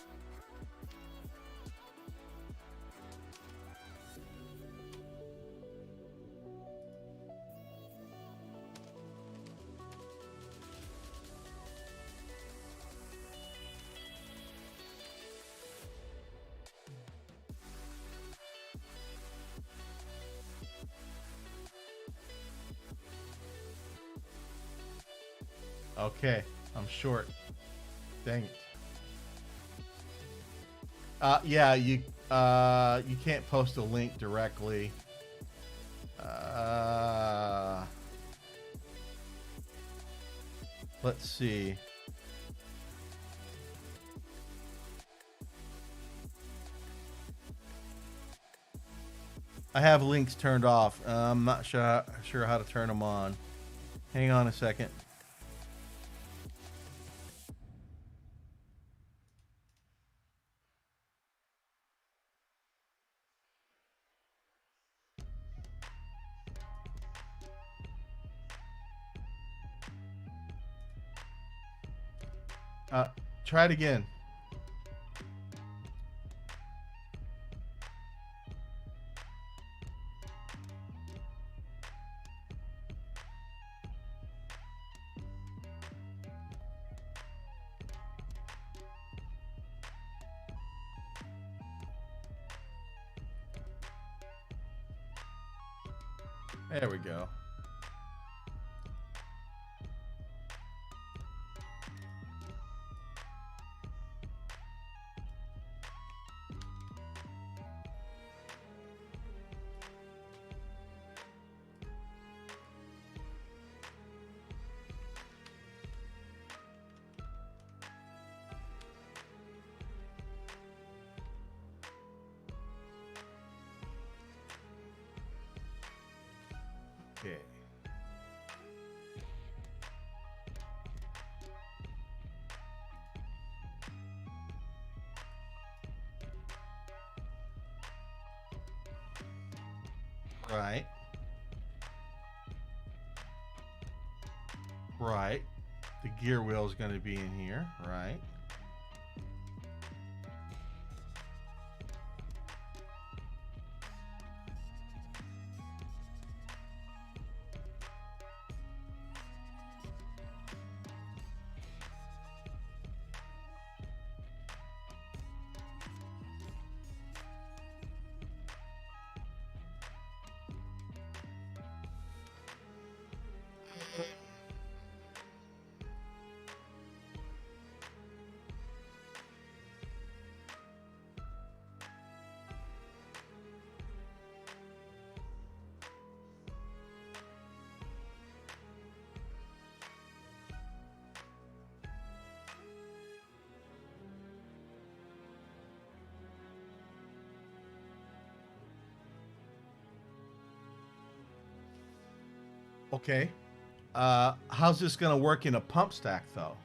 Okay, I'm short. Dang it. Yeah, you can't post a link directly. Let's see. I have links turned off. I'm not sure how to turn them on. Hang on a second. Try it again. There we go. Okay. Right. Right. The gear wheel is going to be in here. Right. Okay. How's this going to work in a pump stack, though?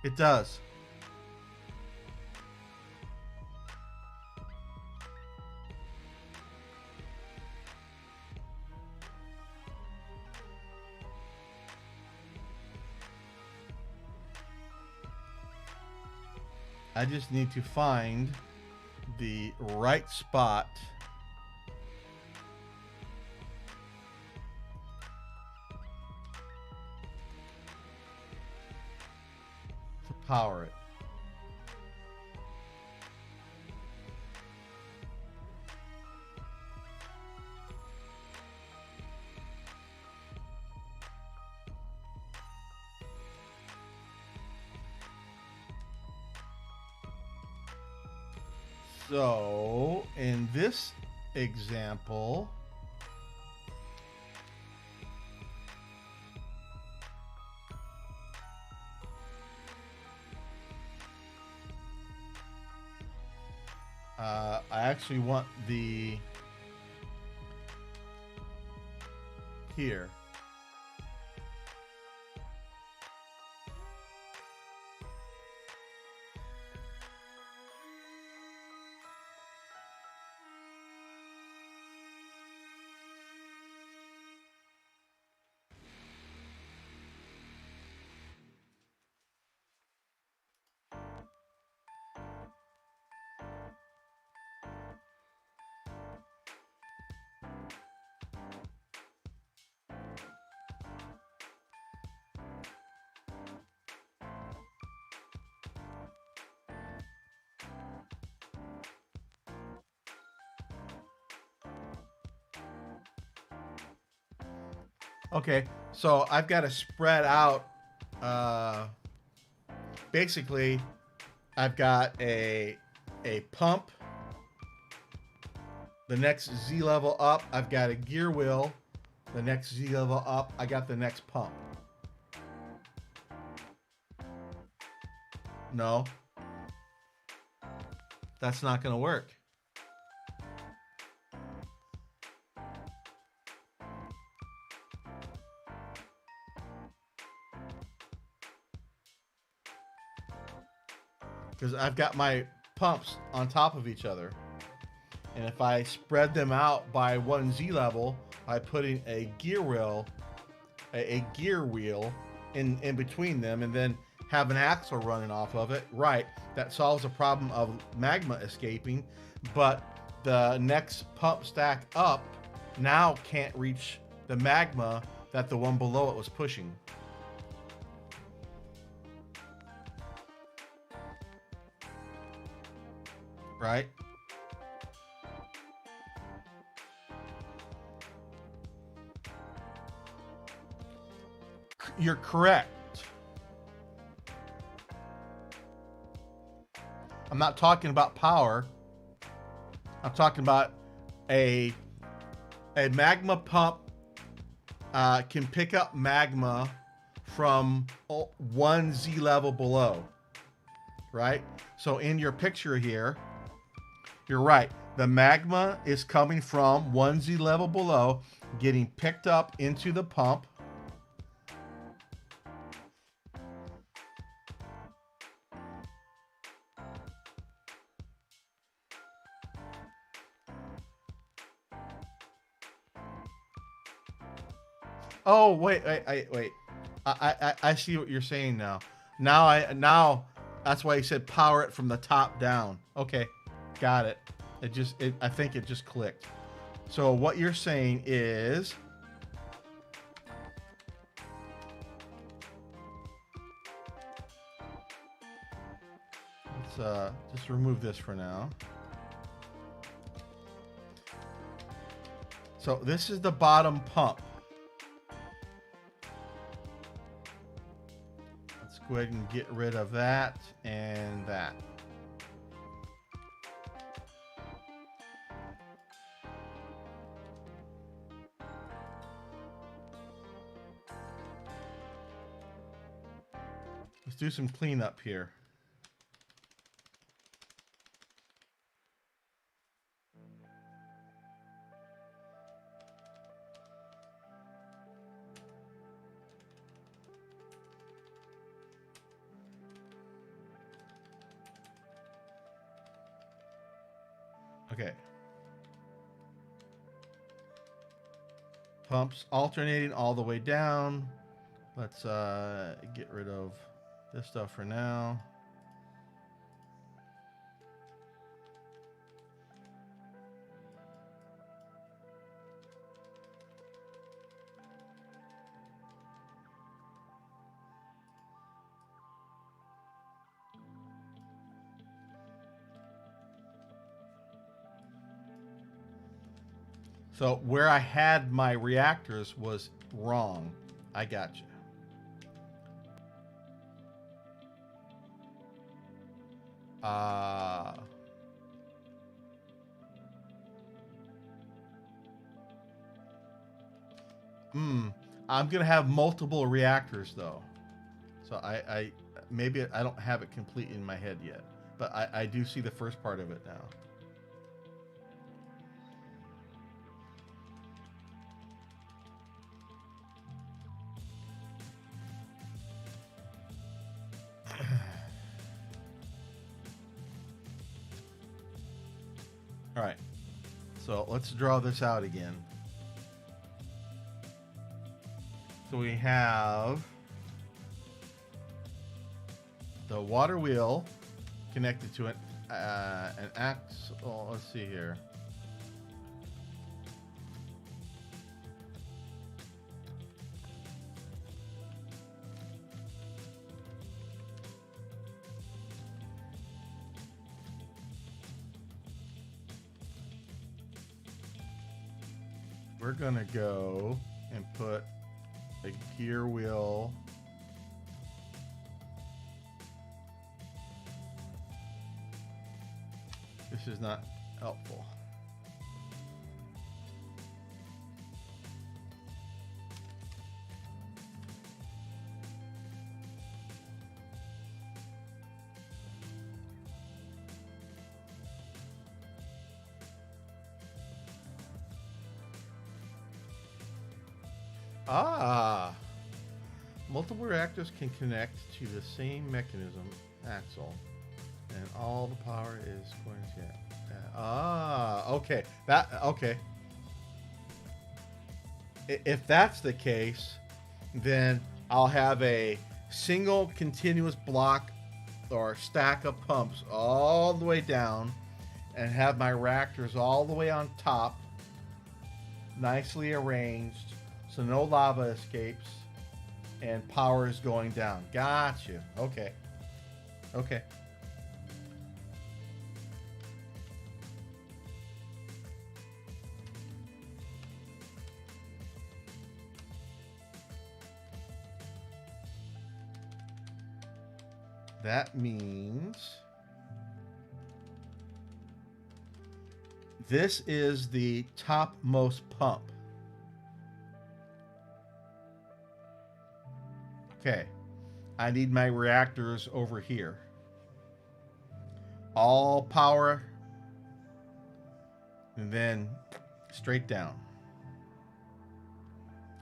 It does. I just need to find the right spot to power it. So in this example, I actually want the here. Okay, so I've got to spread out. Uh, Basically, I've got a pump. The next Z level up, I've got a gear wheel. The next Z level up, I got the next pump. No, that's not going to work. Because I've got my pumps on top of each other. And if I spread them out by one Z level by putting a gear wheel, a gear wheel in between them, and then have an axle running off of it, right, that solves the problem of magma escaping, but the next pump stack up now can't reach the magma that the one below it was pushing. Right? You're correct. I'm not talking about power. I'm talking about a magma pump can pick up magma from one Z level below, right? So in your picture here, you're right. The magma is coming from one Z level below, getting picked up into the pump. Oh, wait. I see what you're saying now. Now that's why he said power it from the top down. Okay, got it. I think it just clicked. So what you're saying is, let's just remove this for now. So this is the bottom pump. Let's go ahead and get rid of that and that. Let's do some cleanup here. Okay. Pumps alternating all the way down. Let's get rid of this stuff for now. So where I had my reactors was wrong. I got you. I'm gonna have multiple reactors though, so I maybe I don't have it complete in my head yet, but I do see the first part of it now. All right, so let's draw this out again. So we have the water wheel connected to an axle. Oh, let's see here. We're gonna go and put a gear wheel. This is not helpful. Ah, multiple reactors can connect to the same mechanism axle, and all the power is going to. Okay. Okay. If that's the case, then I'll have a single continuous block or stack of pumps all the way down, and have my reactors all the way on top, nicely arranged. So no lava escapes and power is going down. Gotcha. Okay. Okay. That means this is the topmost pump. Okay, I need my reactors over here. All power, and then straight down.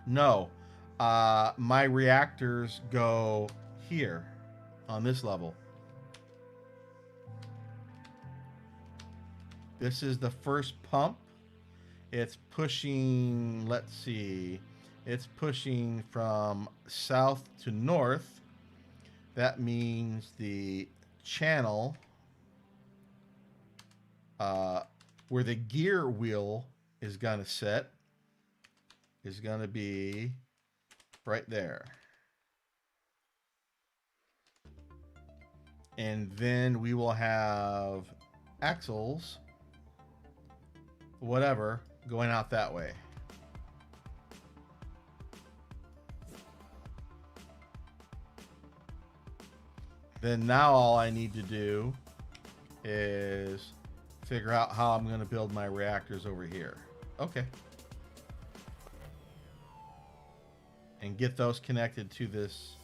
No, my reactors go here on this level. This is the first pump. It's pushing, let's see, it's pushing from south to north. That means the channel where the gear wheel is going to sit is going to be right there. And then we will have axles, whatever, going out that way. Then now all I need to do is figure out how I'm going to build my reactors over here. Okay. And get those connected to this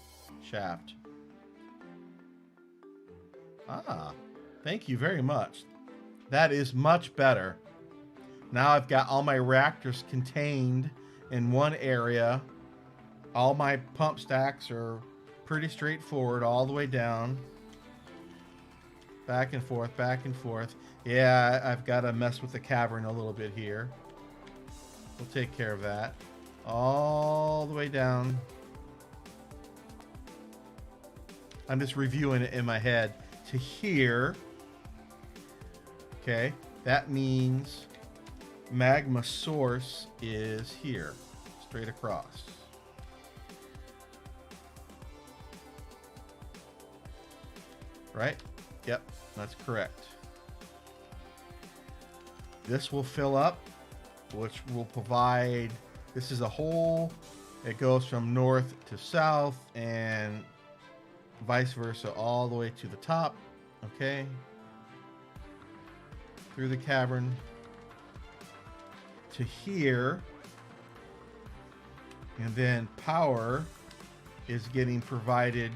shaft. Ah, thank you very much. That is much better. Now I've got all my reactors contained in one area. All my pump stacks are pretty straightforward all the way down. Back and forth, back and forth. Yeah, I've got to mess with the cavern a little bit here. We'll take care of that. All the way down. I'm just reviewing it in my head to here. Okay, that means magma source is here, straight across. Right? Yep, that's correct. This will fill up, which will provide, this is a hole. It goes from north to south and vice versa all the way to the top. Okay. Through the cavern to here. And then power is getting provided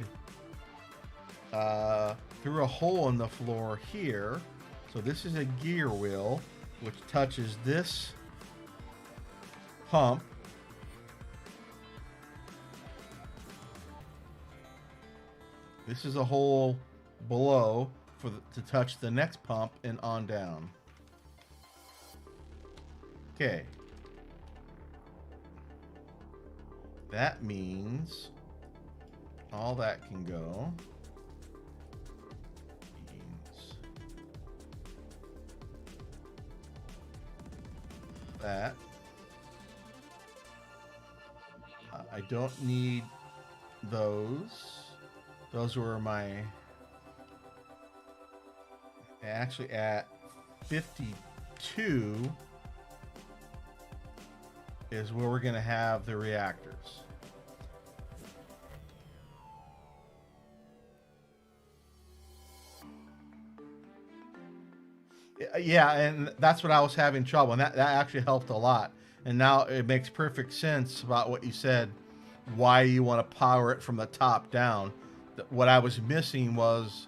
through a hole in the floor here. So this is a gear wheel which touches this pump. This is a hole below to touch the next pump and on down. Okay. That means all that can go. That. I don't need those. Those were my... Actually, at 52 is where we're going to have the reactors. Yeah, and that's what I was having trouble, and that actually helped a lot. And now it makes perfect sense about what you said, why you want to power it from the top down. What I was missing was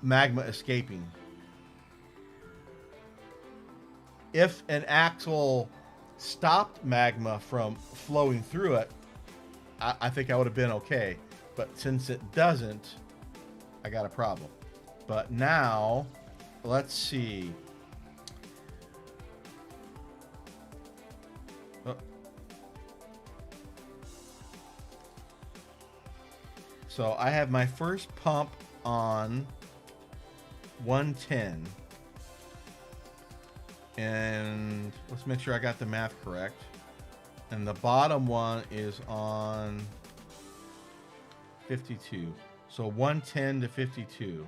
magma escaping. If an axle stopped magma from flowing through it, I think I would have been okay. But since it doesn't, I got a problem. But now, let's see. Oh. So I have my first pump on 110. And let's make sure I got the math correct. And the bottom one is on 52. So 110 to 52.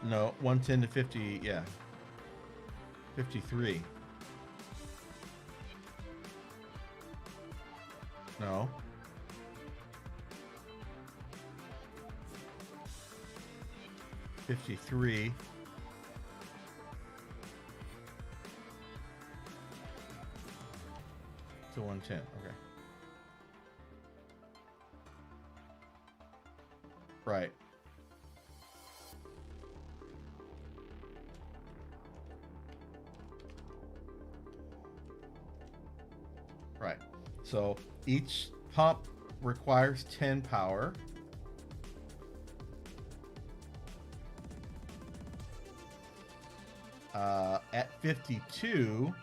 No, 110 to 50, yeah. 53. No. $53. To 110, okay. Right. Right. So each pump requires 10 power. At 52,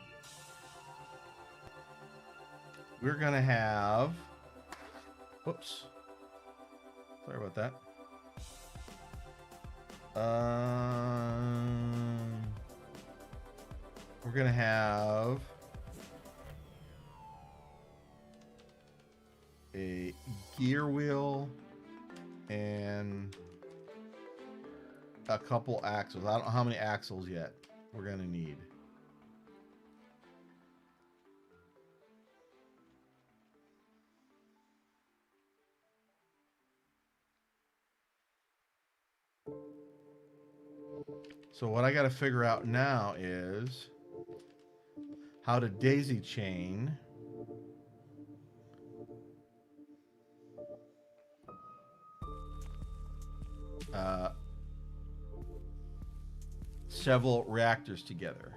we're going to have... Whoops. Sorry about that. We're going to have a gear wheel and a couple axles. I don't know how many axles yet we're going to need. So what I got to figure out now is how to daisy chain several reactors together.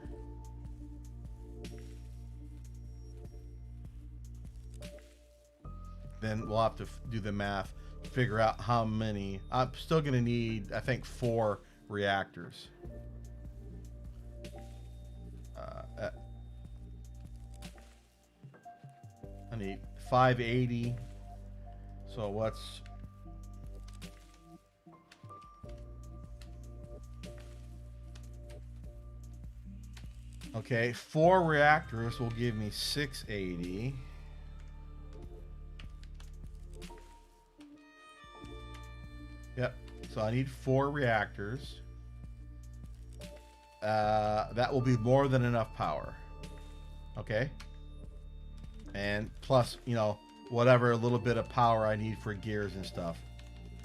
Then we'll have to do the math, figure out how many. I'm still going to need, I think, 4 reactors. I need 580. So what's... Okay, 4 reactors will give me 680. Yep, so I need 4 reactors. That will be more than enough power. Okay. And plus, you know, whatever little bit of power I need for gears and stuff.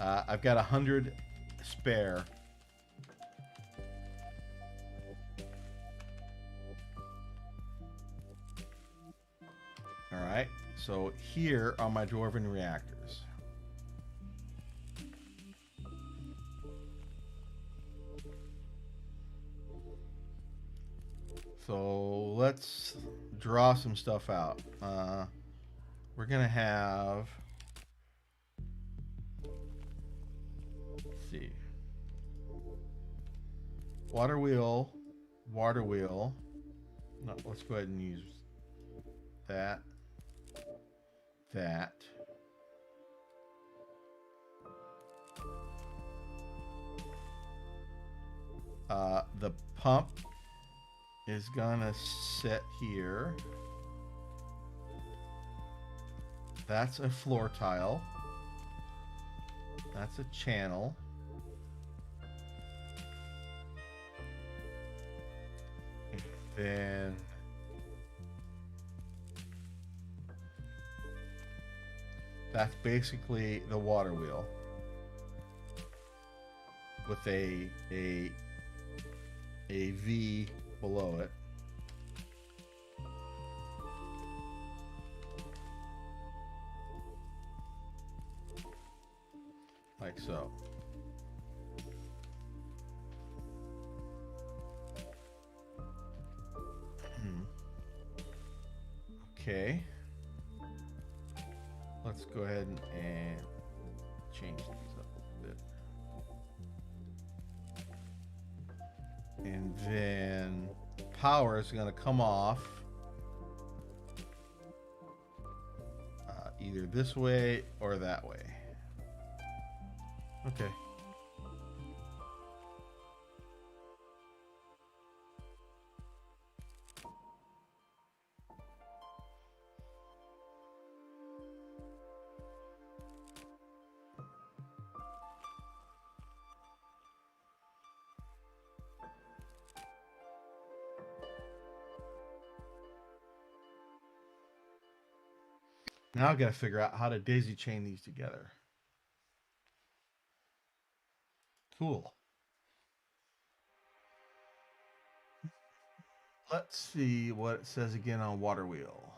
I've got 100 spare. All right. So here are my dwarven reactors. So let's draw some stuff out. We're gonna have, let's see, water wheel, water wheel. No, let's go ahead and use that. That. The pump is gonna sit here. That's a floor tile. That's a channel. And then that's basically the water wheel with a V below it. Like so. Okay. Let's go ahead and change these up a bit. And then power is going to come off either this way or that way. Okay. Now I've got to figure out how to daisy chain these together. Cool. Let's see what it says again on water wheel.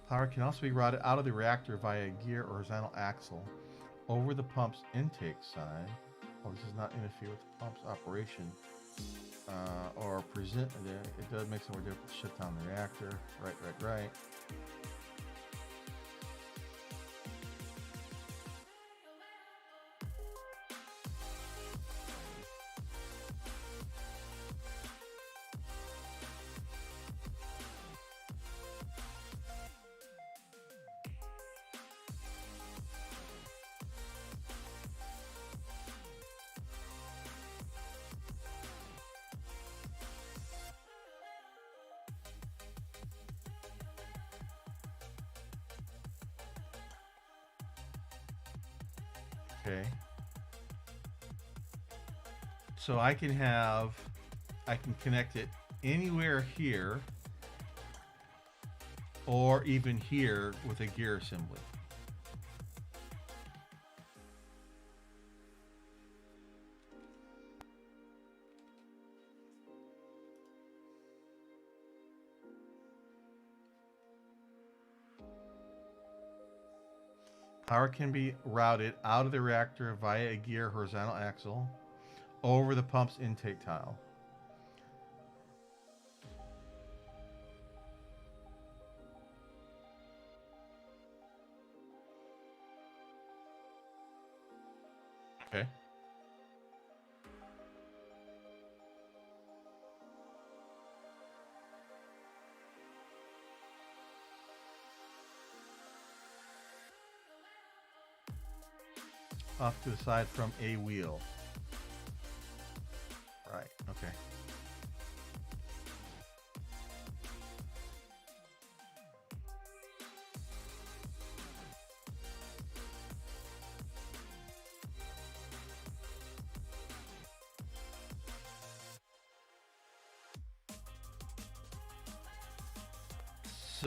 Power can also be routed out of the reactor via a gear or horizontal axle over the pump's intake side. Oh, this does not interfere with the pump's operation or present. It does make it more difficult to shut down the reactor. Right. Okay. So I can connect it anywhere here or even here with a gear assembly. Power can be routed out of the reactor via a gear horizontal axle over the pump's intake tile. Okay. Off to the side from a wheel. Right, okay.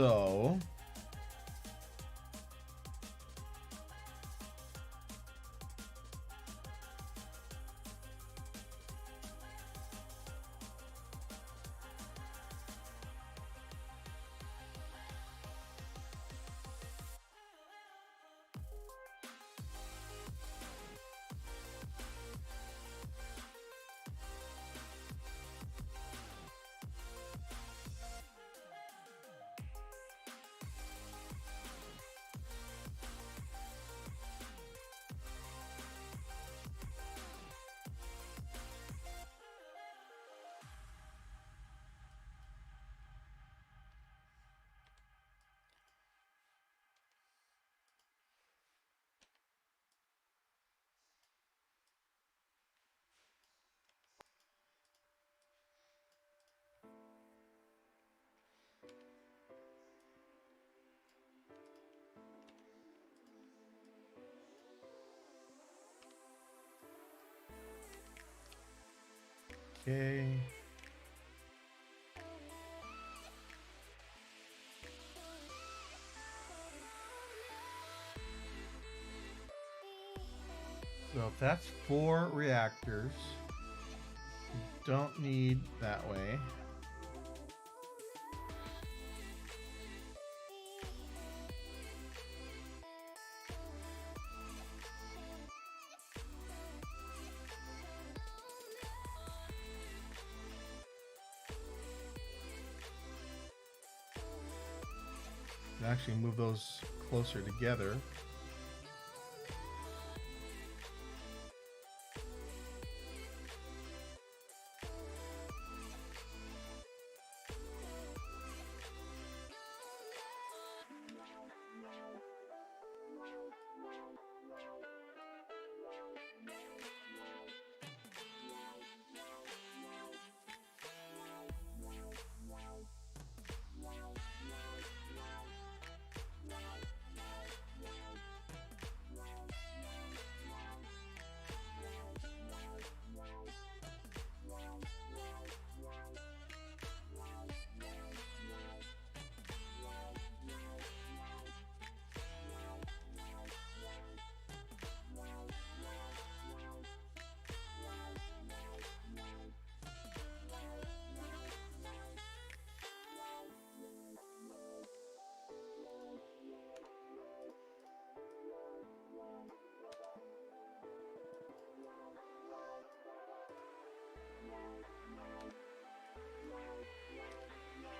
So okay. So if that's 4 reactors, you don't need that way. And actually move those closer together.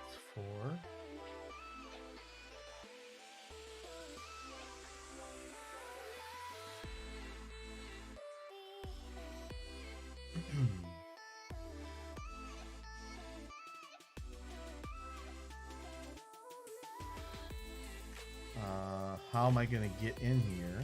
It's 4. How am I going to get in here?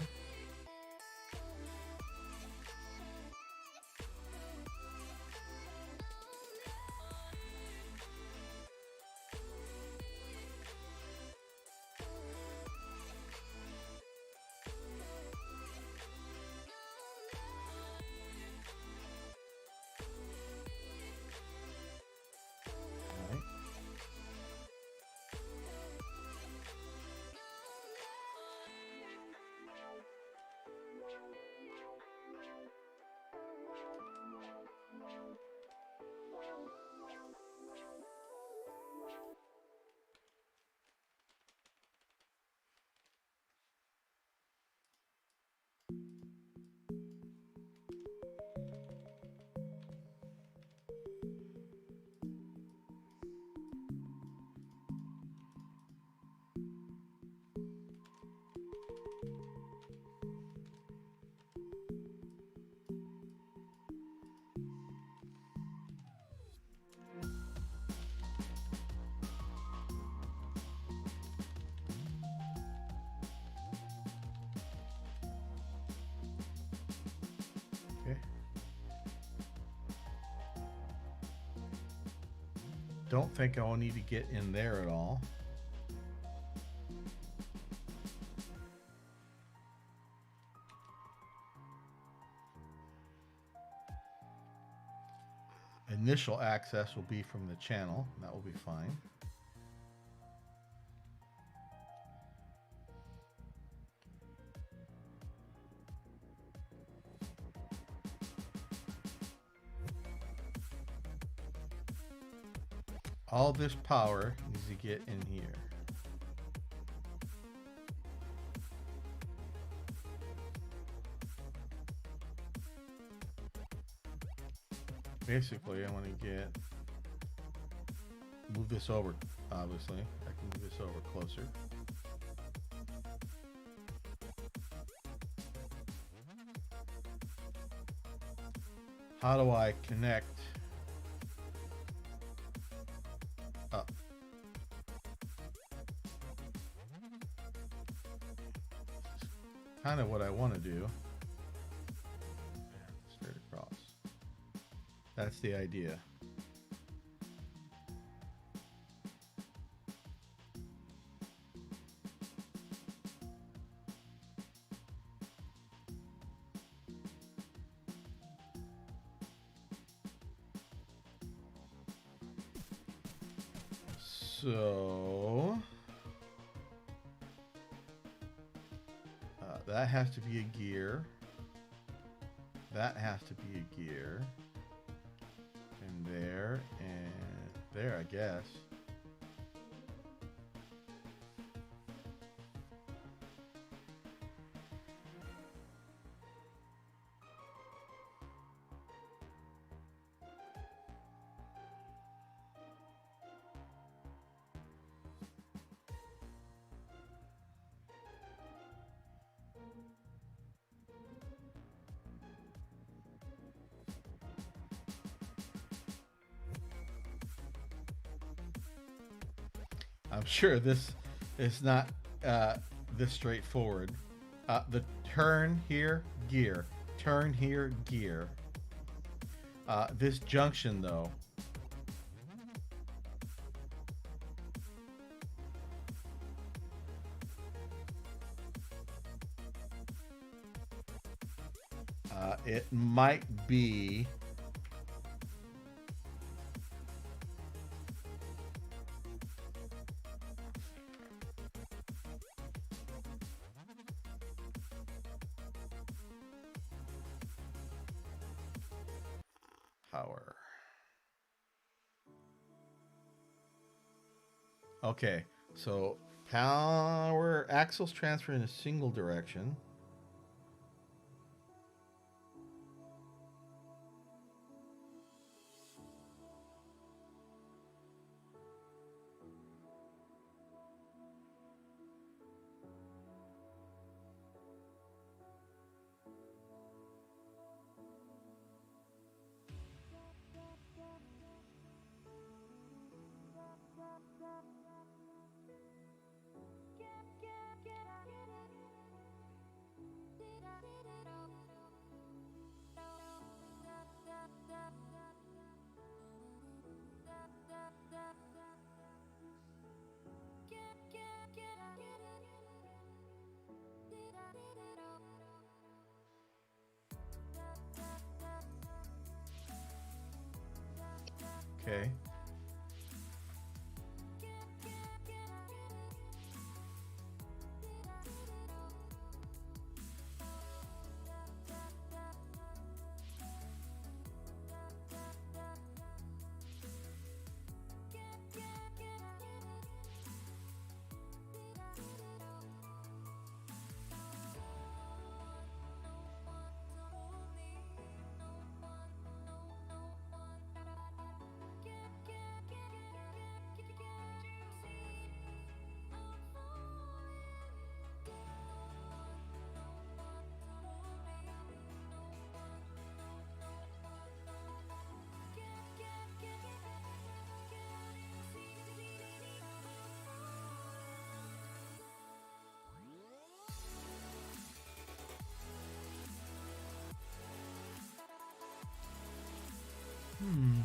All right. Okay. Don't think I'll need to get in there at all. Initial access will be from the channel. That will be fine. All this power needs to get in here. Basically, I want to move this over, obviously. I can move this over closer. How do I connect up? Kind of what I want to do. Straight across. That's the idea. So that has to be a gear. That has to be a gear. And there, I guess. I'm sure this is not this straightforward. The turn here, gear. Turn here, gear. This junction, though. It might be... power. Okay, so power axles transfer in a single direction. Okay. Hmm.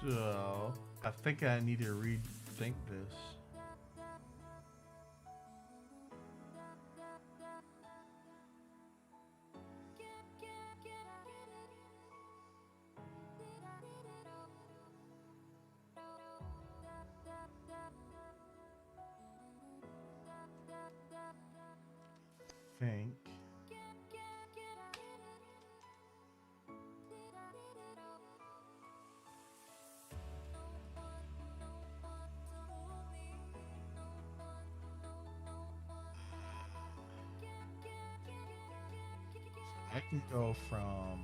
So I think I need to rethink this. Think. I can go from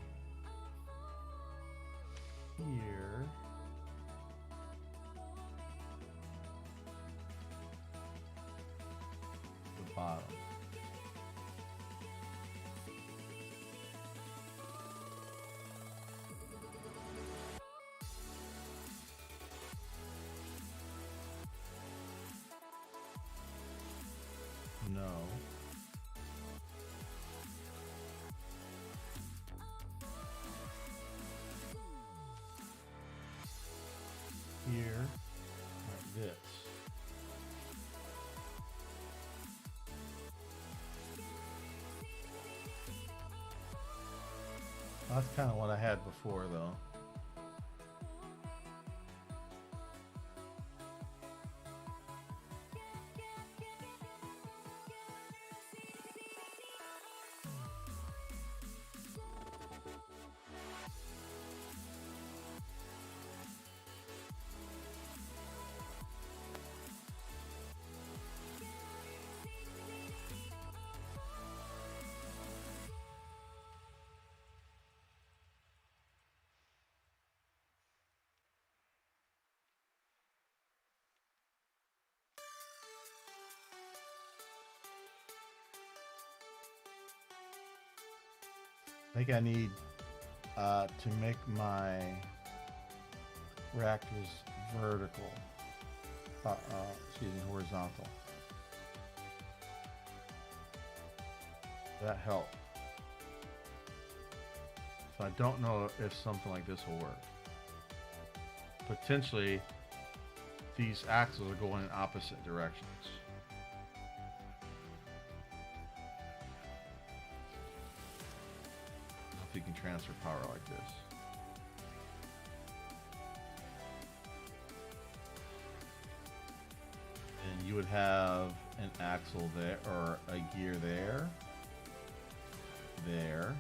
here to the bottom. No. Here, like this. That's kind of what I had before, though. I think I need to make my reactors vertical. Excuse me, horizontal. That helped. So I don't know if something like this will work. Potentially, these axles are going in opposite directions. If you can transfer power like this. And you would have an axle there, or a gear there, there,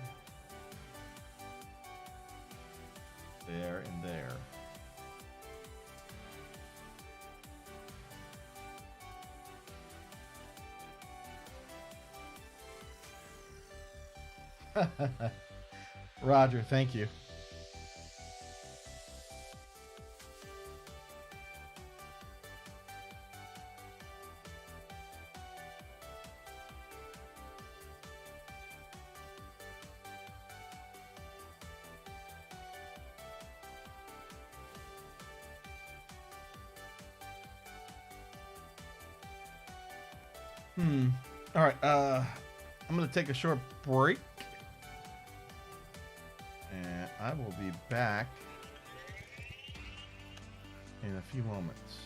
there, and there. Roger, thank you. All right, I'm gonna take a short break. And I will be back in a few moments.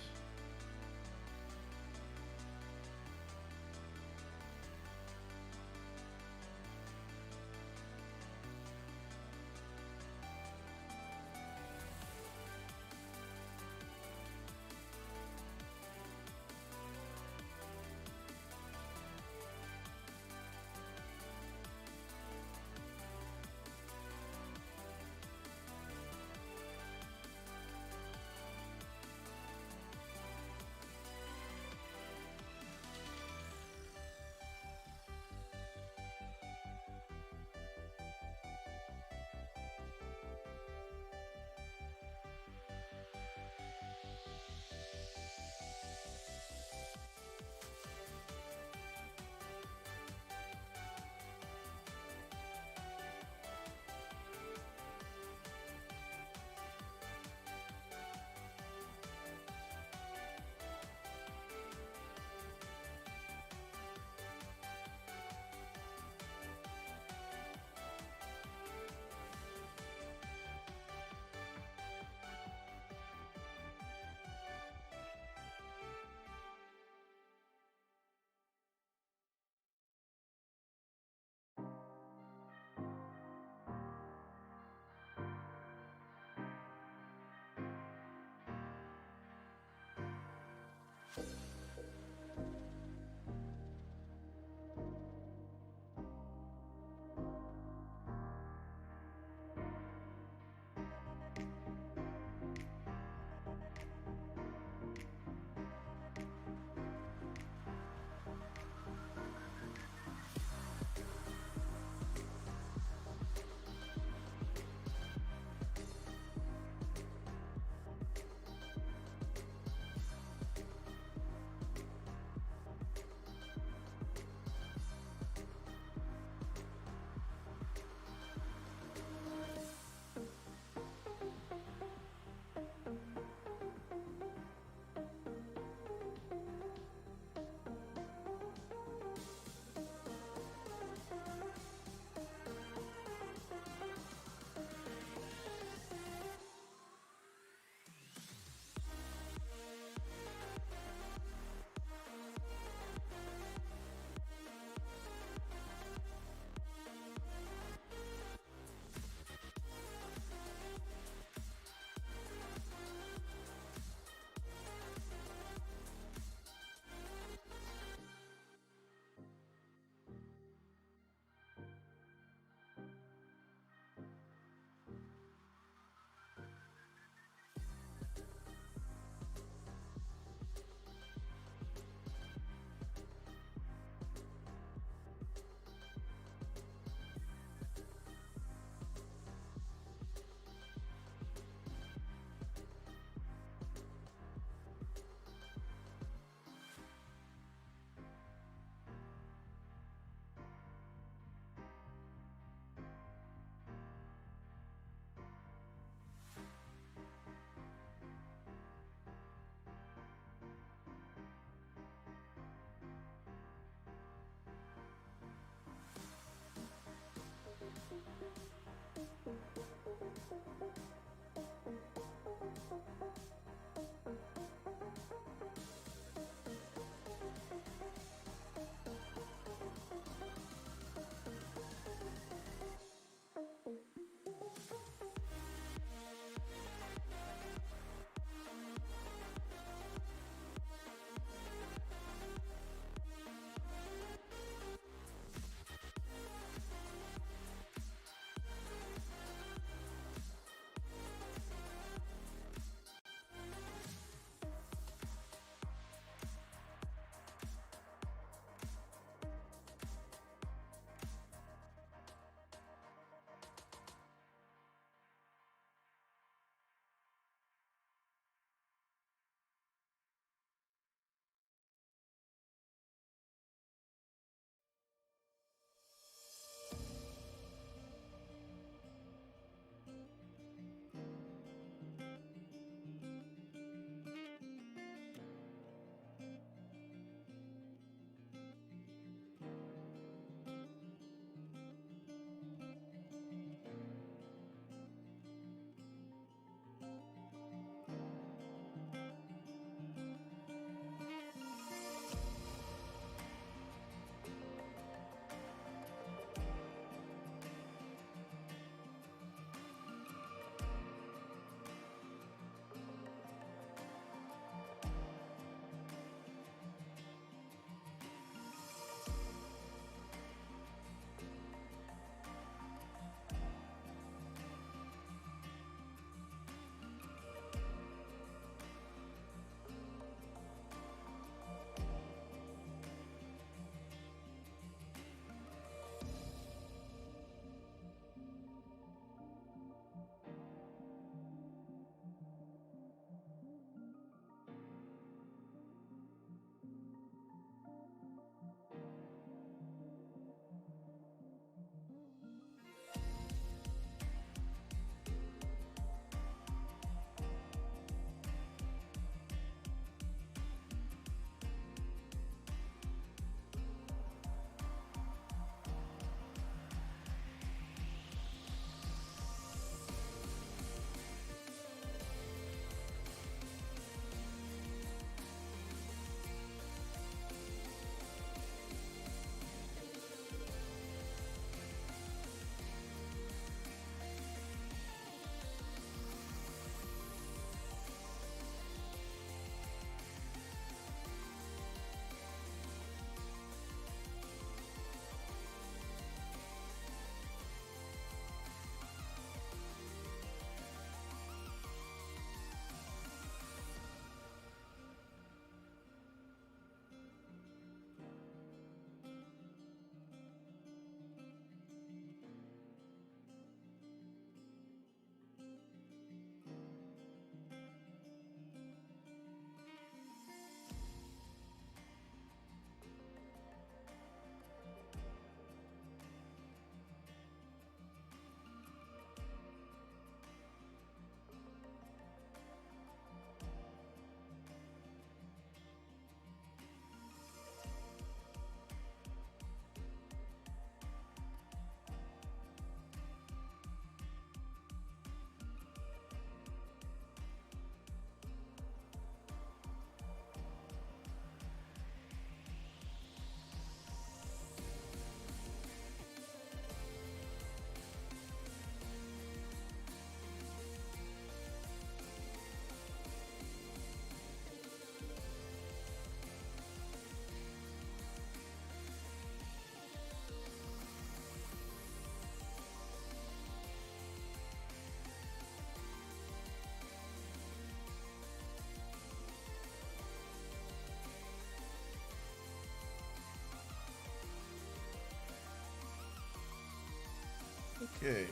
Okay.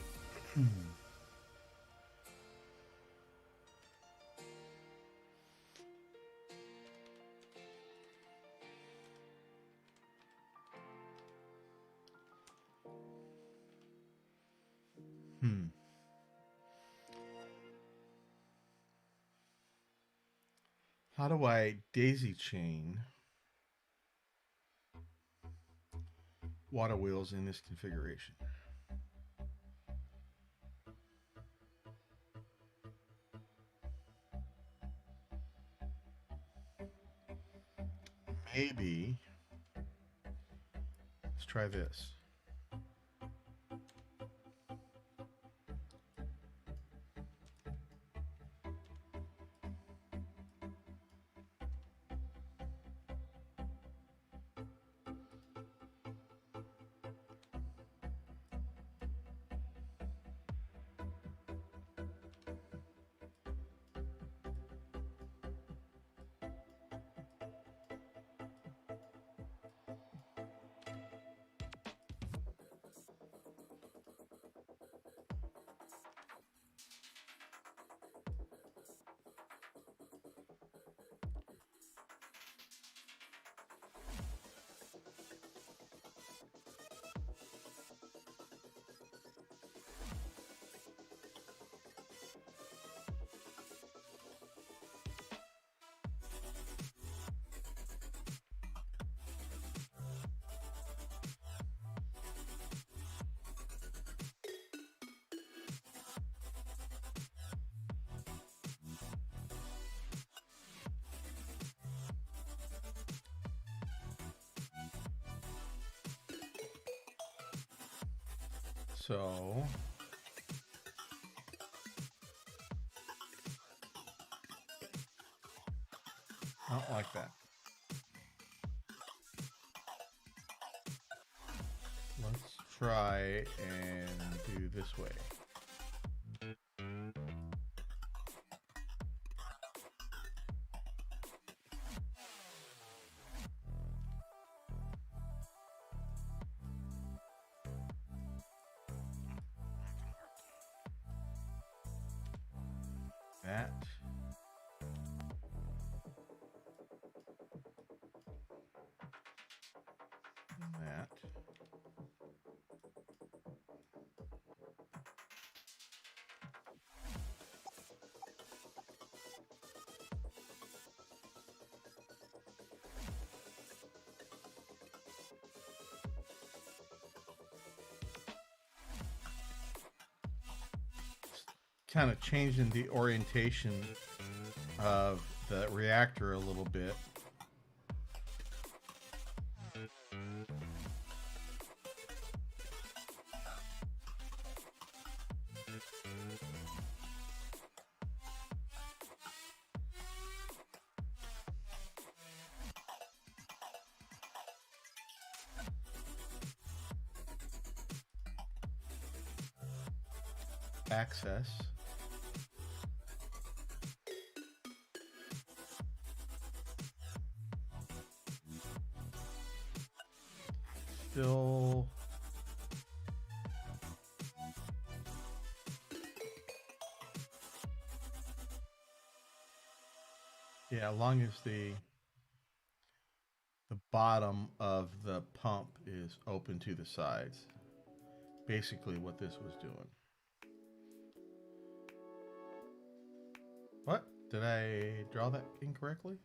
How do I daisy chain water wheels in this configuration? Maybe let's try this. So I don't like that. Let's try and do this way. That. That. Kind of changing the orientation of the reactor a little bit. Access. Still yeah, as long as the bottom of the pump is open to the sides. Basically what this was doing. What? Did I draw that incorrectly?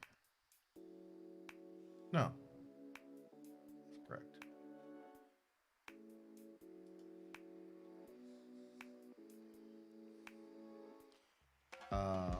No. That's correct. Uh,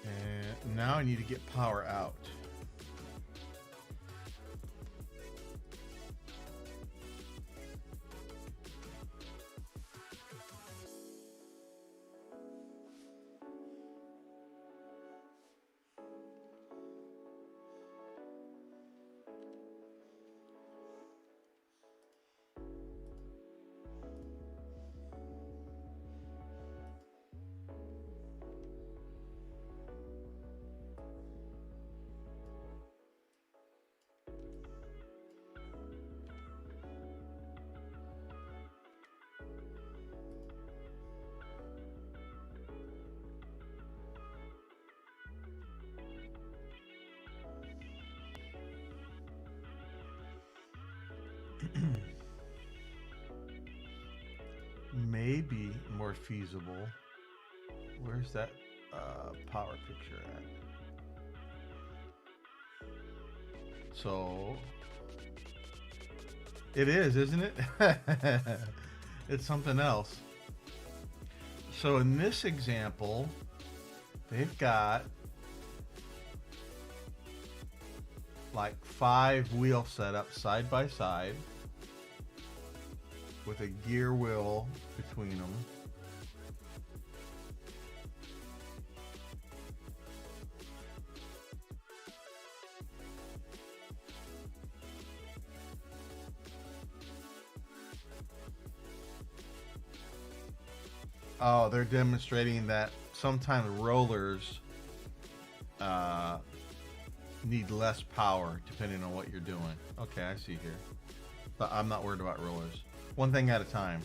and now I need to get power out. Maybe more feasible. Where's that power picture at? So it is, isn't it? It's something else. So in this example, they've got like 5 wheel setups side by side with a gear wheel between them. Oh, they're demonstrating that sometimes rollers uh, need less power depending on what you're doing. Okay, I see here. But I'm not worried about rollers. One thing at a time.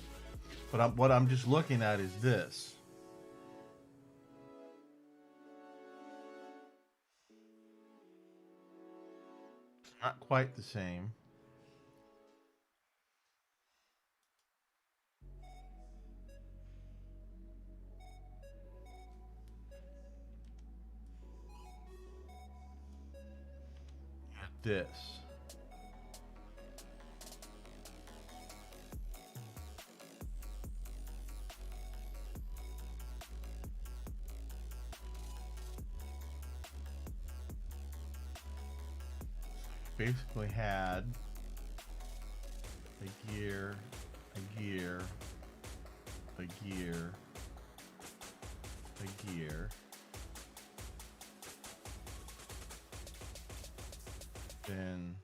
But what I'm just looking at is this. Not quite the same. This. Basically had a gear, a gear, a gear, a gear. Then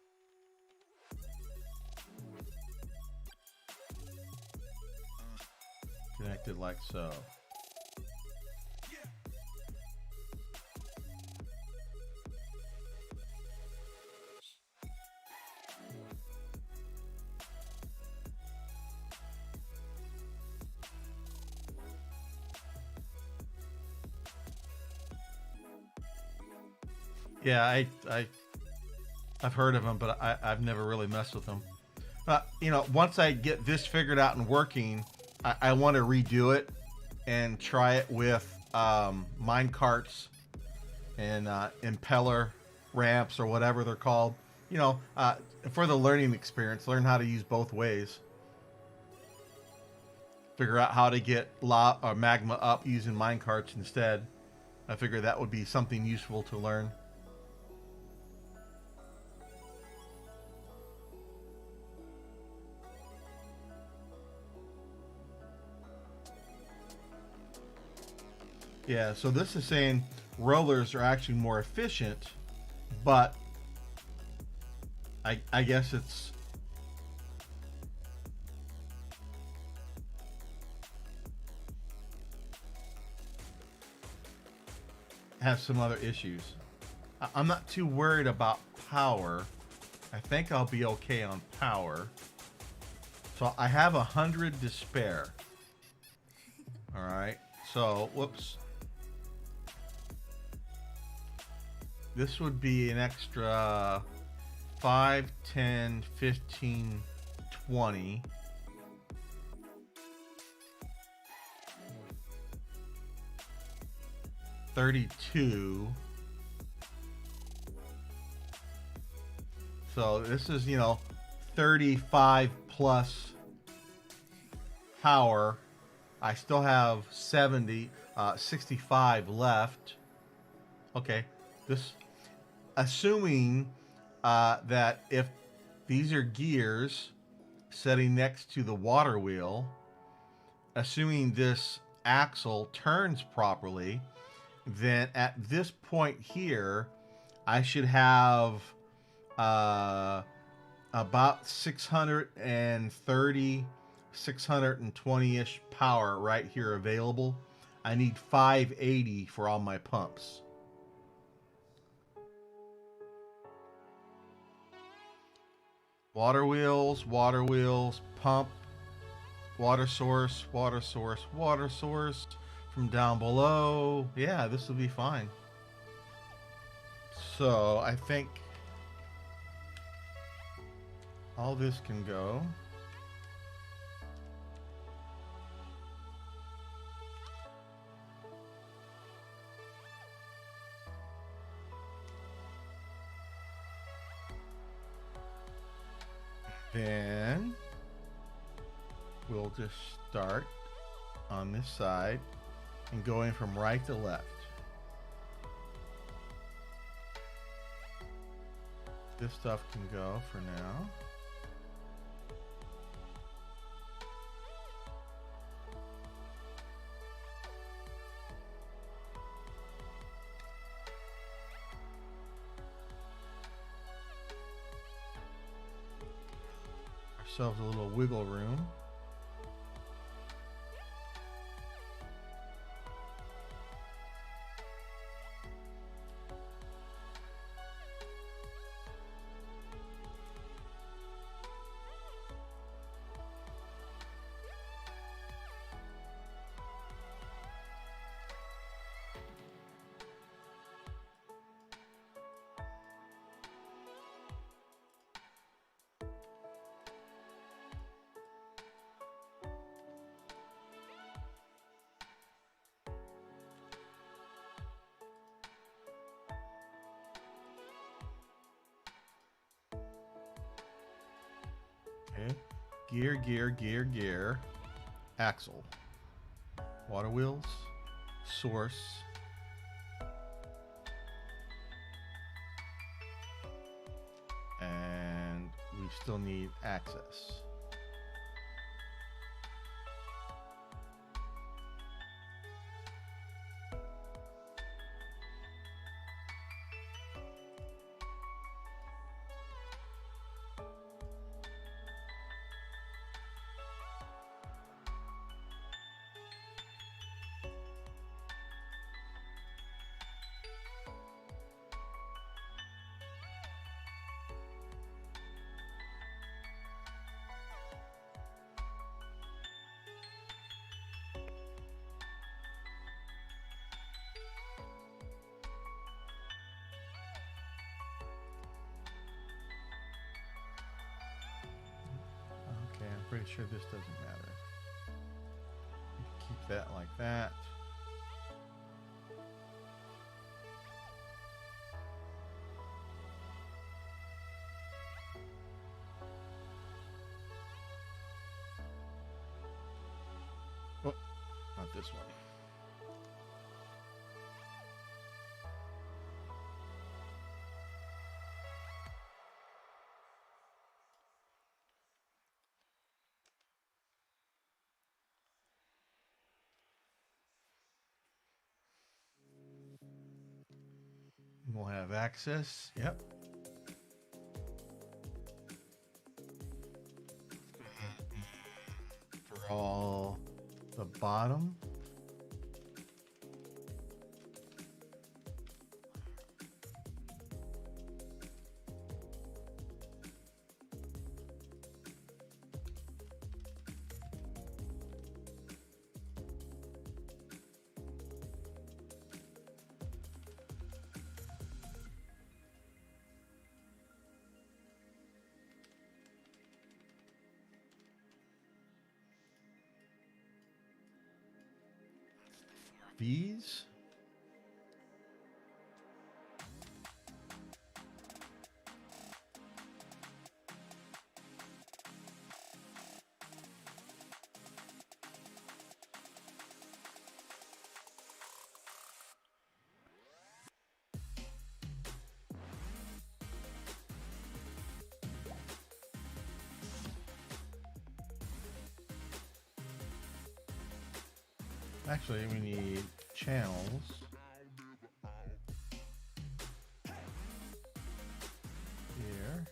connected like so. Yeah, I've heard of them, but I've never really messed with them. You know, once I get this figured out and working, I want to redo it and try it with mine carts and impeller ramps or whatever they're called. You know, for the learning experience, learn how to use both ways. Figure out how to get or magma up using mine carts instead. I figure that would be something useful to learn. Yeah, so this is saying rollers are actually more efficient, but I guess it's has some other issues. I'm not too worried about power. I think I'll be okay on power. So I have 100 to spare. All right. So, whoops. This would be an extra 5, 10, 15, 20. $32. So this is, you know, 35 plus power. I still have 65 left. Okay, this, assuming that if these are gears sitting next to the water wheel, assuming this axle turns properly, then at this point here, I should have about 630, 620-ish power right here available. I need 580 for all my pumps. Water wheels, pump, water source, water source, water source from down below. Yeah, this will be fine. So I think All this can go. Then we'll just start on this side and going from right to left. This stuff can go for now. Ourselves a little wiggle room. Okay. Gear, axle, water wheels, source, and we still need access. Okay, I'm pretty sure this doesn't matter. Keep that like that. Oh, not this one. We'll have access. Yep. For all the bottom. V's. Actually, we need channels. Here.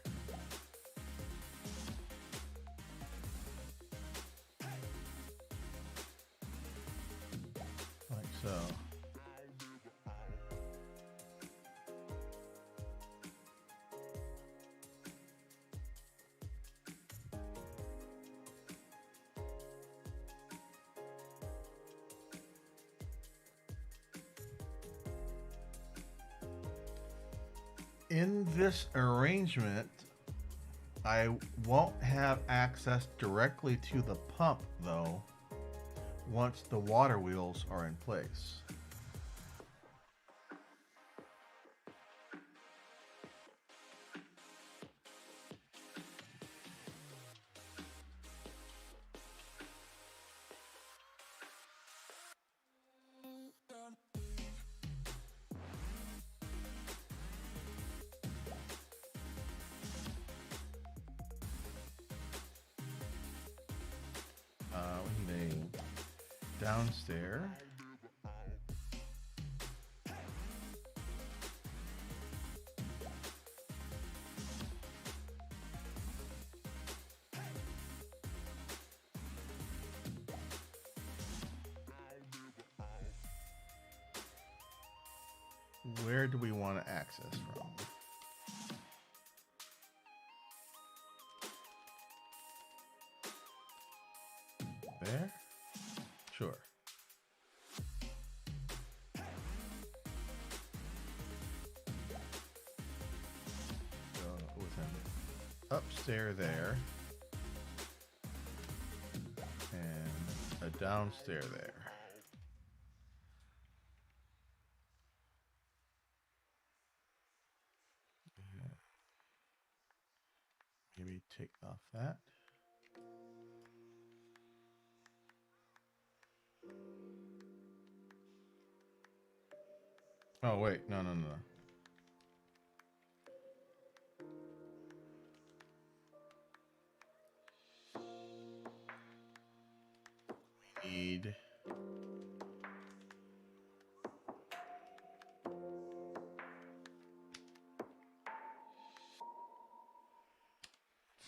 Like so. In this arrangement, I won't have access directly to the pump though once the water wheels are in place. We need a downstairs. Where do we want to access from? There? Sure. So within upstairs there. And a downstairs there. Maybe take off that. Oh wait, no. We need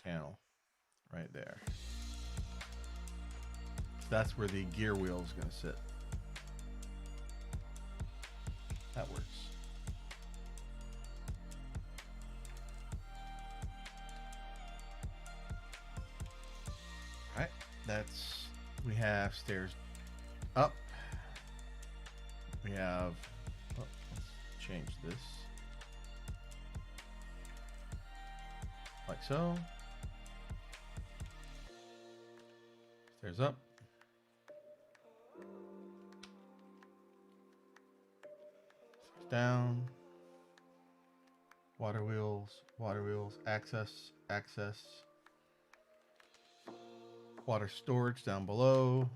channel right there. That's where the gear wheel is going to sit. That works. All right, that's, we have stairs up. We have, oh, let's change this. Like so. Stairs up. Stairs down. Water wheels, access. Water storage down below.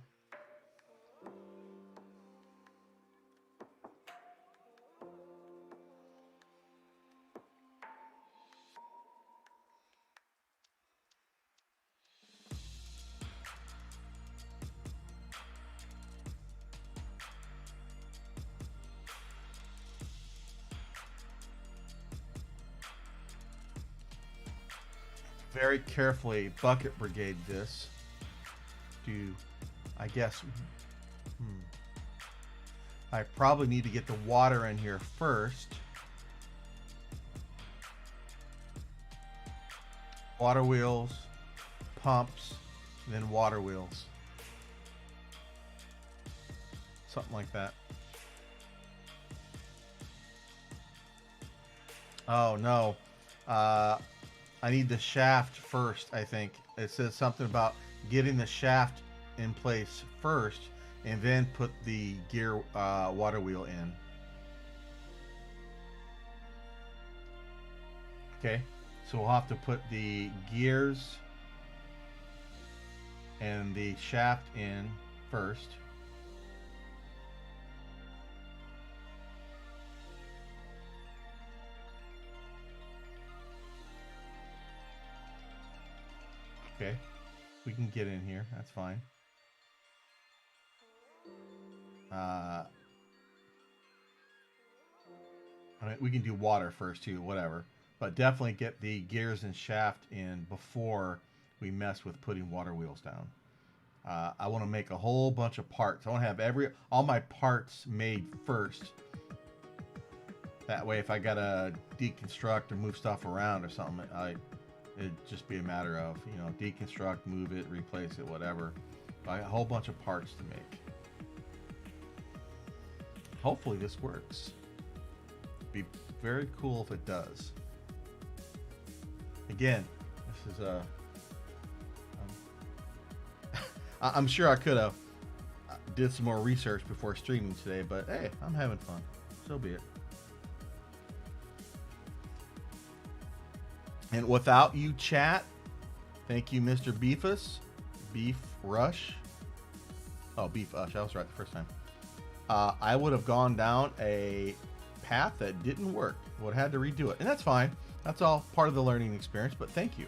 Very carefully bucket brigade this. I guess I probably need to get the water in here first. Water wheels, pumps, then water wheels. Something like that. Oh no. I need the shaft first, I think. It says something about getting the shaft in place first and then put the gear water wheel in. Okay, so we'll have to put the gears and the shaft in first. Okay, we can get in here. That's fine. I mean, we can do water first too, whatever. But definitely get the gears and shaft in before we mess with putting water wheels down. I want to make a whole bunch of parts. I want to have all my parts made first. That way, if I gotta deconstruct or move stuff around or something, it'd just be a matter of, you know, deconstruct, move it, replace it, whatever. Buy a whole bunch of parts to make. Hopefully this works. It'd be very cool if it does. Again, is I'm sure I could have did some more research before streaming today, but hey, I'm having fun. So be it. And without you, chat, thank you, Mr. Beefus. Beef Rush. Oh, Beef Ush. I was right the first time. I would have gone down a path that didn't work. Would have had to redo it. And that's fine. That's all part of the learning experience, but thank you.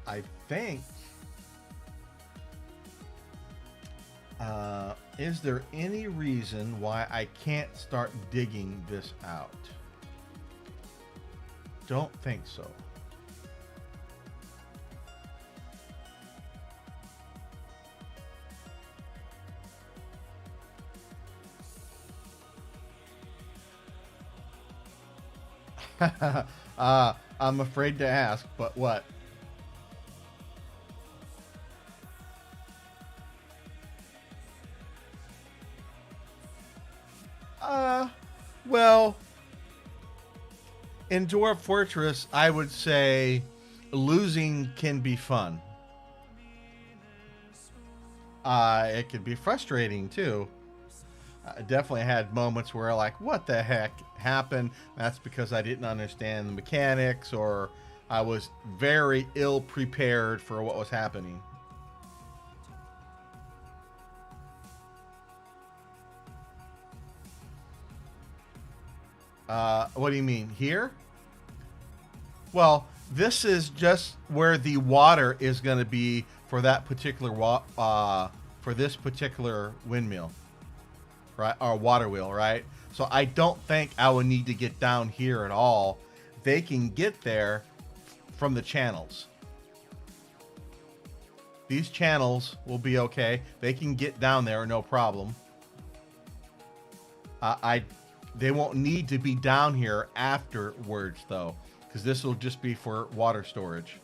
I think... is there any reason why I can't start digging this out? Don't think so. I'm afraid to ask, but what? Well, in Dwarf Fortress, I would say losing can be fun. It could be frustrating too. I definitely had moments where like, what the heck happened? That's because I didn't understand the mechanics, or I was very ill prepared for what was happening. What do you mean? Here? Well, this is just where the water is going to be for that particular for this particular windmill, right? Or water wheel, right? So I don't think I would need to get down here at all. They can get there from the channels. These channels will be okay. They can get down there, no problem. They won't need to be down here afterwards, though, because this will just be for water storage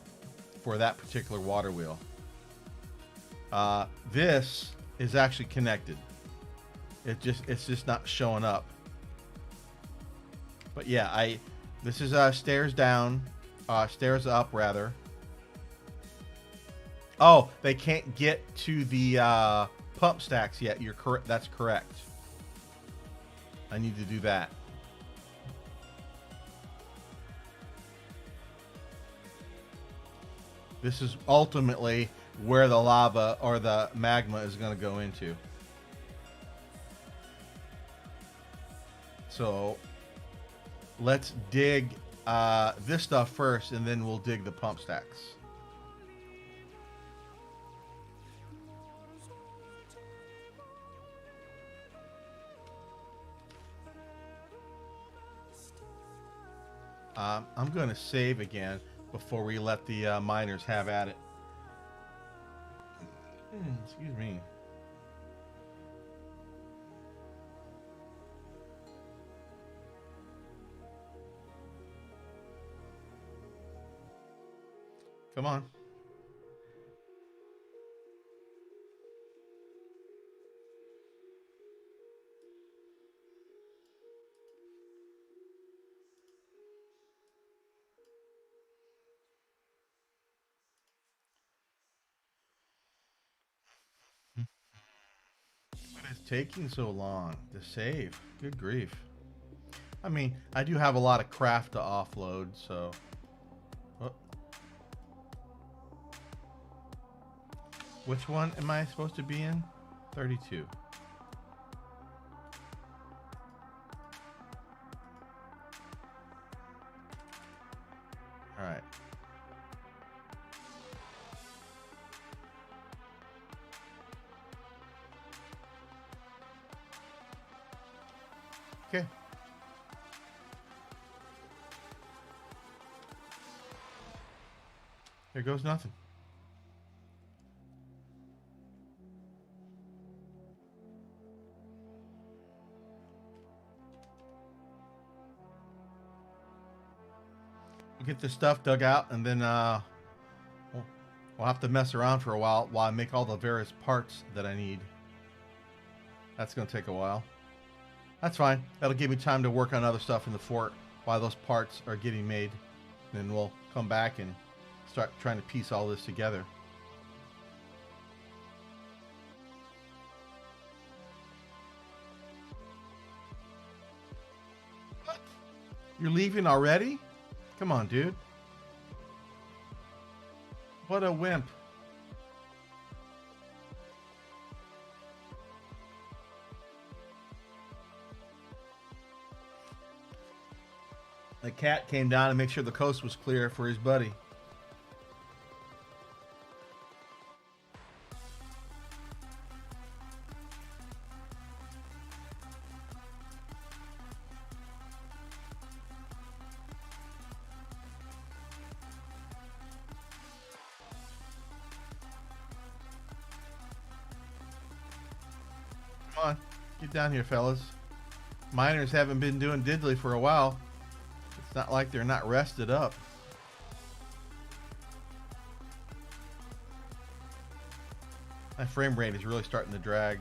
for that particular water wheel. This is actually connected. It's just not showing up. But yeah, this is stairs down, stairs up rather. Oh, they can't get to the pump stacks yet. You're correct. That's correct. I need to do that. This is ultimately where the lava or the magma is going to go into. So let's dig this stuff first, and then we'll dig the pump stacks. I'm going to save again before we let the miners have at it. Excuse me. Come on. It's taking so long to save. Good grief. I mean, I do have a lot of craft to offload, so... Oh. Which one am I supposed to be in? 32. All right. Okay. Here goes nothing. We'll get the stuff dug out, and then we'll have to mess around for a while I make all the various parts that I need. That's going to take a while. That's fine. That'll give me time to work on other stuff in the fort while those parts are getting made. Then we'll come back and start trying to piece all this together. What? You're leaving already? Come on, dude. What a wimp. The cat came down to make sure the coast was clear for his buddy. Come on, get down here, fellas. Miners haven't been doing diddly for a while. It's not like they're not rested up. My frame rate is really starting to drag.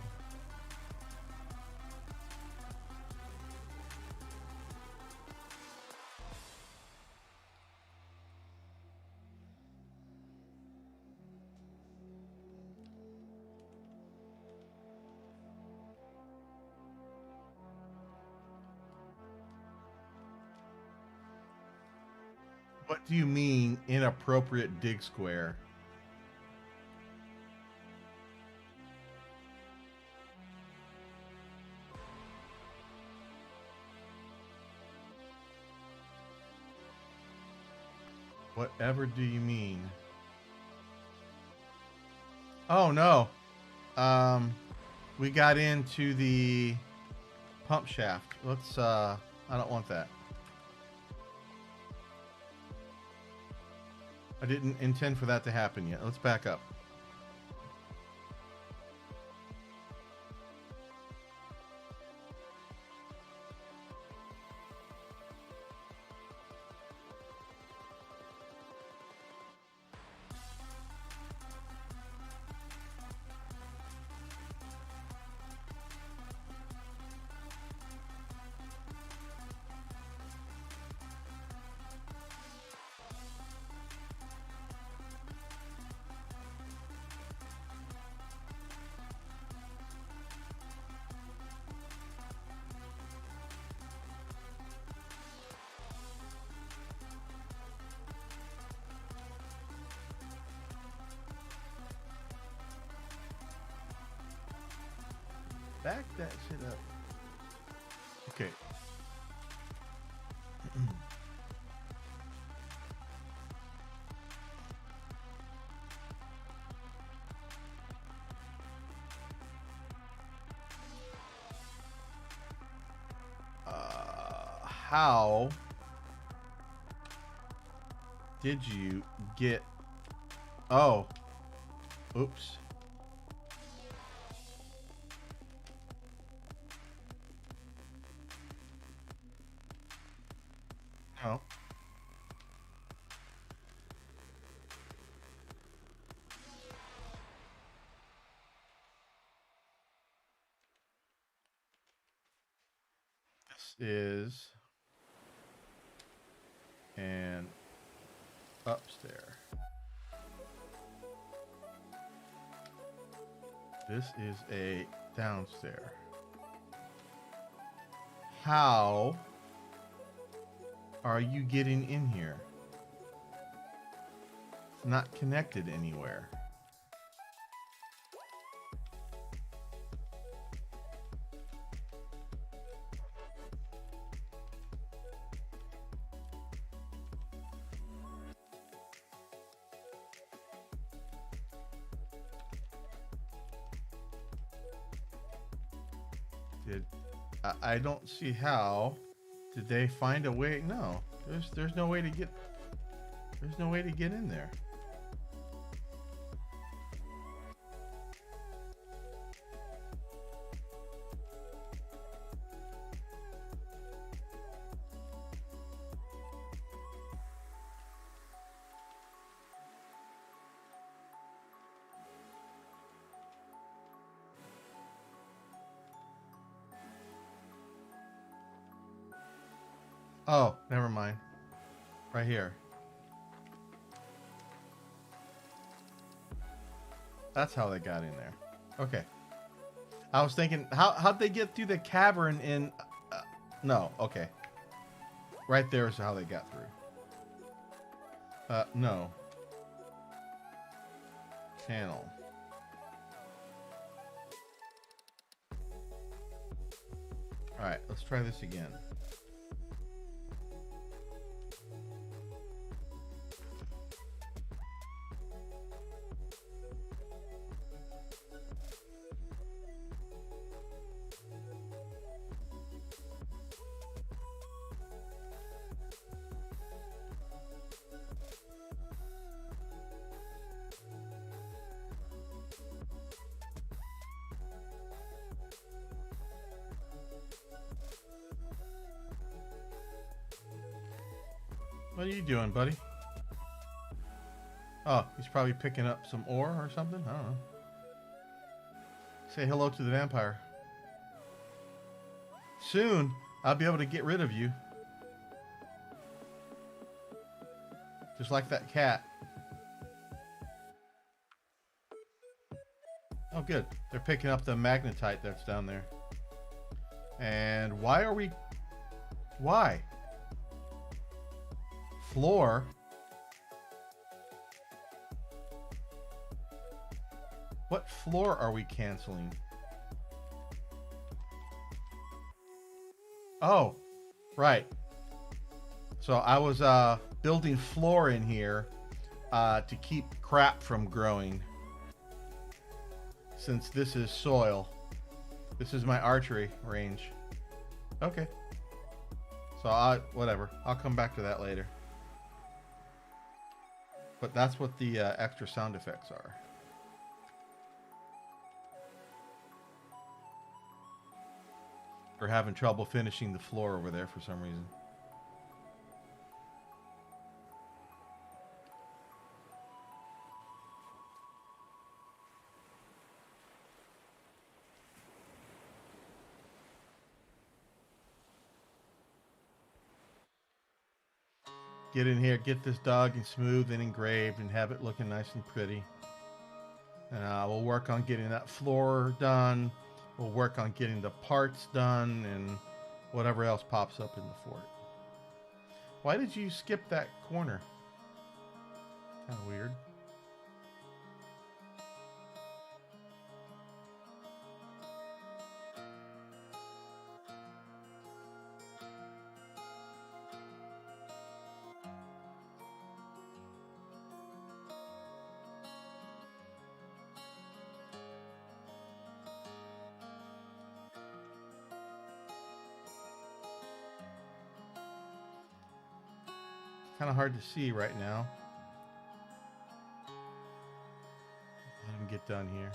What do you mean inappropriate dig square? Whatever do you mean? Oh no. We got into the pump shaft. Let's I don't want that. I didn't intend for that to happen yet. Let's back up. Back that shit up. Okay. How did you get... Oh. Oops. No. This is an upstairs. This is a downstairs. How are you getting in here? It's not connected anywhere. I don't see how. Did they find a way? No. There's no way to get in there. Oh, never mind. Right here. That's how they got in there. Okay. I was thinking, how'd they get through the cavern in... no, okay. Right there is how they got through. No. Channel. Alright, let's try this again. What are you doing, buddy? Oh, he's probably picking up some ore or something? I don't know. Say hello to the vampire. Soon, I'll be able to get rid of you. Just like that cat. Oh, good. They're picking up the magnetite that's down there. And why are we... Why? Floor. What floor are we canceling? Oh, right. So I was building floor in here to keep crap from growing. Since this is soil. This is my archery range. Okay. So whatever. I'll come back to that later. But that's what the extra sound effects are. We're having trouble finishing the floor over there for some reason. Get in here, get this dog and smooth and engraved and have it looking nice and pretty. And we'll work on getting that floor done. We'll work on getting the parts done and whatever else pops up in the fort. Why did you skip that corner? Kind of weird. Kind of hard to see right now. Let him get done here.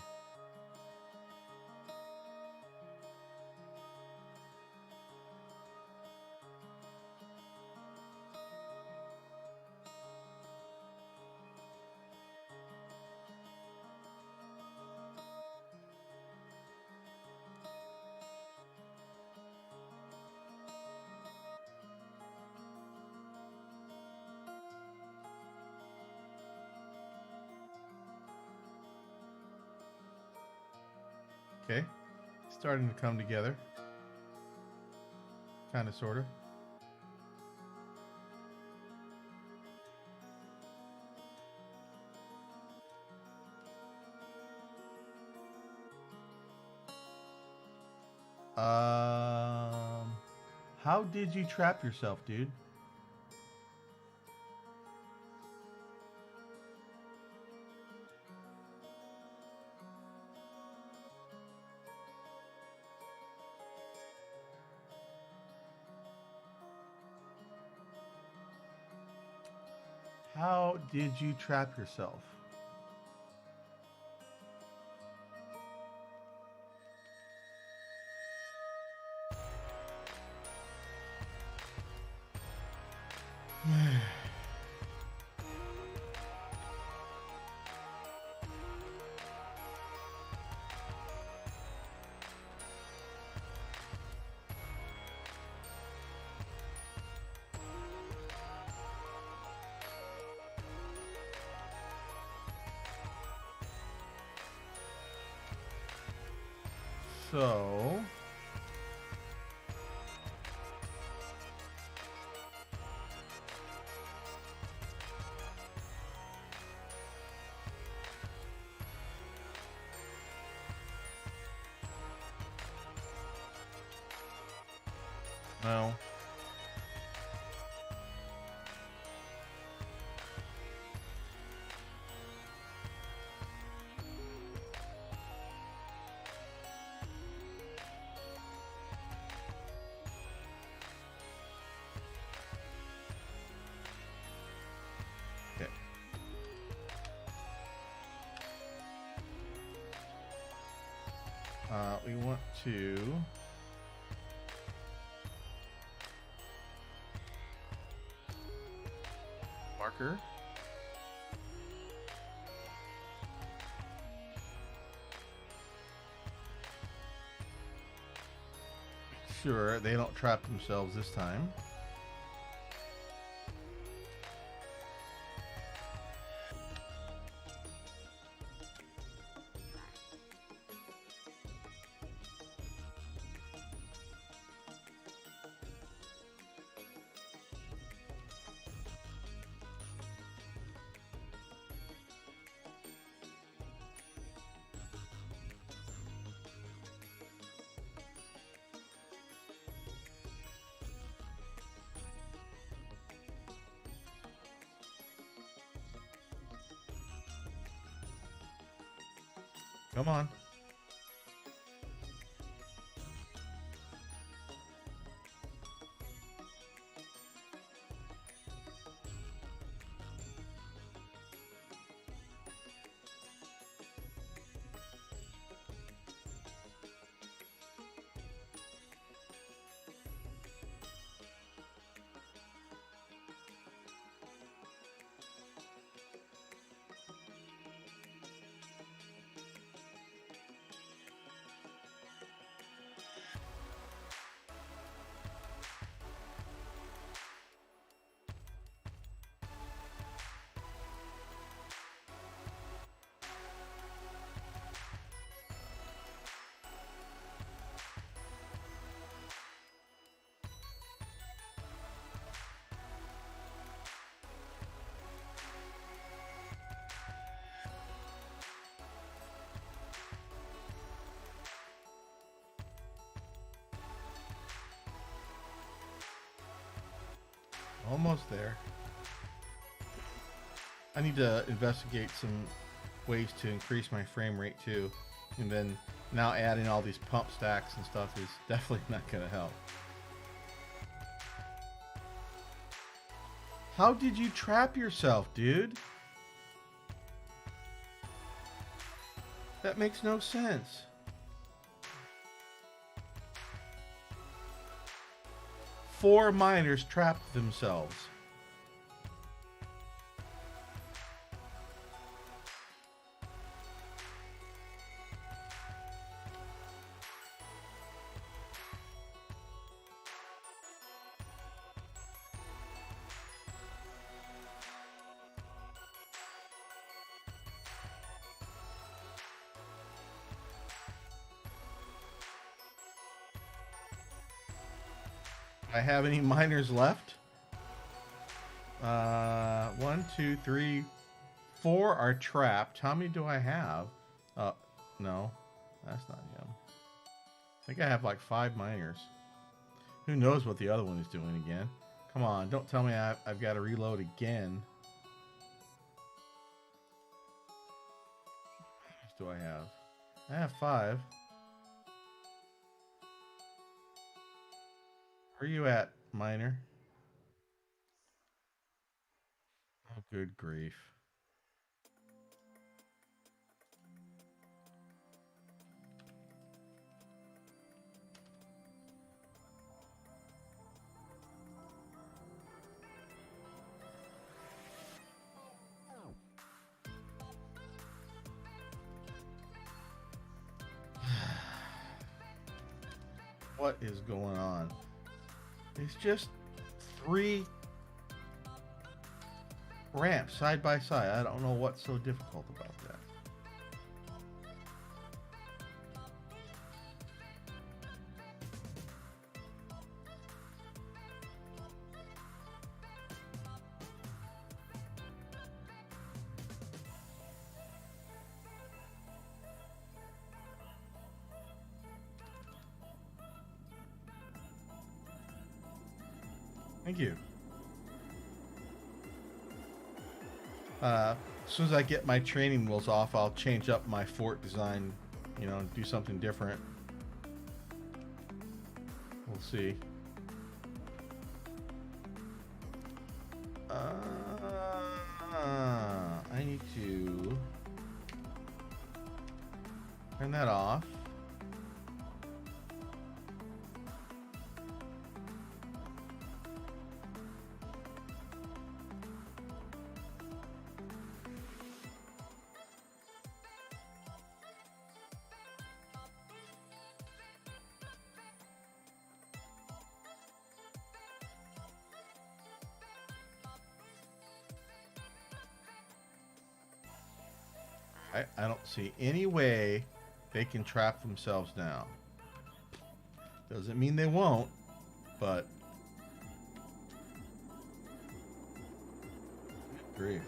Okay, starting to come together. Kind of, sort of. How did you trap yourself, dude? How did you trap yourself? So no. Okay. We want to marker. Sure, they don't trap themselves this time. Come on. Almost there. I need to investigate some ways to increase my frame rate too. And then now adding all these pump stacks and stuff is definitely not going to help. How did you trap yourself, dude? That makes no sense. Four miners trapped themselves. I have any miners left? 1, 2, 3, 4 are trapped. How many do I have? No, that's not him. I think I have like 5 miners. Who knows what the other one is doing again? Come on, don't tell me I've got to reload again. How much do I have? I have 5. Where are you at, miner? Oh, good grief. What is going on? It's just 3 ramps side by side. I don't know what's so difficult about that. Thank you. As soon as I get my training wheels off, I'll change up my fort design, you know, do something different. We'll see. I need to turn that off. I don't see any way they can trap themselves now. Doesn't mean they won't, but grief.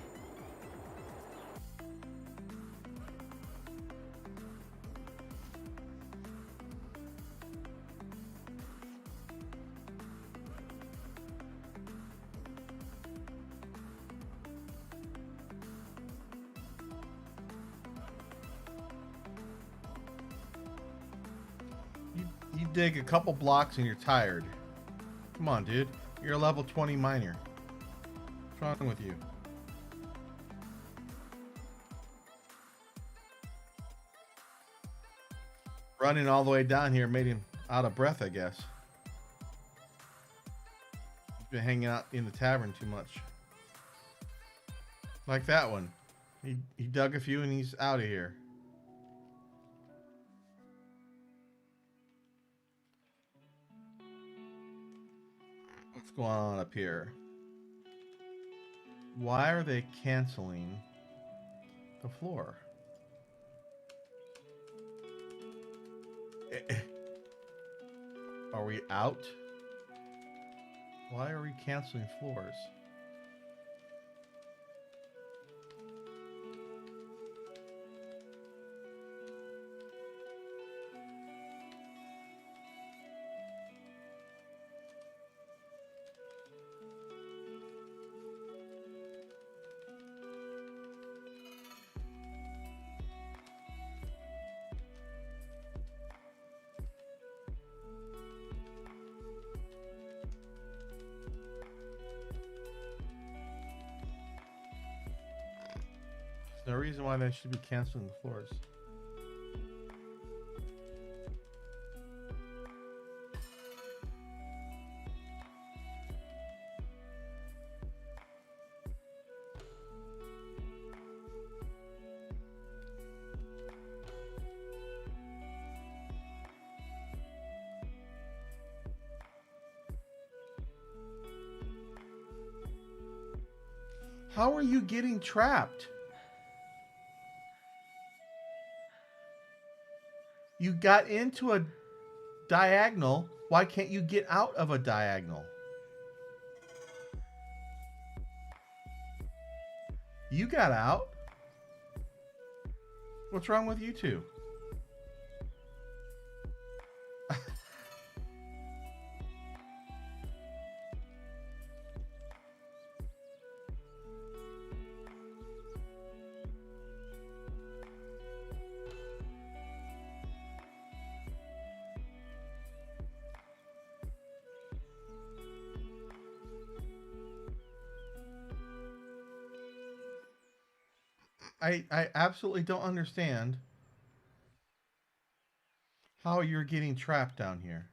You dig a couple blocks and you're tired. Come on, dude. You're a level 20 miner. What's wrong with you? Running all the way down here made him out of breath, I guess. He's been hanging out in the tavern too much. Like that one. He dug a few and he's out of here. What's going on up here? Why are they canceling the floor? Are we out? Why are we canceling floors? There's no reason why they should be canceling the floors. How are you getting trapped? You got into a diagonal. Why can't you get out of a diagonal? You got out. What's wrong with you two? I absolutely don't understand how you're getting trapped down here.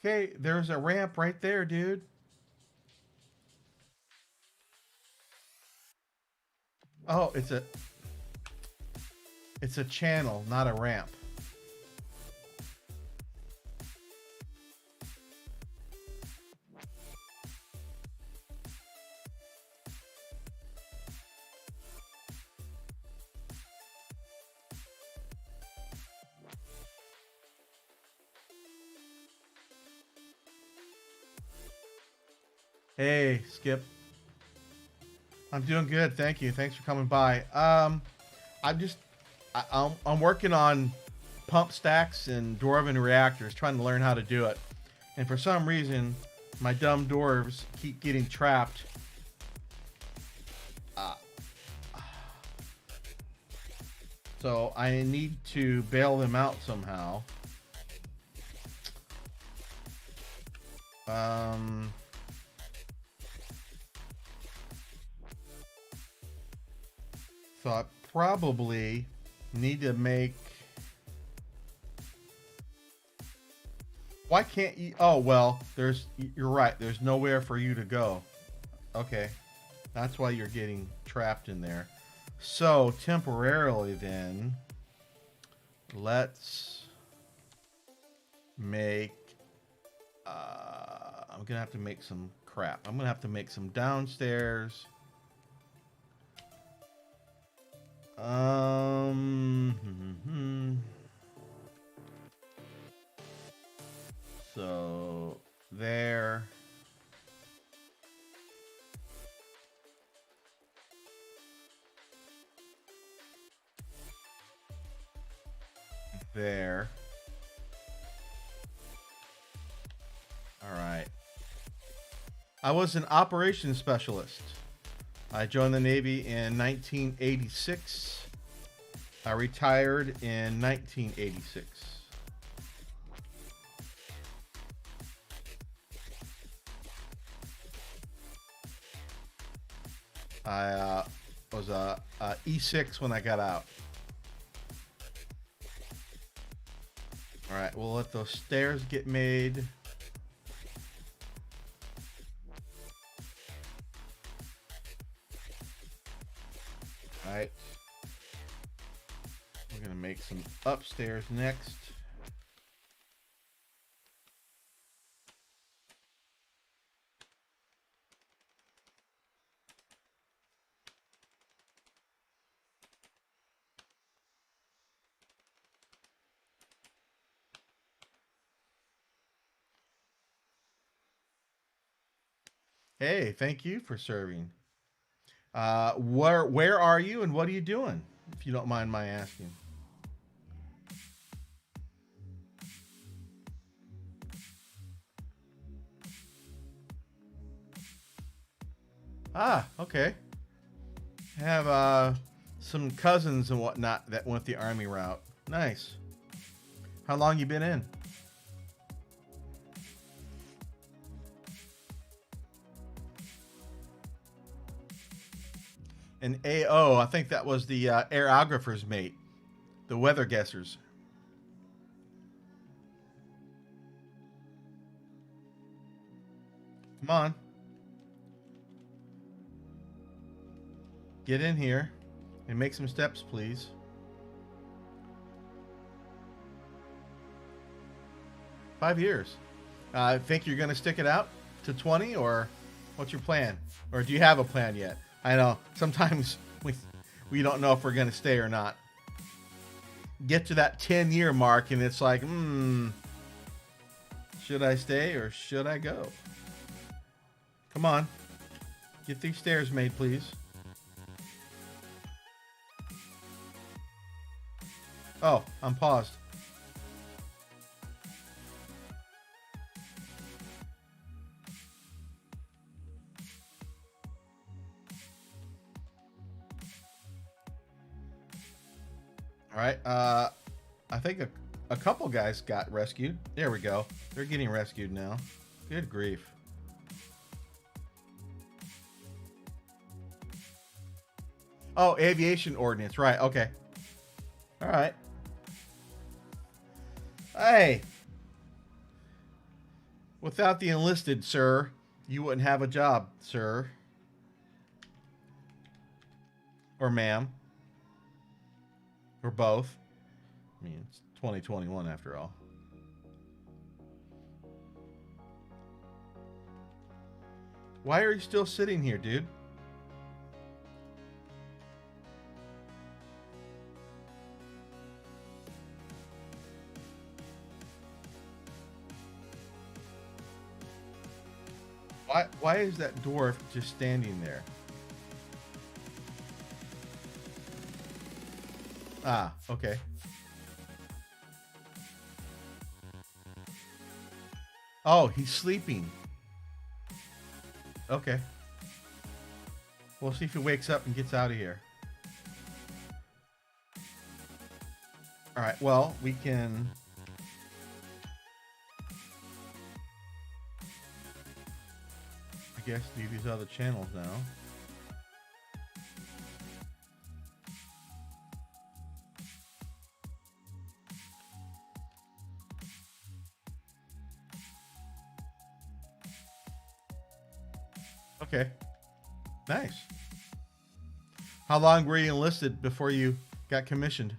Okay, there's a ramp right there, dude. Oh, it's a channel, not a ramp. Hey, Skip. I'm doing good, thank you. Thanks for coming by. I'm just I'm working on pump stacks and dwarven reactors, trying to learn how to do it. And for some reason, my dumb dwarves keep getting trapped. Uh, so I need to bail them out somehow. So I probably need to make. Why can't you? Oh well, You're right. There's nowhere for you to go. Okay, that's why you're getting trapped in there. So temporarily, then, let's make. I'm gonna have to make some crap. I'm gonna have to make some downstairs. So there. There. All right. I was an operations specialist. I joined the Navy in 1986. I retired in 1986. I was a E6 when I got out. All right, we'll let those stairs get made. All right. We're gonna make some upstairs next. Hey, thank you for serving. Where are you and what are you doing? If you don't mind my asking. Ah, okay. I have some cousins and whatnot that went the army route. Nice. How long you been in? And AO, I think that was the aerographer's mate, the weather guessers. Come on. Get in here and make some steps, please. Five years. I think you're going to stick it out to 20, or what's your plan? Or do you have a plan yet? I know sometimes we don't know if we're going to stay or not. Get to that 10-year mark and it's like, should I stay or should I go? Come on. Get these stairs made, please. Oh, I'm paused. All right. I think a couple guys got rescued. There we go. They're getting rescued now. Good grief. Oh, aviation ordinance. Right. Okay. All right. Hey. Without the enlisted, sir, you wouldn't have a job, sir. Or ma'am. Or both. I mean, it's 2021 after all. Why are you still sitting here, dude? Why is that dwarf just standing there? Ah, okay. Oh, he's sleeping. Okay. We'll see if he wakes up and gets out of here. All right, well, we can... I guess do these other channels now. Okay. Nice. How long were you enlisted before you got commissioned?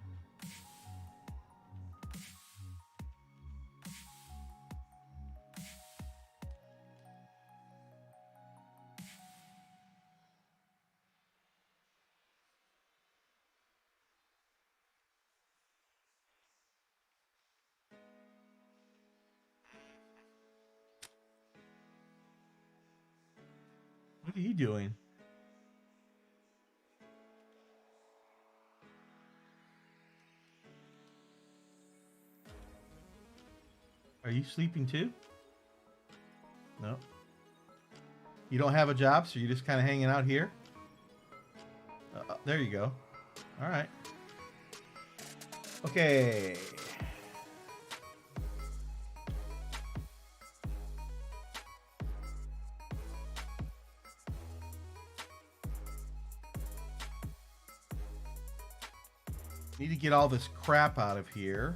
What are you doing? Are you sleeping too? No. You don't have a job, so you're just kind of hanging out here? There you go. All right. Okay. Need to get all this crap out of here.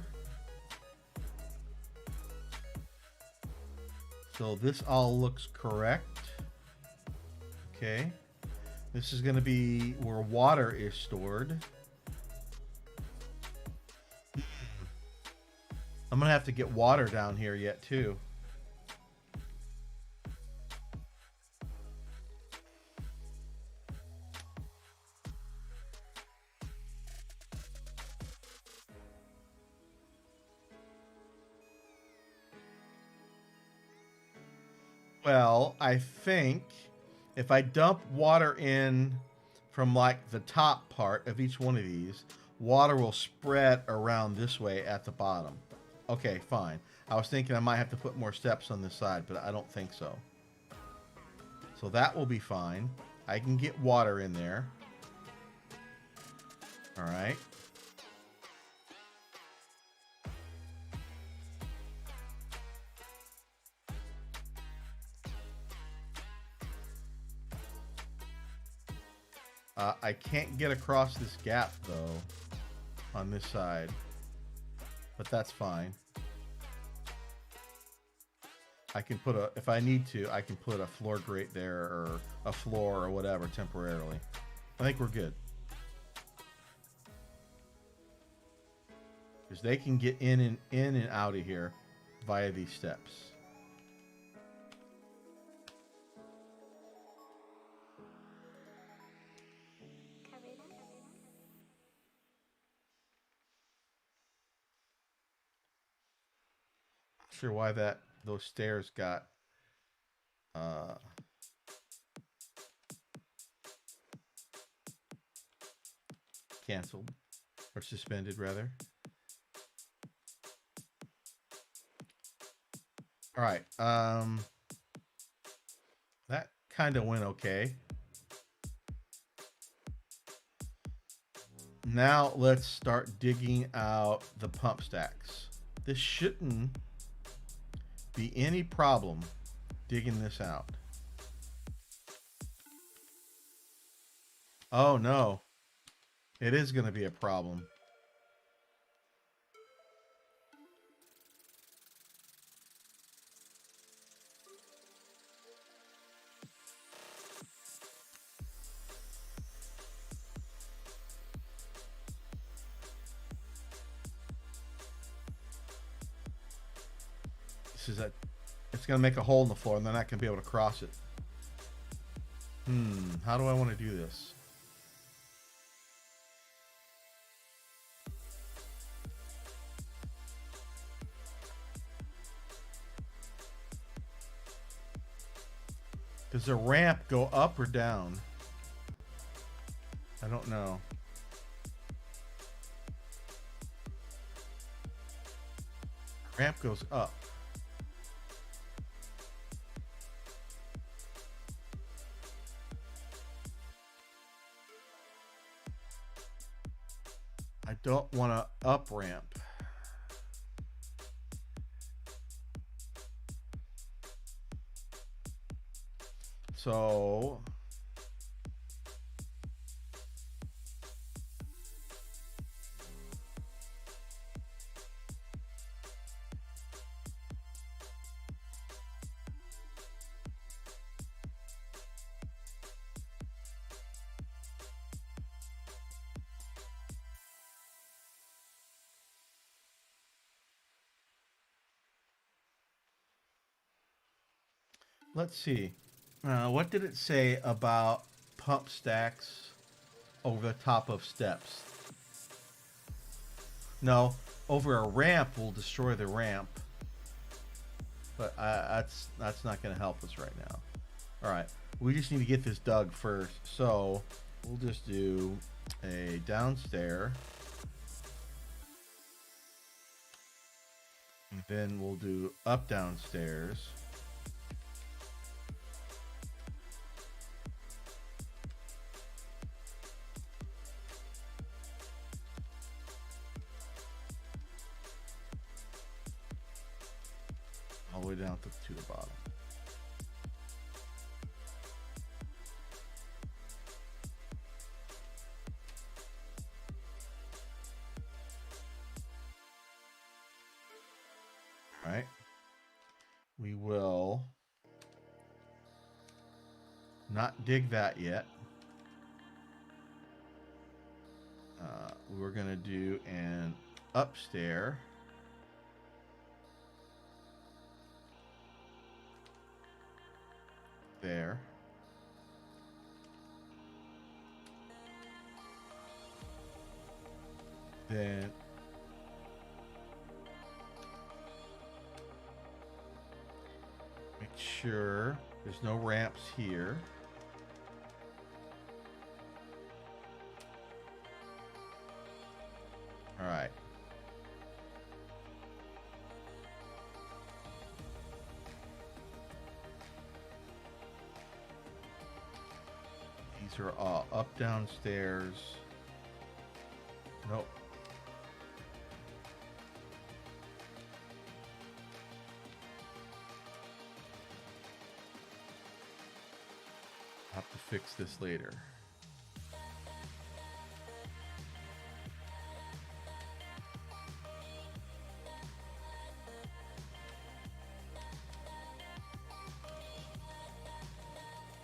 So this all looks correct. Okay. This is going to be where water is stored. I'm going to have to get water down here yet too. Well, I think if I dump water in from like the top part of each one of these, water will spread around this way at the bottom. Okay, fine. I was thinking I might have to put more steps on this side, but I don't think so. So that will be fine. I can get water in there. All right. I can't get across this gap though on this side, but that's fine. I can put a, if I need to, I can put a floor grate there or a floor or whatever temporarily. I think we're good. Because they can get in and out of here via these steps. Not sure why those stairs got canceled or suspended rather. All right. That kind of went okay. Now let's start digging out the pump stacks. This shouldn't be any problem digging this out. Oh no. It is going to be a problem. It's going to make a hole in the floor and they're not going to be able to cross it. How do I want to do this? Does the ramp go up or down? I don't know. Ramp goes up. I don't want to up ramp. So let's see. What did it say about pump stacks over the top of steps? No, over a ramp will destroy the ramp. But that's not going to help us right now. All right, we just need to get this dug first. So we'll just do a downstairs. And then we'll do up downstairs. All the way down to the bottom. All right. We will not dig that yet. We're going to do an upstairs. There. Then make sure there's no ramps here. All right. These are all up downstairs. Nope. Have to fix this later.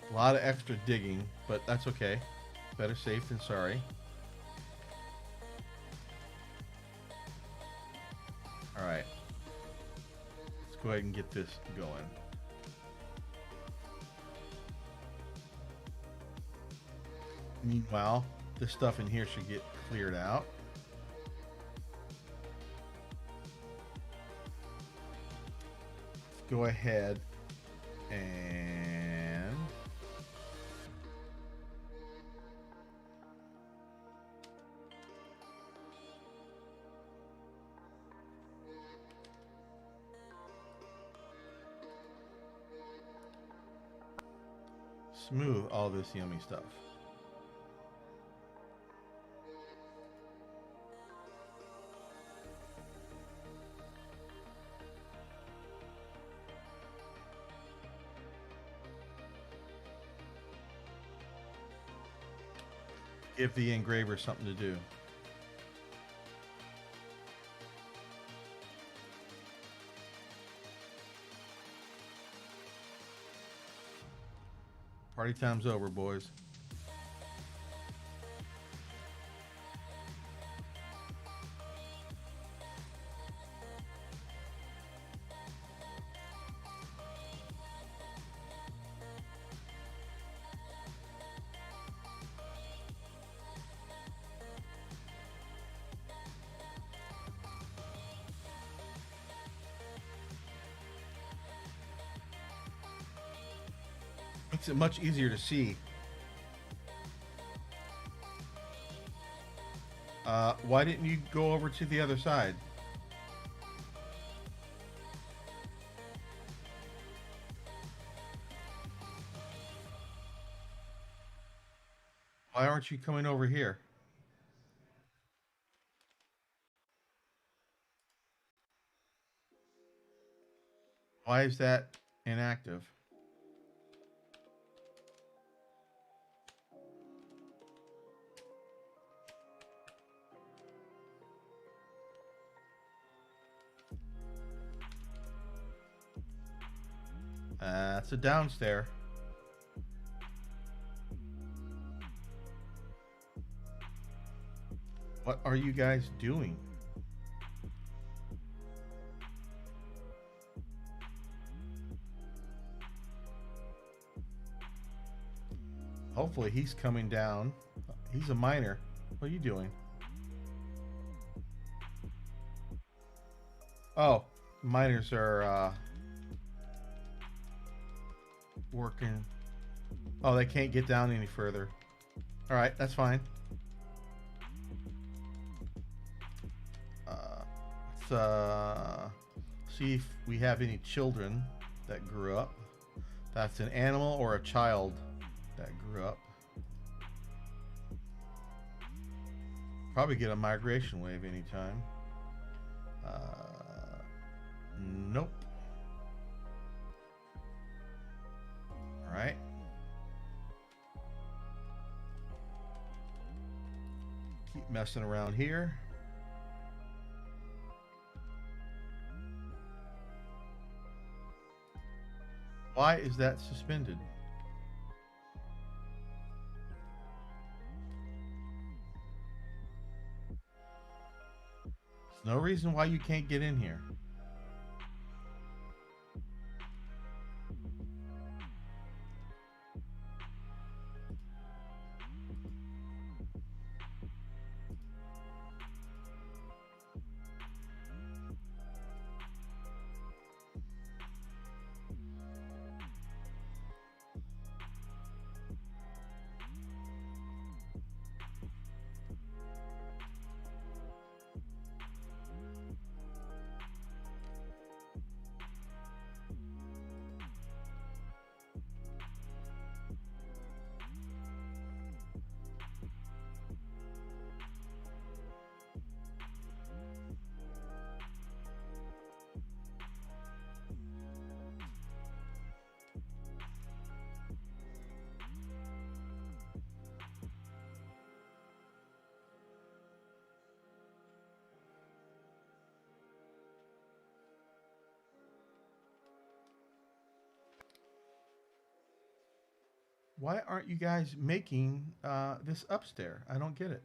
A lot of extra digging, but that's okay. Better safe than sorry. All right. Let's go ahead and get this going. Meanwhile, this stuff in here should get cleared out. Let's go ahead and smooth all this yummy stuff. Give the engraver something to do. Party time's over, boys. Makes it much easier to see. Why didn't you go over to the other side? aren't you coming over here? Why is that inactive? That's a downstair. What are you guys doing? Hopefully he's coming down. He's a miner. What are you doing? Oh, miners are working. Oh, they can't get down any further. All right, that's fine. Let's see if we have any children that grew up. That's an animal or a child that grew up. Probably get a migration wave anytime. Nope. All right. Keep messing around here. Why is that suspended? There's no reason why you can't get in here. Why aren't you guys making this upstairs? I don't get it.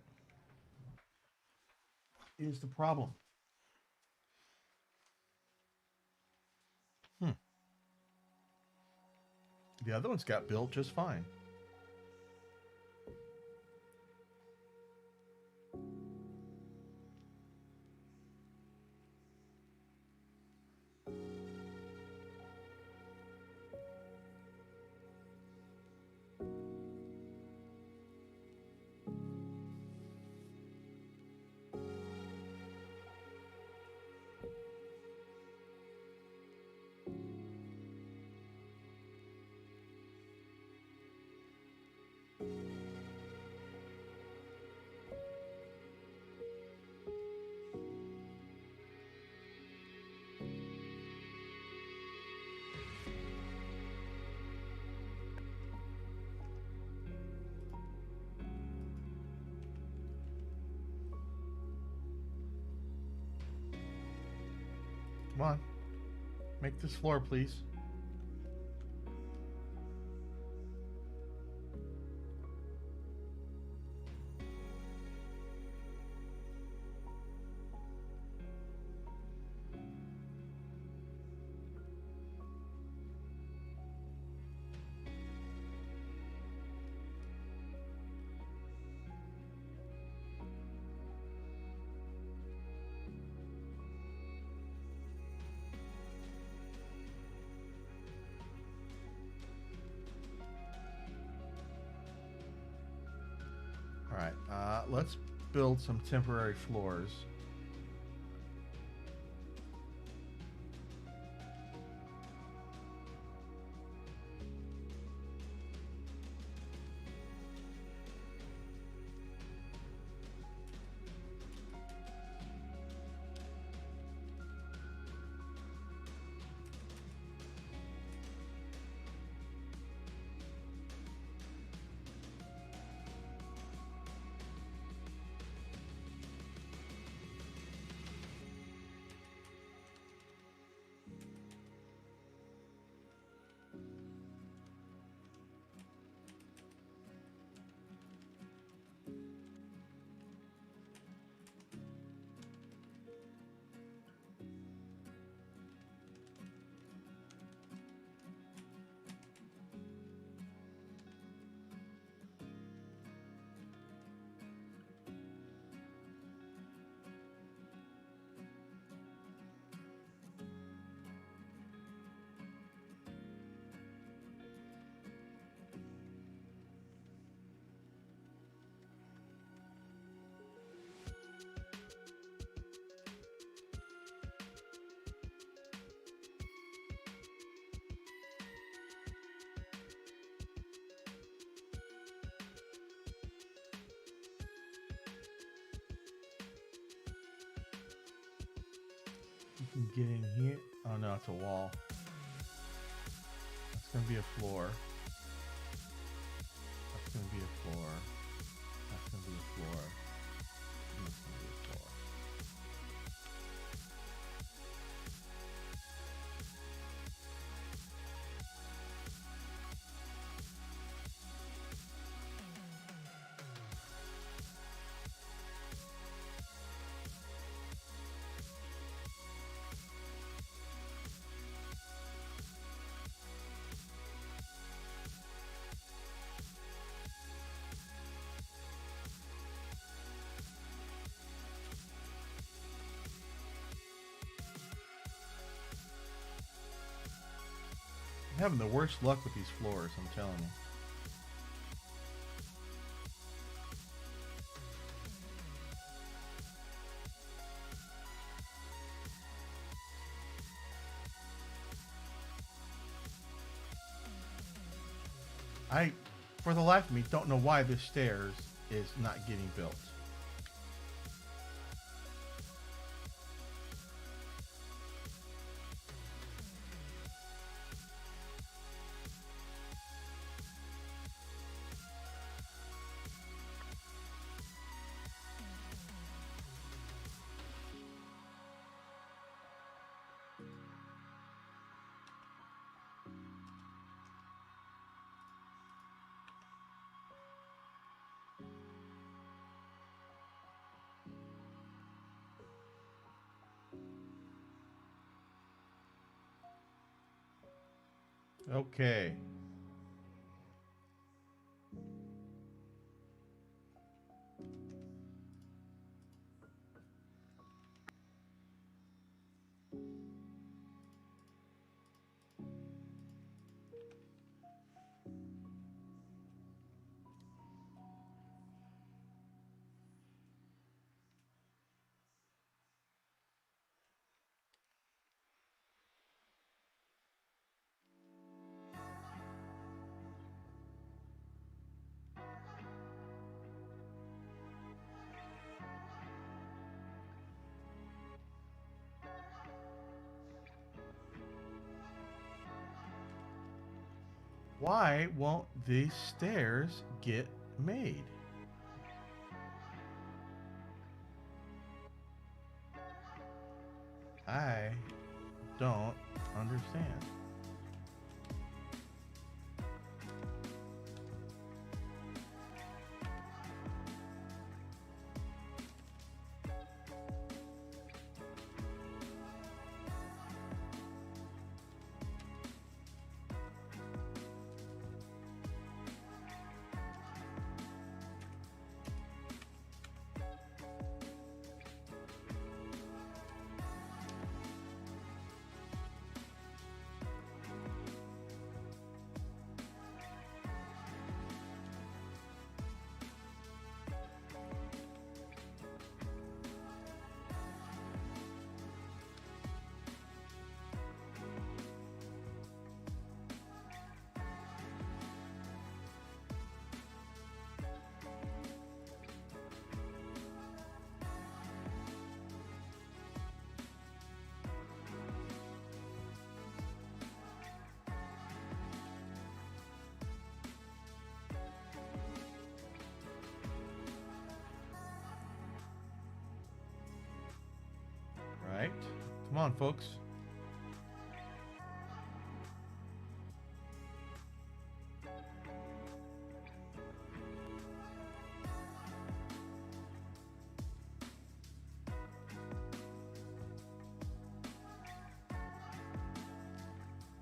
Is the problem? Hmm. The other one's got built just fine. Come on. Make this floor, please. All right, let's build some temporary floors. can get in here. Oh no, it's a wall. That's gonna be a floor. That's gonna be a floor. That's gonna be a floor. And that's gonna be a floor. I'm having the worst luck with these floors, I'm telling you. I, for the life of me, don't know why this stairs is not getting built. Okay. Why won't these stairs get made? I don't understand. Right? Come on, folks.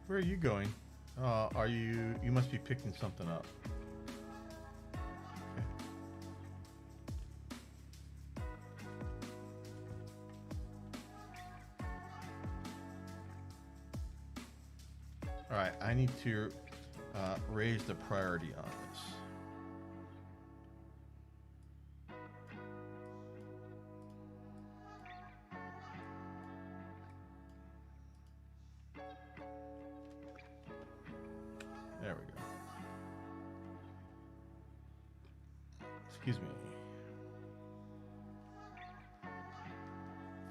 Where are you going? Are you? You must be picking something up. Okay. All right. I need to raise the priority on this. There we go. Excuse me.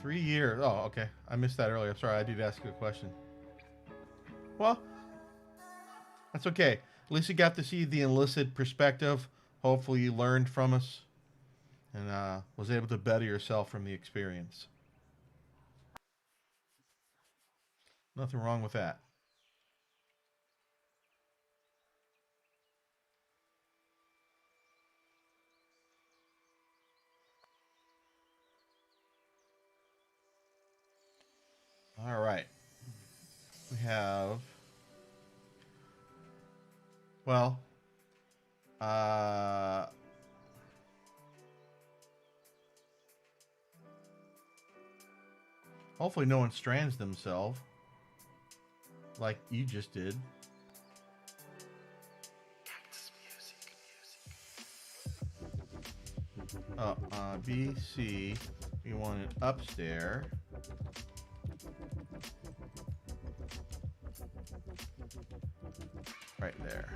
3 years. Oh, okay. I missed that earlier. Sorry, I did ask you a question. Well, that's okay. At least you got to see the enlisted perspective. Hopefully, you learned from us and was able to better yourself from the experience. Nothing wrong with that. All right. We have, well, uh, hopefully no one strands themselves like you just did. B, C, we want it upstairs. Right there.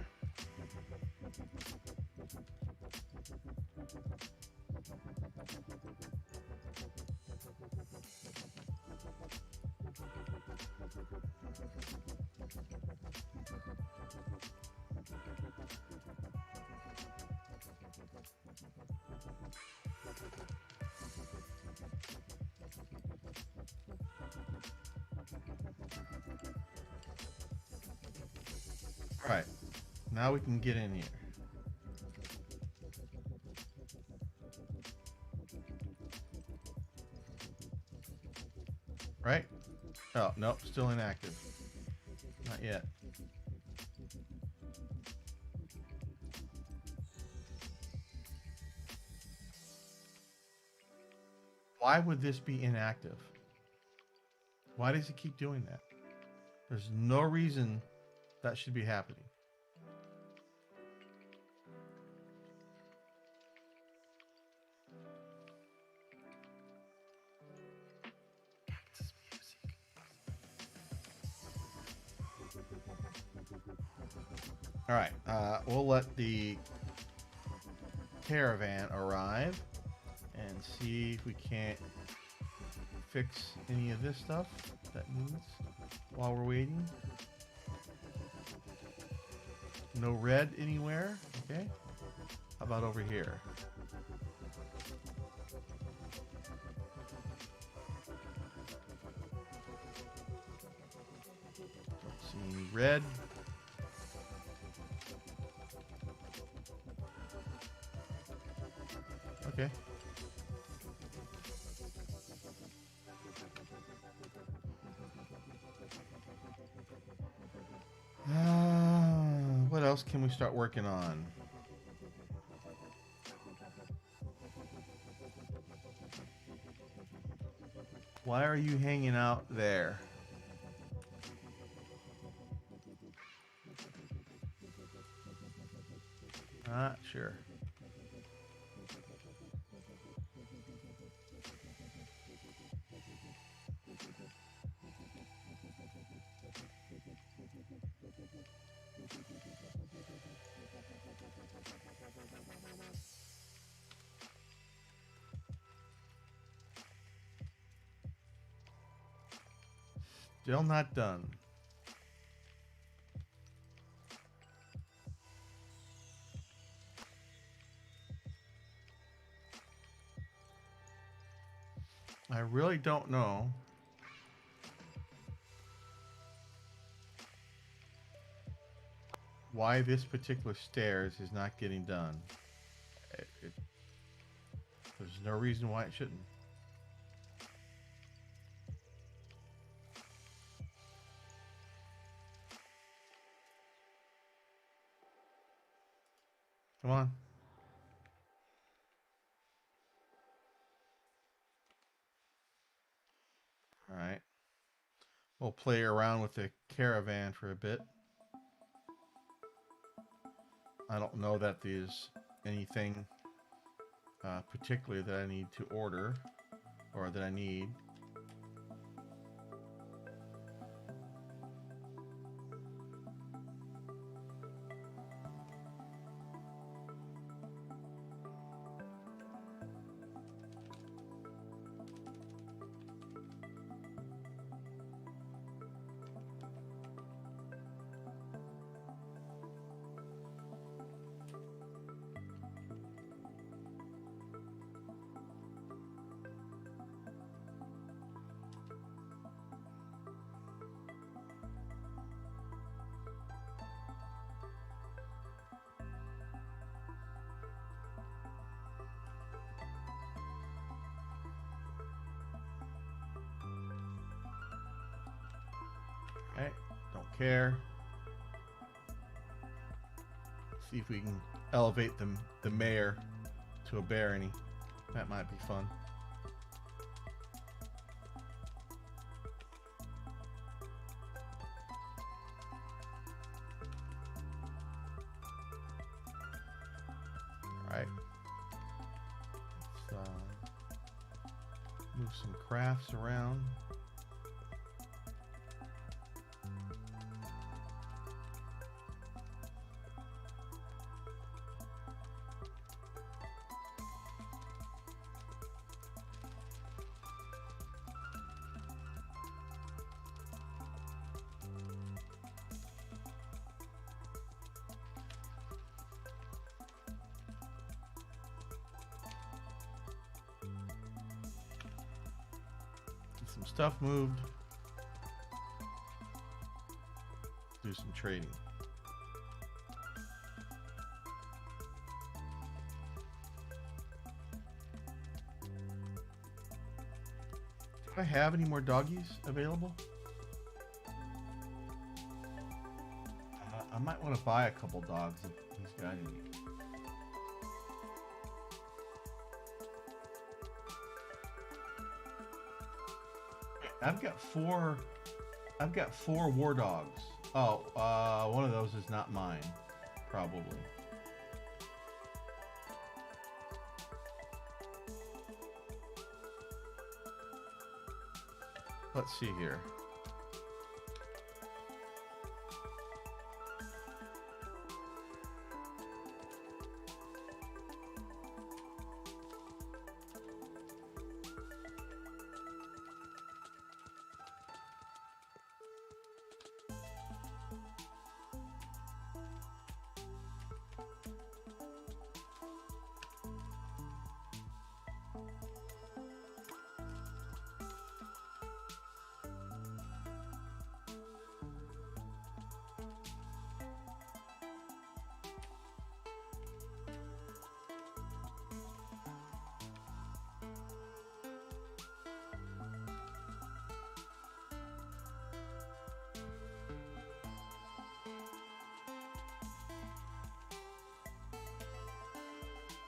All right. Now we can get in here. Right? Oh, nope, still inactive. Not yet. Why would this be inactive? Why does it keep doing that? There's no reason that should be happening. All right, we'll let the caravan arrive and see if we can't fix any of this stuff that needs while we're waiting. No red anywhere. Okay. How about over here? Don't see any red. Okay. What else can we start working on? Why are you hanging out there? Not sure. Still not done. I really don't know why this particular stairs is not getting done. There's no reason why it shouldn't. Come on. All right. We'll play around with the caravan for a bit. I don't know that there's anything particularly that I need to order or that I need. Okay, don't care. See if we can elevate the mayor to a barony. That might be fun. All right. Let's move some crafts around. Some stuff moved. Do some trading. Do I have any more doggies available? I might want to buy a couple dogs if he's got any. I've got four war dogs. Oh, one of those is not mine, probably. Let's see here.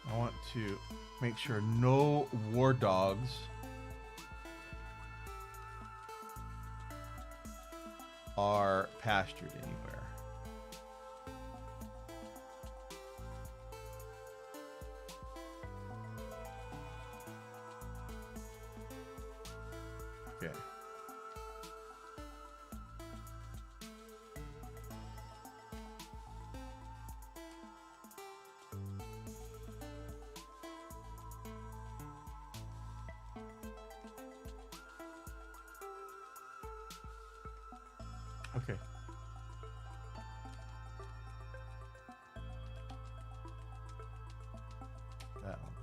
I want to make sure no war dogs are pastured anywhere. Okay. Okay. That one.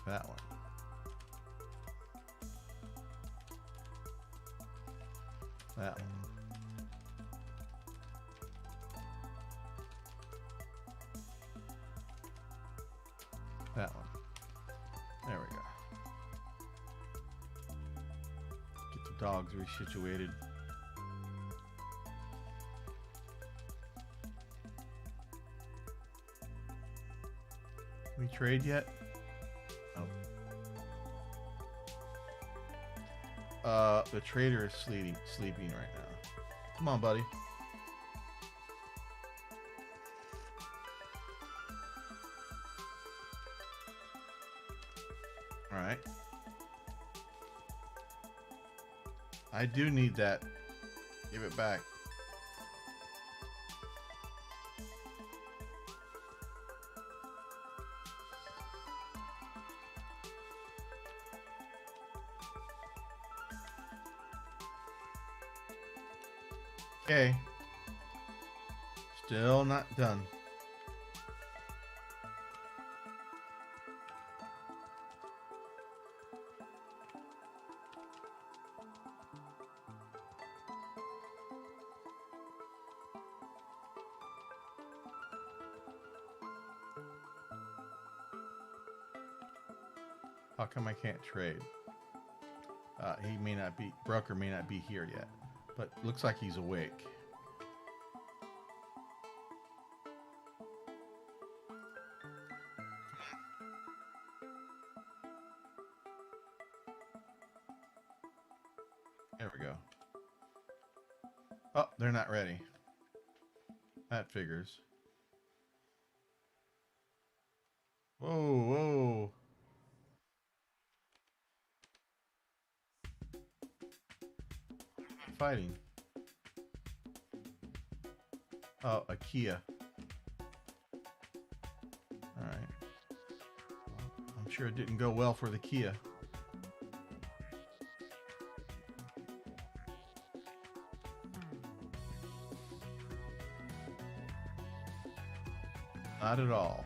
That one. That one. That one. There we go. Get the dogs resituated. We trade yet? Oh. The trader is sleeping right now. Come on, buddy. All right. I do need that. Give it back. Okay. Still not done. How come I can't trade? He may not be, broker may not be here yet, but looks like he's awake. There we go. Oh, they're not ready. That figures. Whoa, whoa. Fighting. Oh, a Kia. Alright. I'm sure it didn't go well for the Kia. Not at all.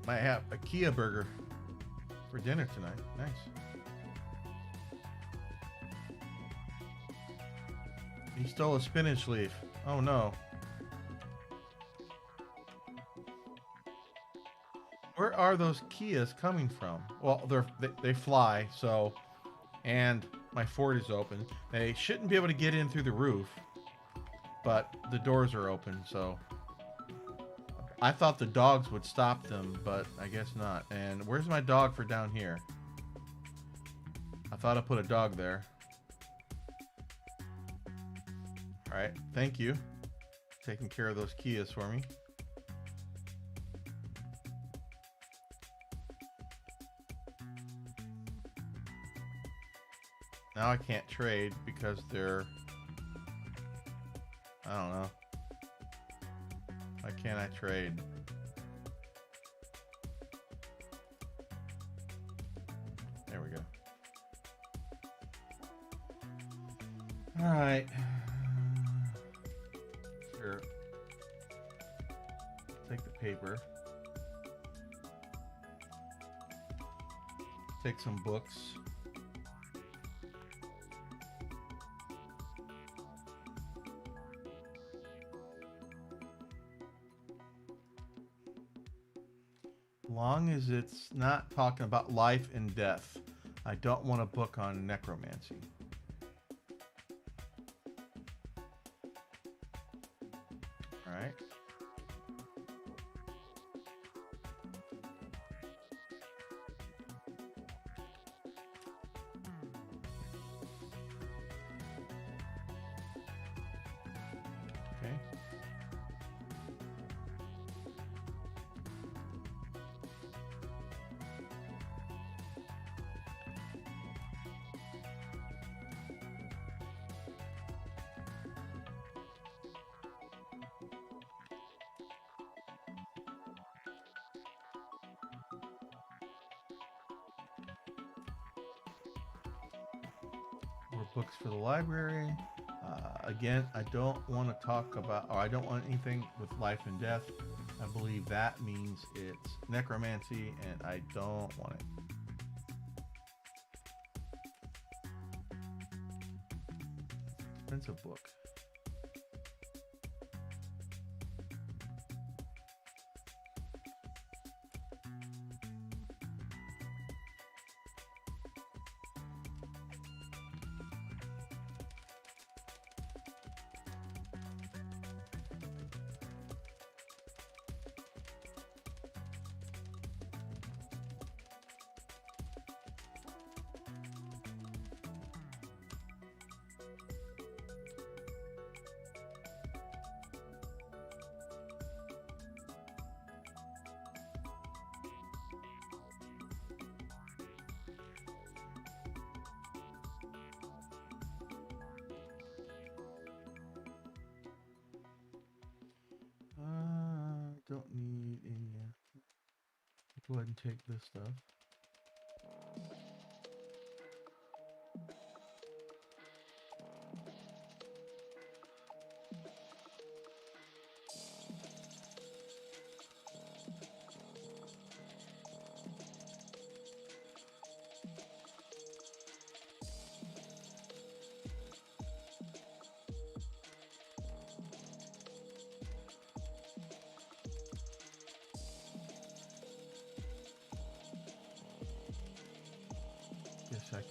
Might have a Kia burger for dinner tonight. Nice. He stole a spinach leaf. Oh no. Where are those Kias coming from? Well, they fly, so, and my Ford is open. They shouldn't be able to get in through the roof, but the doors are open, so I thought the dogs would stop them, but I guess not. And where's my dog for down here? I thought I put a dog there. All right, thank you. Taking care of those Kias for me. Now I can't trade because they're, I don't know. Why can't I trade? There we go. All right. Here. Take the paper. Take some books. Long as it's not talking about life and death. I don't want a book on necromancy. All right. Okay. More books for the library. Again, I don't want to talk about, or I don't want anything with life and death. I believe that means it's necromancy, and I don't want it. Expensive book. Don't need any. Go ahead and take this stuff.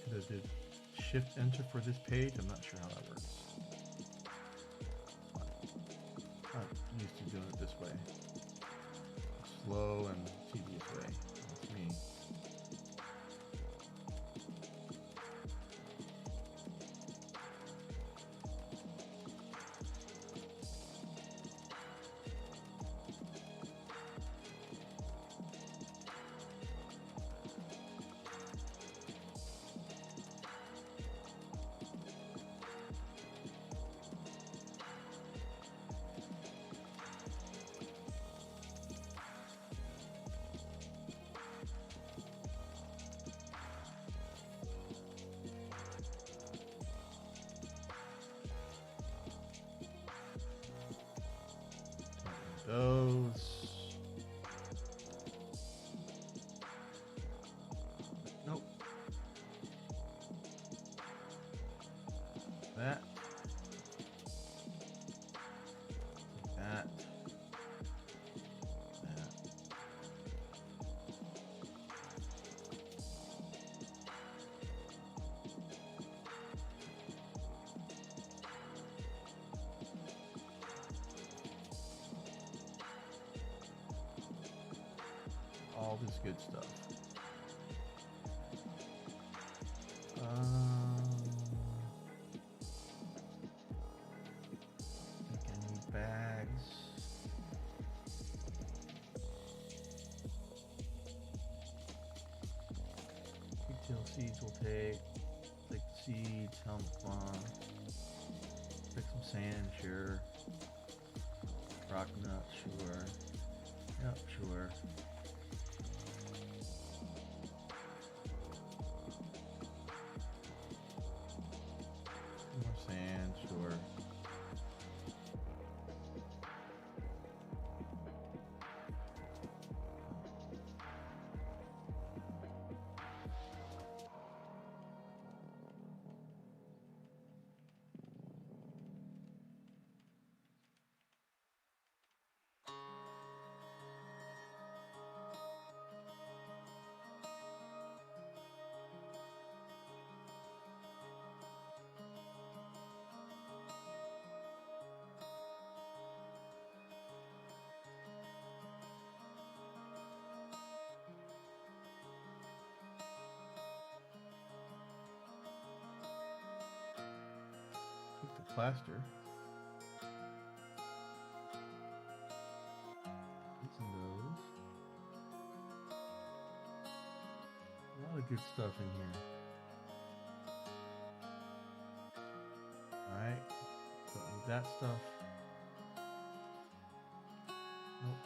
could have did Shift Enter for this page. I'm not sure how that works. I'm used to doing it this way. Slow and tedious way. That's me. Those. Nope. That. That. That. All this good stuff. Think I need bags. Pigtail seeds will take the seeds, helmet bomb. Pick some sand, sure. Rock nut, sure. Yep, sure. More sand, sure. Take the plaster. Using those. A lot of good stuff in here. Alright. Don't need that stuff. Nope.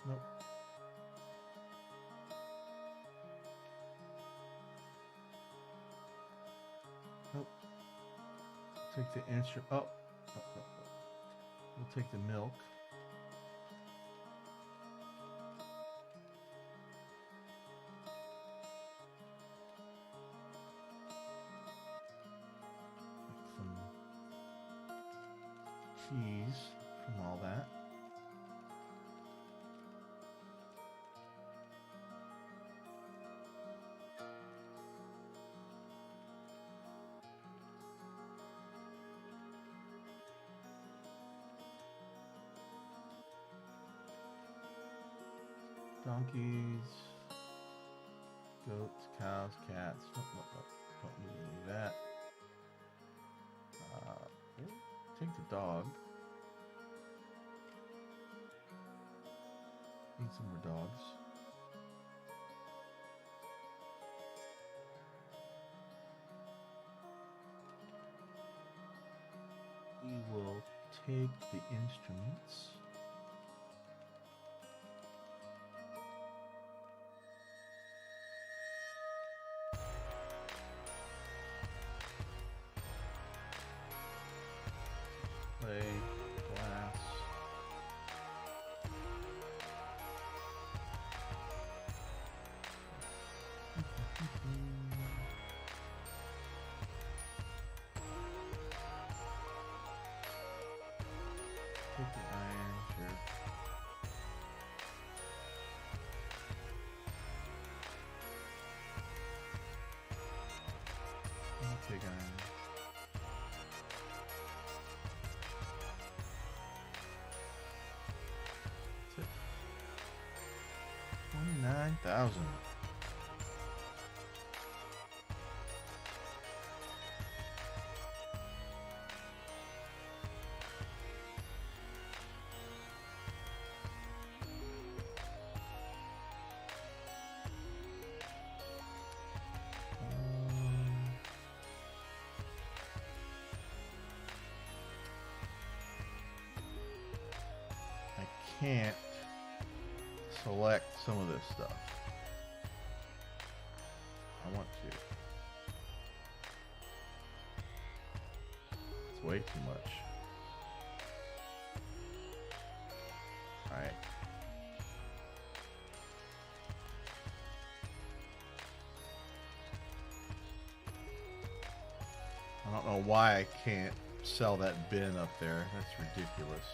Nope. Nope. Take the instrument. Oh. We'll take the milk. Some cheese from all that. Donkeys, goats, cows, cats. Nope, nope, nope. Don't need any of that. Take the dog. Need some more dogs. We will take the instruments. Clay, glass. Take the iron, sure. 29,000. Can't select some of this stuff. I want to. It's way too much. All right. I don't know why I can't sell that bin up there. That's ridiculous.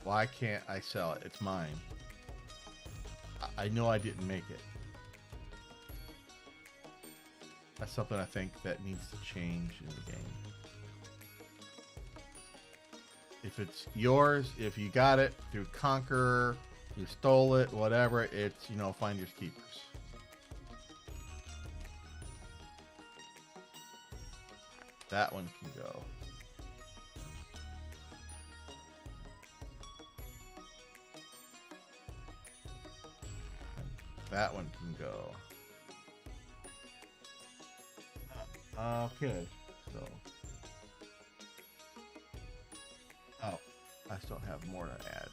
Why can't I sell it? It's mine. I know I didn't make it. That's something I think that needs to change in the game. If it's yours, if you got it through Conqueror, you stole it, whatever, it's, you know, finders keepers. That one can go. That one can go. Okay, so. Oh, I still have more to add.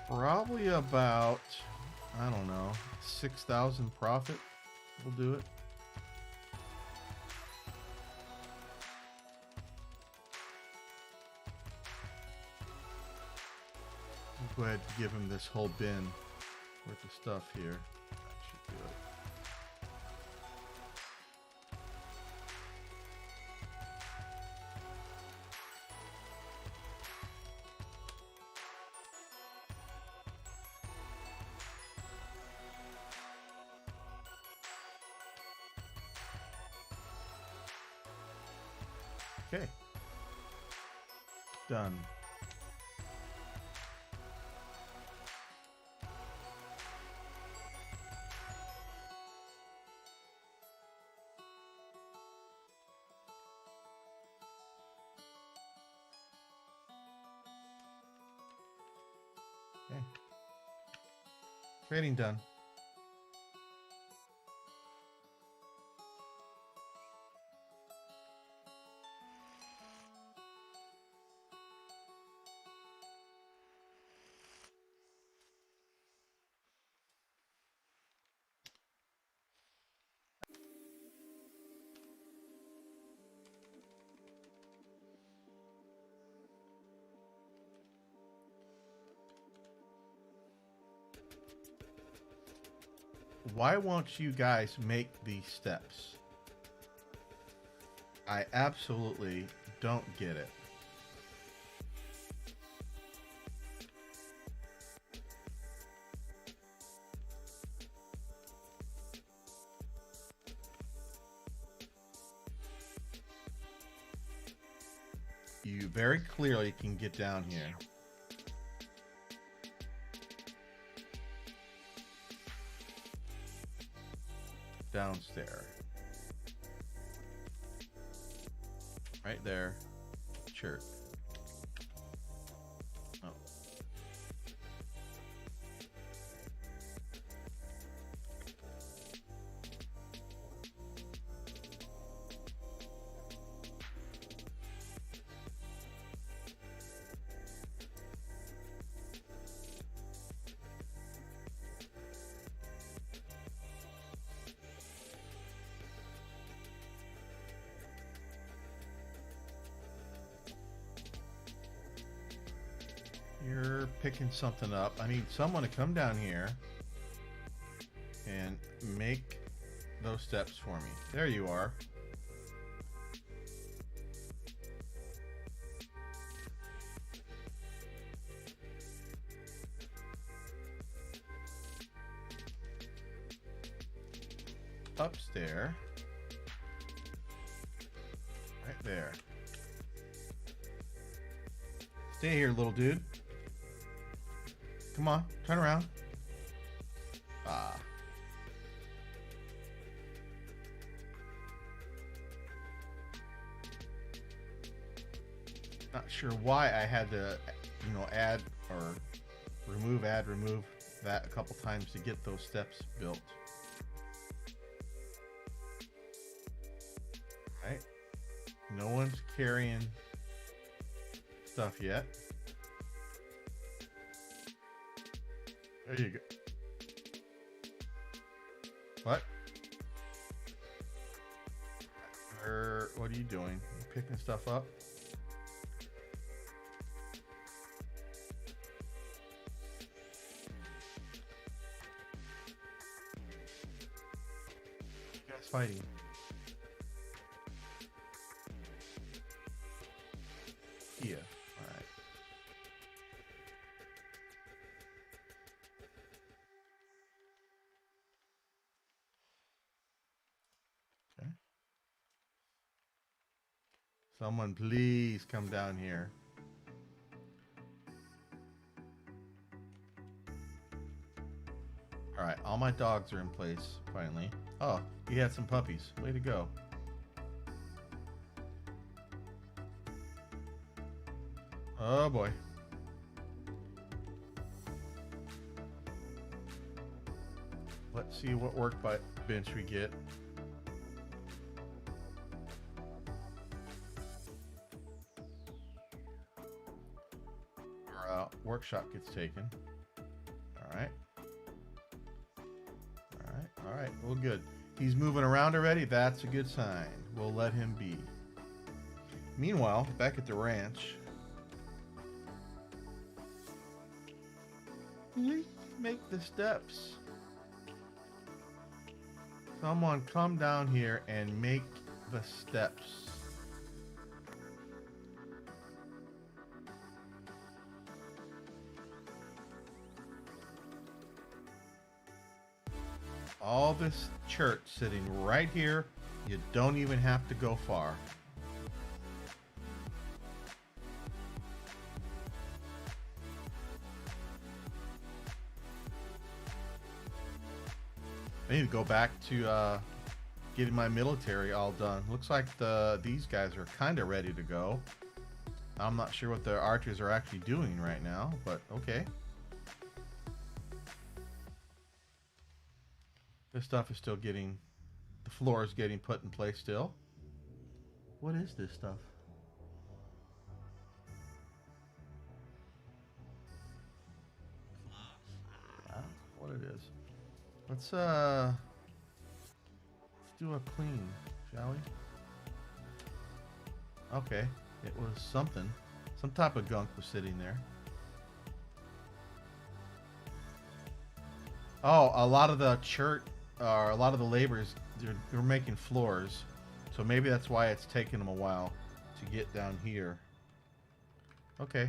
Probably about, I don't know, 6,000 profit will do it. I'll go ahead and give him this whole bin worth of stuff here. That should do it. Okay. Done. Okay. Trading done. Why won't you guys make these steps? I absolutely don't get it. You very clearly can get down here. Downstairs. Right? Right there. Church. Oh. You're picking something up. I need someone to come down here and make those steps for me. There you are. Upstairs. Right there. Stay here, little dude. Come on, turn around. Ah. Not sure why I had to, add or remove that a couple times to get those steps built. Right? No one's carrying stuff yet. There you go. What? What are you doing? You picking stuff up? You guys fighting? Yeah. All right. Okay. Someone please come down here. All right, all my dogs are in place finally. Oh, you had some puppies. Way to go. Oh boy. Let's see what workbench we get. Our workshop gets taken. All right. All right. Well, good. He's moving around already. That's a good sign. We'll let him be. Meanwhile, back at the ranch. Please make the steps. Someone come down here and make the steps. All this church sitting right here. You don't even have to go far. I need to go back to getting my military all done. Looks like these guys are kind of ready to go. I'm not sure what the archers are actually doing right now, but okay. This stuff is still getting, the floor is getting put in place still. What is this stuff? That's what it is. Let's do a clean, shall we? Okay, it was something. Some type of gunk was sitting there. Oh, a lot of the church, a lot of the laborers, they're making floors. So maybe that's why it's taking them a while to get down here. Okay.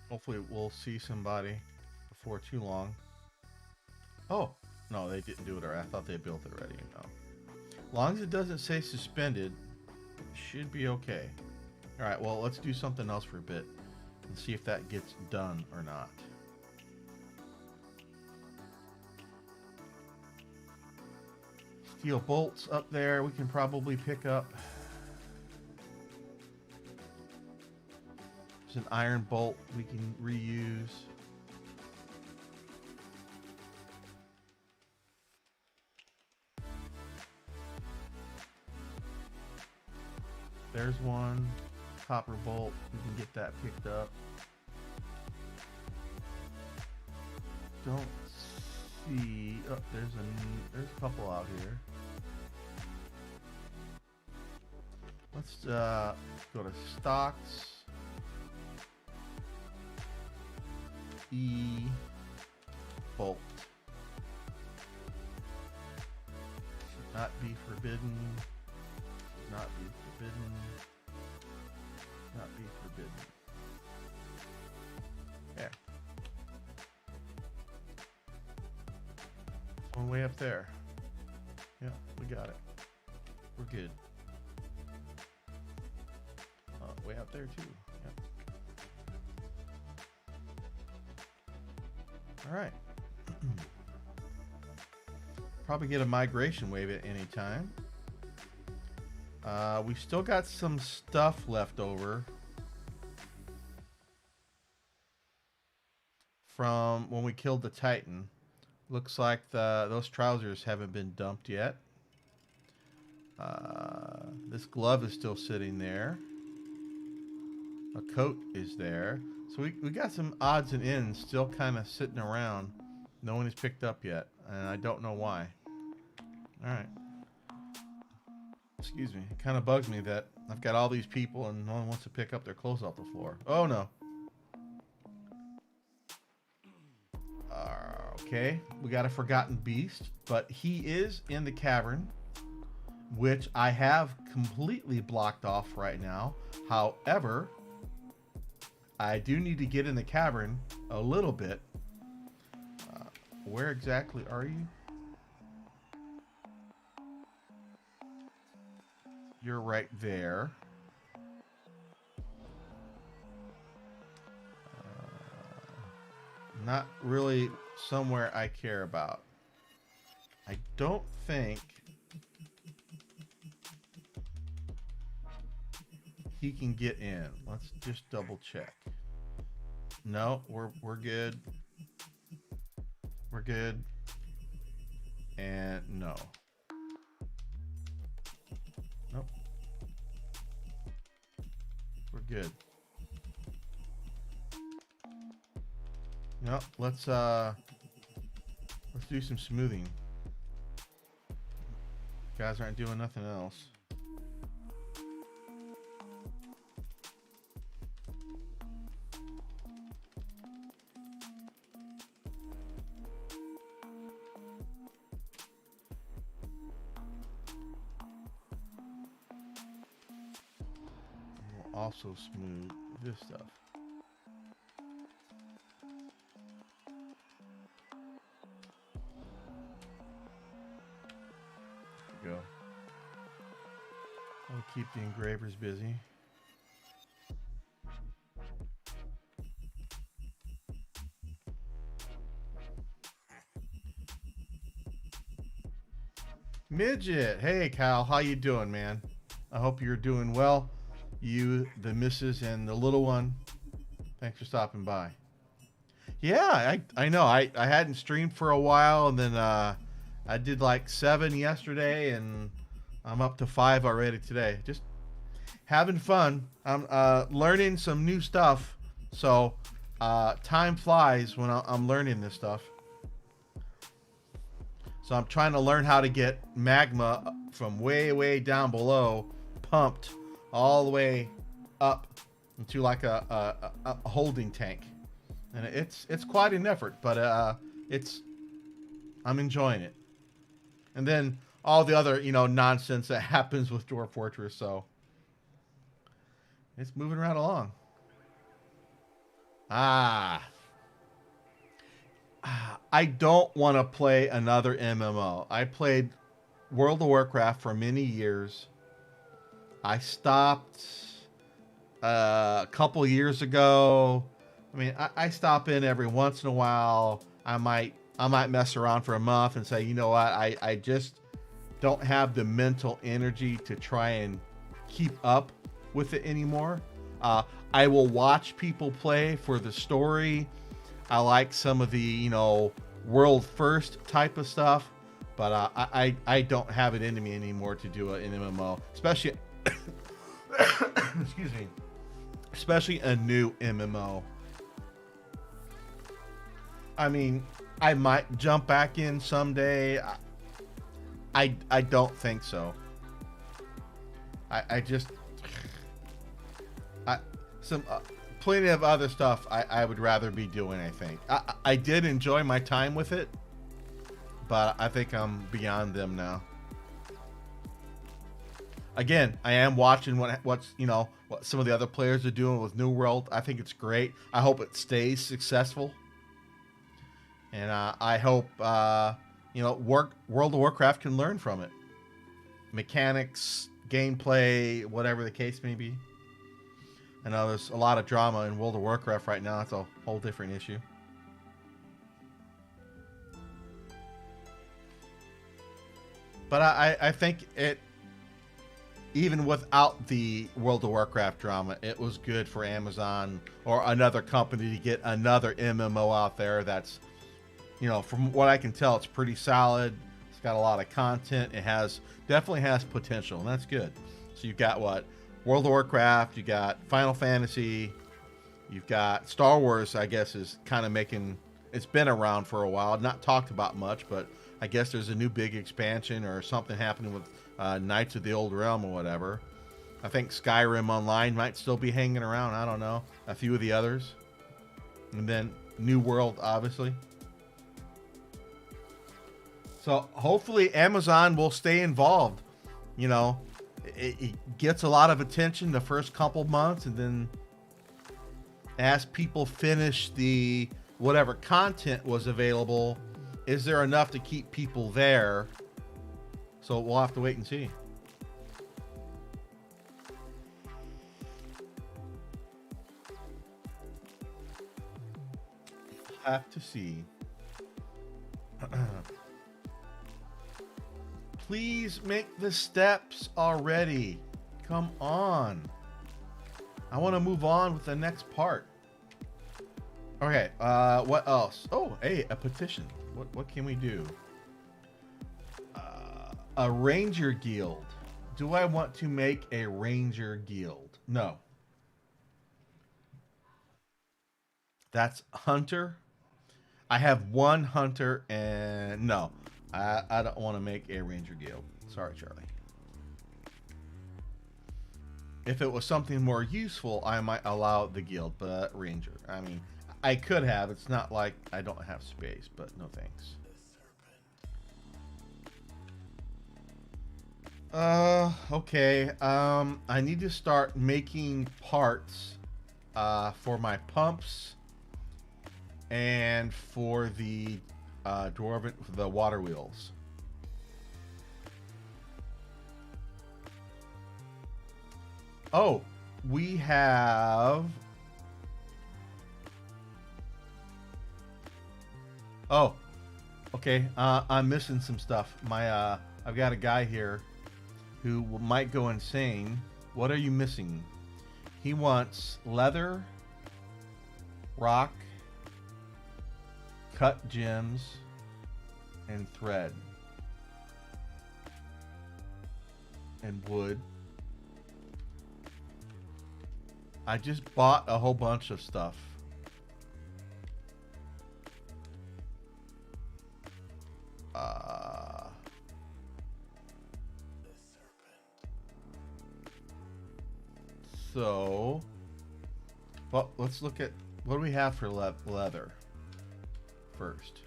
Hopefully we'll see somebody before too long. Oh, no, they didn't do it already. I thought they built it already. No. As long as it doesn't say suspended, it should be okay. All right, well, let's do something else for a bit and see if that gets done or not. steel bolts up there we can probably pick up. There's an iron bolt we can reuse. There's one copper bolt. We can get that picked up. Don't see. Oh, there's a couple out here. Let's go to stocks. E bolt. Should not be forbidden. Should not be forbidden. Not be forbidden. There. One way up there. Yeah, we got it. We're good. Way up there too. Yep. All right. Probably get a migration wave at any time. We've still got some stuff left over from when we killed the Titan. Looks like those trousers haven't been dumped yet. This glove is still sitting there. A coat is there. So we got some odds and ends still kind of sitting around. No one has picked up yet, and I don't know why. All right. Excuse me. It kind of bugs me that I've got all these people and no one wants to pick up their clothes off the floor. Oh, no. Okay. We got a forgotten beast, but he is in the cavern, which I have completely blocked off right now. However, I do need to get in the cavern a little bit. Where exactly are you? You're right there. Not really somewhere I care about. I don't think he can get in. Let's just double check. No, we're good. We're good. And no. Nope. We're good. No, let's do some smoothing. Guys aren't doing nothing else. We'll also smooth this stuff. Go. I'll keep the engravers busy. Midget, hey Kyle, how you doing, man? I hope you're doing well. You, the missus, and the little one. Thanks for stopping by. Yeah, I know. I hadn't streamed for a while, and then I did like 7 yesterday, and I'm up to 5 already today. Just having fun. I'm learning some new stuff. So time flies when I'm learning this stuff. So I'm trying to learn how to get magma from way down below pumped all the way up into like a holding tank. And it's quite an effort, but I'm enjoying it. And then all the other, nonsense that happens with Dwarf Fortress, so it's moving right along. I don't want to play another MMO. I played World of Warcraft for many years. I stopped a couple years ago. I mean, I stop in every once in a while. I might mess around for a month and say, you know what, I just don't have the mental energy to try and keep up with it anymore. I will watch people play for the story. I like some of the, world first type of stuff, but I don't have it in me anymore to do an MMO, especially excuse me, especially a new MMO. I mean, I might jump back in someday. I don't think so. I just some plenty of other stuff I would rather be doing. I think I did enjoy my time with it, but I think I'm beyond them now. Again, I am watching what some of the other players are doing with New World. I think it's great. I hope it stays successful, and I hope World of Warcraft can learn from it. Mechanics, gameplay, whatever the case may be. I know there's a lot of drama in World of Warcraft right now. That's a whole different issue. But I think it, even without the World of Warcraft drama, it was good for Amazon or another company to get another MMO out there that's, from what I can tell, it's pretty solid. It's got a lot of content. It definitely has potential, and that's good. So you've got what? World of Warcraft, you got Final Fantasy, you've got Star Wars, I guess, is kind of it's been around for a while, not talked about much, but I guess there's a new big expansion or something happening with Knights of the Old Realm or whatever. I think Skyrim Online might still be hanging around, I don't know. A few of the others. And then New World, obviously. So hopefully Amazon will stay involved. It gets a lot of attention the first couple months, and then as people finish the whatever content was available, is there enough to keep people there? So we'll have to wait and see. Have to see. Please make the steps already. Come on. I want to move on with the next part. Okay, what else? Oh, hey, a petition. What can we do? A ranger guild. Do I want to make a ranger guild? No. That's hunter. I have one hunter, and no. I don't want to make a ranger guild. Sorry, Charlie. If it was something more useful, I might allow the guild, but ranger. I mean, I could have. It's not like I don't have space, but no thanks. Okay. I need to start making parts for my pumps and for the Dwarven, for the water wheels. Oh, we have. Oh, okay. I'm missing some stuff. I've got a guy here who might go insane. What are you missing? He wants leather, rock, cut gems, and thread, and wood. I just bought a whole bunch of stuff. So, well, let's look at what do we have for leather first.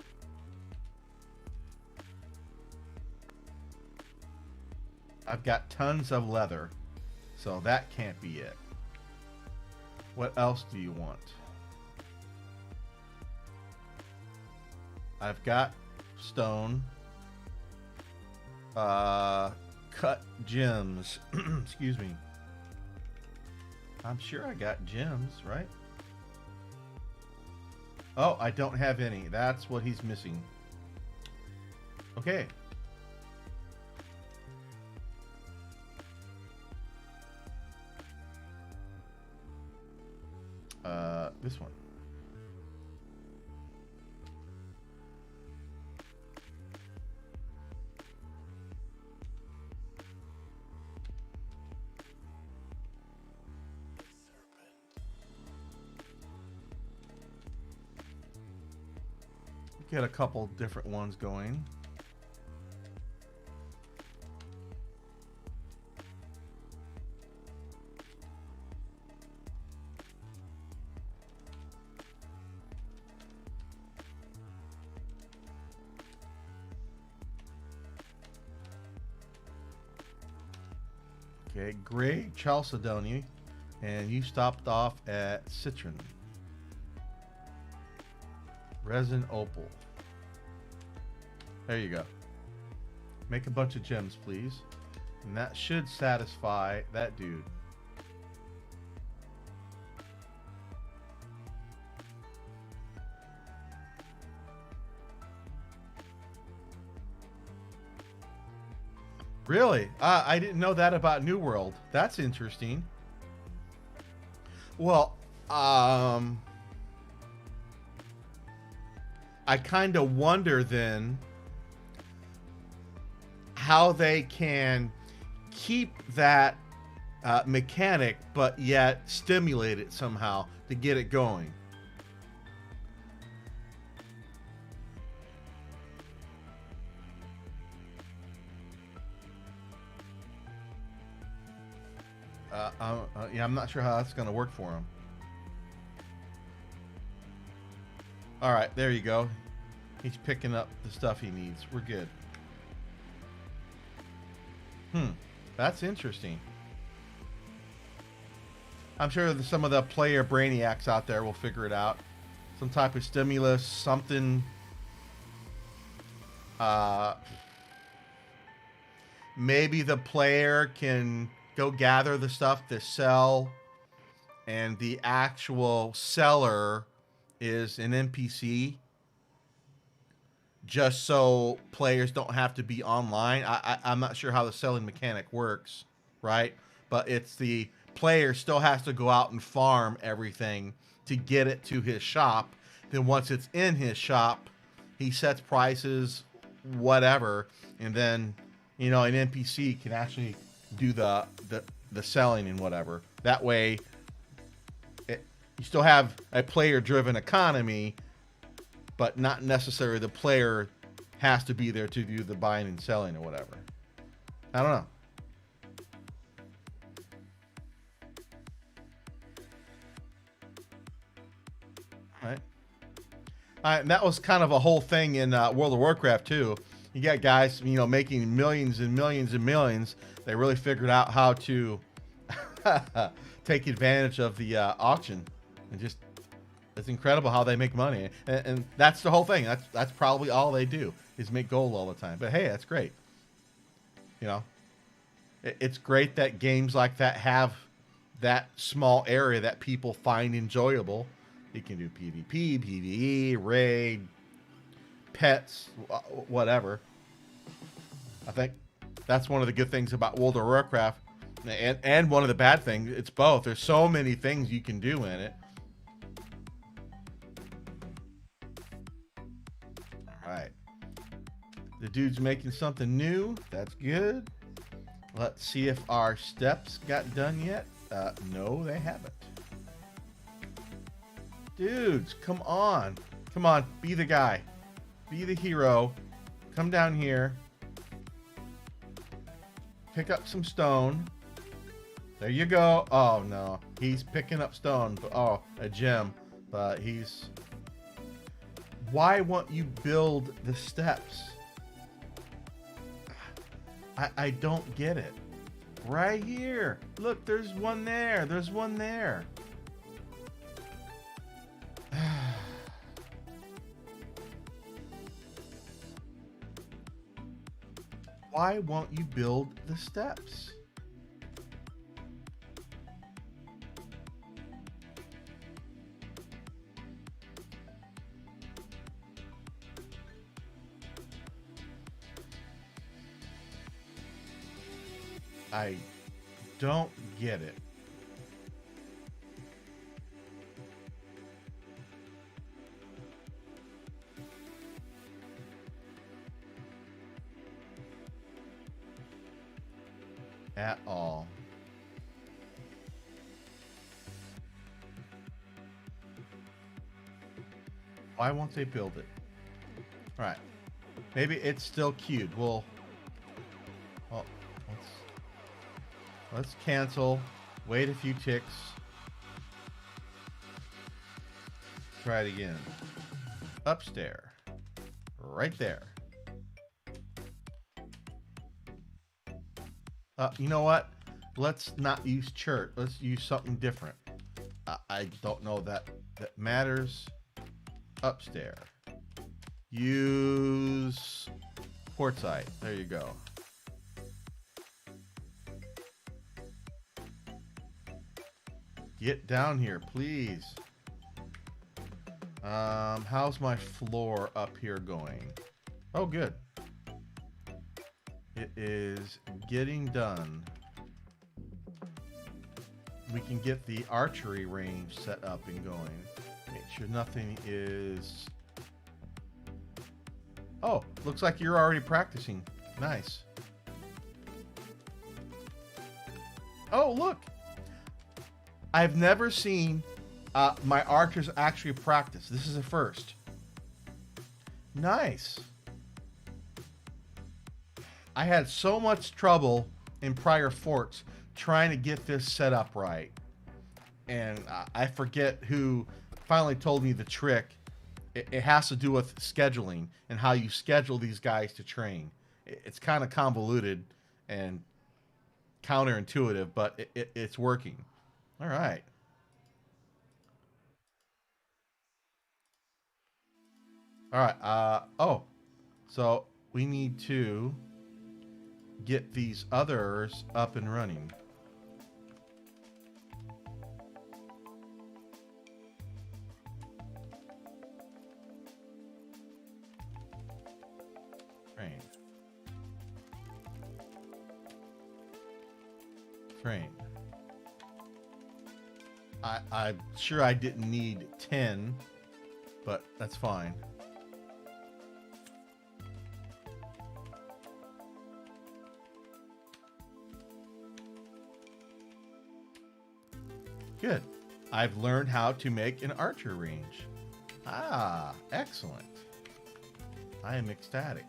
I've got tons of leather, so that can't be it. What else do you want? I've got stone. Cut gems. Excuse me. I'm sure I got gems, right? Oh, I don't have any. That's what he's missing. Okay. this one. Get a couple different ones going. Okay, Gray Chalcedony, and you stopped off at Citron. Resin Opal. There you go. Make a bunch of gems, please. And that should satisfy that dude. Really? I didn't know that about New World. That's interesting. Well, I kind of wonder then how they can keep that mechanic, but yet stimulate it somehow to get it going. Yeah, I'm not sure how that's going to work for him. All right, there you go. He's picking up the stuff he needs. We're good. That's interesting. I'm sure that some of the player brainiacs out there will figure it out. Some type of stimulus, something. Maybe the player can go gather the stuff to sell, and the actual seller is an NPC, just so players don't have to be online. I'm not sure how the selling mechanic works, right? But it's the player still has to go out and farm everything to get it to his shop. Then once it's in his shop, he sets prices, whatever, and then, you know, an NPC can actually do the selling and whatever. That way, you still have a player-driven economy, but not necessarily the player has to be there to do the buying and selling or whatever. I don't know. All right. And that was kind of a whole thing in World of Warcraft too. You got guys, you know, making millions and millions and millions. They really figured out how to take advantage of the auction, and just, it's incredible how they make money. And that's the whole thing. That's probably all they do is make gold all the time. But hey, that's great. You know, it's great that games like that have that small area that people find enjoyable. You can do PvP, PvE, raid, pets, whatever. I think that's one of the good things about World of Warcraft, and one of the bad things. It's both. There's so many things you can do in it. All right. The dude's making something new. That's good. Let's see if our steps got done yet. No, they haven't. Dudes, come on. Come on, be the guy. Be the hero. Come down here. Pick up some stone. There you go. Oh, no. He's picking up stone. Oh, a gem. But he's... Why won't you build the steps? I don't get it. Right here. Look, there's one there. There's one there. Why won't you build the steps? I don't get it. at all. Why won't they build it? All right. Maybe it's still queued. Well, let's cancel. Wait a few ticks. Try it again. Upstairs. Right there. You know what? Let's not use church. Let's use something different. I don't know that matters. Upstairs. Use quartzite. There you go. Get down here, please. How's my floor up here going? Oh, good. It is getting done. We can get the archery range set up and going. Make sure nothing is... Oh, looks like you're already practicing. Nice. Oh, look. I've never seen my archers actually practice. This is a first. Nice. I had so much trouble in prior forts trying to get this set up right. And I forget who finally told me the trick. It has to do with scheduling and how you schedule these guys to train. It's kind of convoluted and counterintuitive, but it's working. All right. All right. Oh, so we need to get these others up and running. Train. Train. I'm sure I didn't need 10, but that's fine. Good. I've learned how to make an archer range. Ah, excellent. I am ecstatic.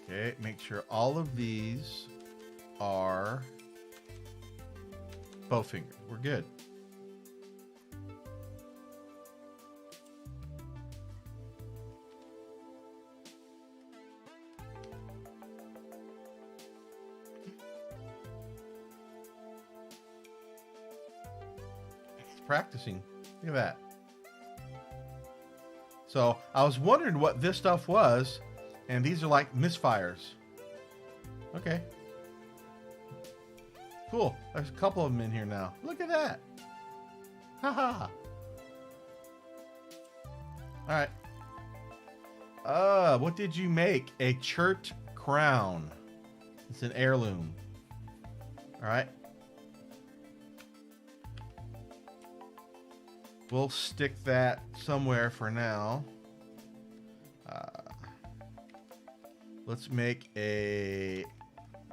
Okay, make sure all of these are bowfinger. We're good. Practicing. Look at that. So I was wondering what this stuff was, and these are like misfires. Okay. Cool. There's a couple of them in here now. Look at that. Haha. All right. What did you make? A chert crown. It's an heirloom. All right. We'll stick that somewhere for now. Let's make a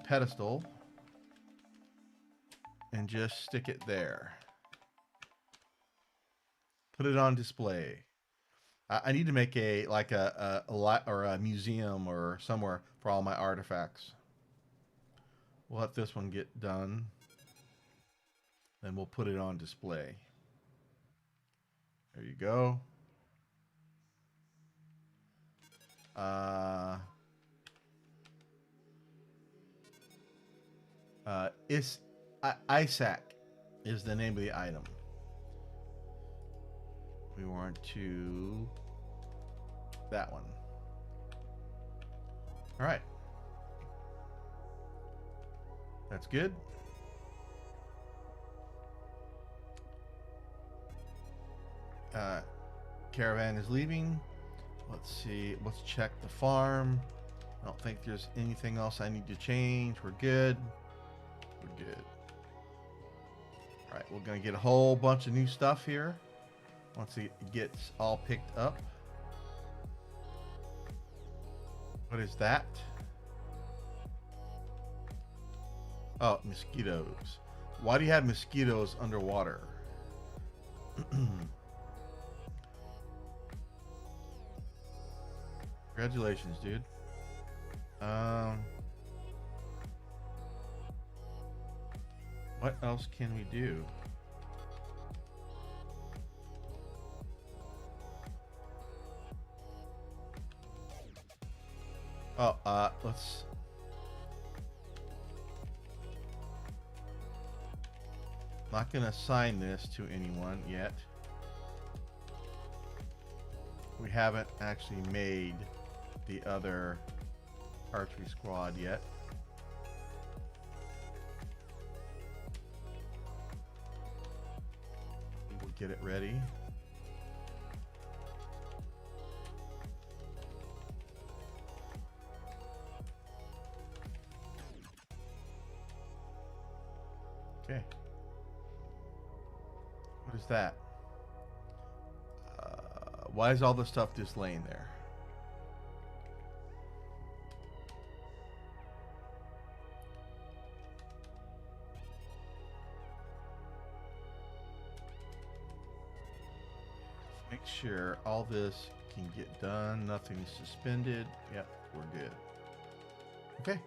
pedestal and just stick it there. Put it on display. I need to make a museum or somewhere for all my artifacts. We'll let this one get done. Then we'll put it on display. There you go. Isaac is the name of the item. We want to that one. All right. That's good. Caravan is leaving. Let's see. Let's check the farm. I don't think there's anything else I need to change. We're good. We're good. All right. We're going to get a whole bunch of new stuff here once it gets all picked up. What is that? Oh, mosquitoes. Why do you have mosquitoes underwater? Congratulations, dude. What else can we do? Oh, let's... Not gonna assign this to anyone yet. We haven't actually made the other archery squad yet. We'll get it ready. Okay. What is that? Why is all the stuff just laying there? Make sure all this can get done. Nothing's suspended. Yep, we're good. Okay.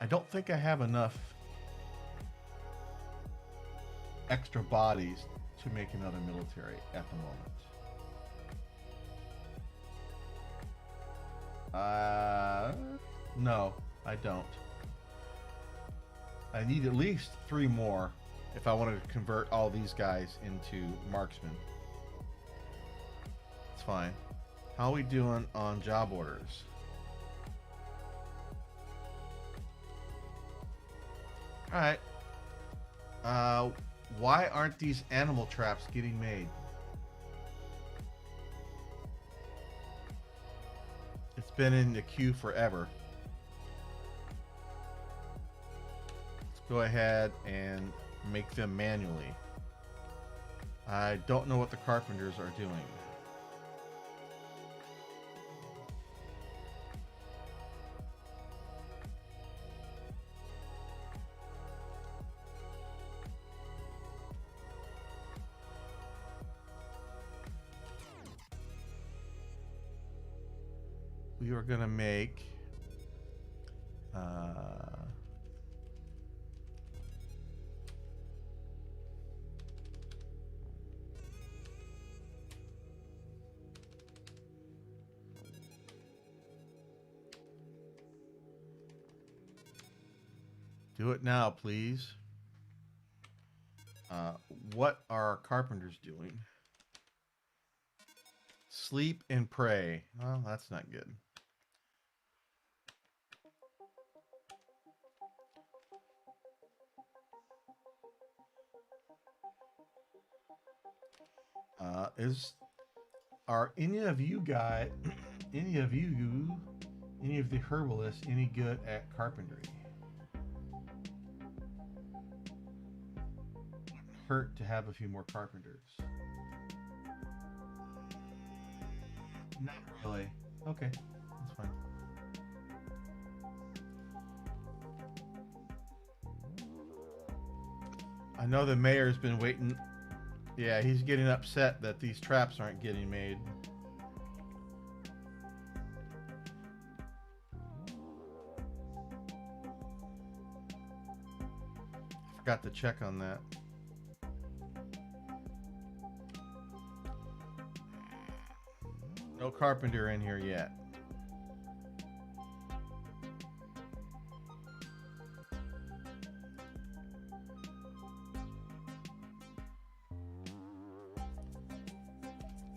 I don't think I have enough extra bodies to make another military at the moment. No, I don't. I need at least 3 more if I wanted to convert all these guys into marksmen. It's fine. How are we doing on job orders? Alright. Why aren't these animal traps getting made? It's been in the queue forever. Let's go ahead and make them manually. I don't know what the carpenters are doing. We are going to make do it now, please. What are our carpenters doing? Sleep and pray. Well, that's not good. Are any of you guys, any of the herbalists, any good at carpentry? Wouldn't hurt to have a few more carpenters. Not really. Okay, that's fine. I know the mayor's been waiting. Yeah, he's getting upset that these traps aren't getting made. Forgot to check on that. No carpenter in here yet.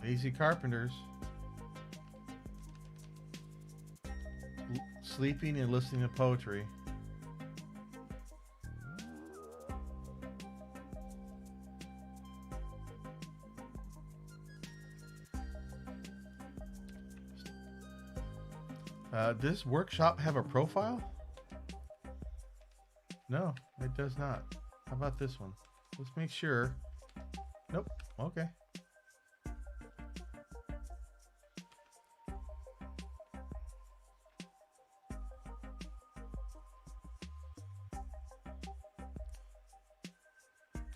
Lazy carpenters. Sleeping and listening to poetry. Does workshop have a profile? No, it does not. How about this one? Let's make sure. Nope. Okay.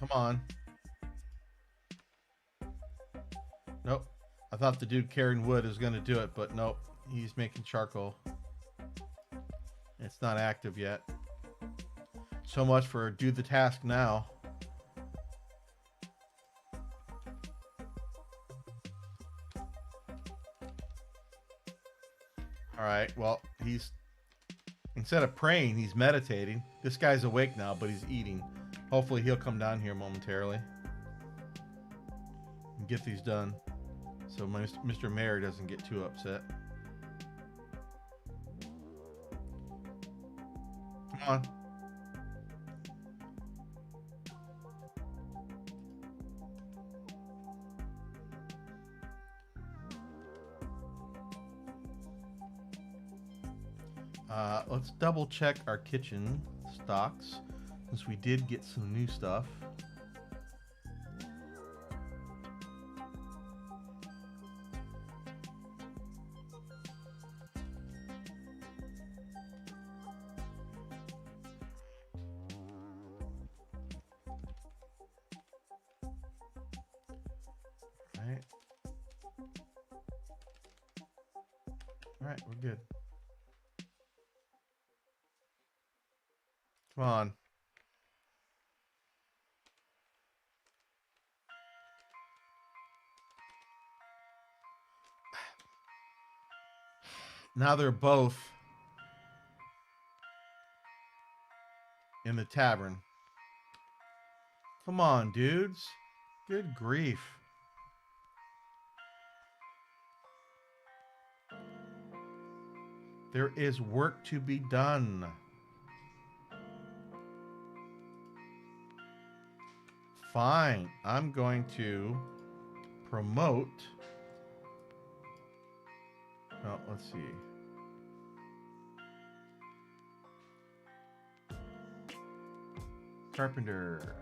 Come on. Nope. I thought the dude carrying wood was going to do it, but nope. He's making charcoal. It's not active yet. So much for do the task now. All right. Well, he's instead of praying, he's meditating. This guy's awake now, but he's eating. Hopefully, he'll come down here momentarily and get these done, so Mr. Mayor doesn't get too upset. Come on. Let's double check our kitchen stocks, since we did get some new stuff. All right, we're good. Come on. Now they're both in the tavern. Come on, dudes. Good grief. There is work to be done. Fine. I'm going to promote. Oh, let's see. Carpenter.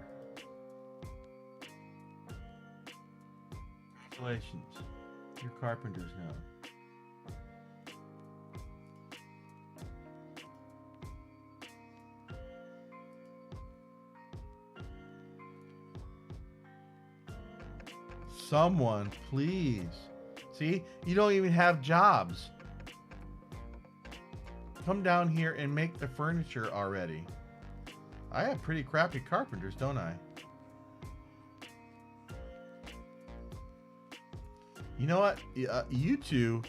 Congratulations. You're carpenters now. Someone, please. See, you don't even have jobs. Come down here and make the furniture already. I have pretty crappy carpenters, don't I? You know what? You two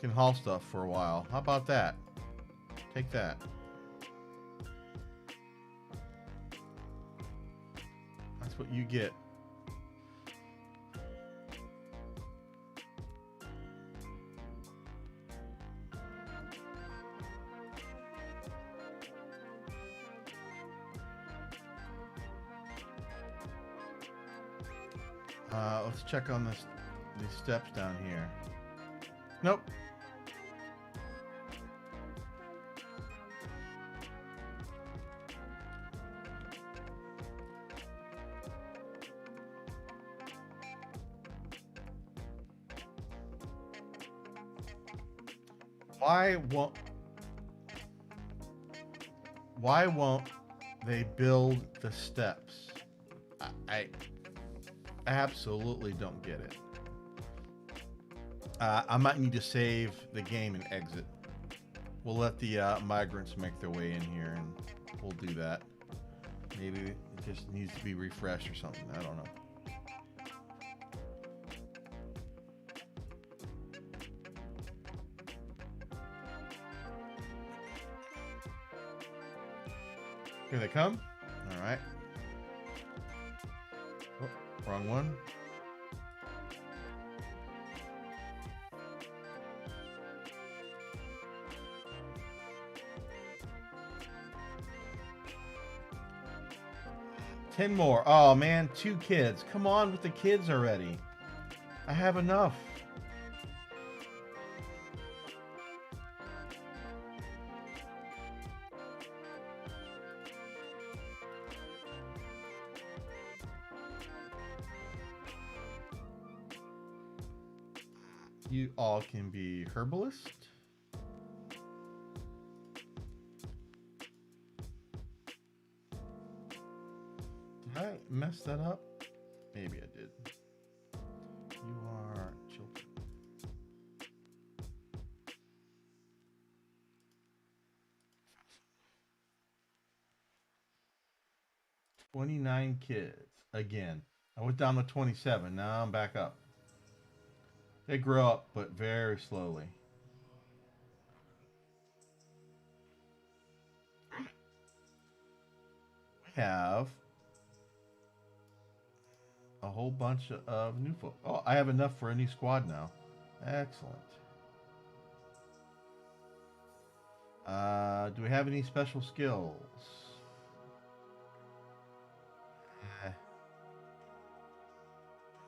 can haul stuff for a while. How about that? Take that. That's what you get. Let's check on these steps down here. Nope. Why won't they build the steps? I absolutely don't get it. I might need to save the game and exit. We'll let the migrants make their way in here, and we'll do that. Maybe it just needs to be refreshed or something. I don't know. Here they come. All right. Oh, wrong one. Ten more. Oh man, 2 kids. Come on with the kids already. I have enough. You all can be herbalist. Did I mess that up? Maybe I did. You are children. $29 kids. Again. I went down to 27. Now I'm back up. They grow up, but very slowly. We have a whole bunch of new folk. Oh, I have enough for a new squad now. Excellent. Do we have any special skills? Eh,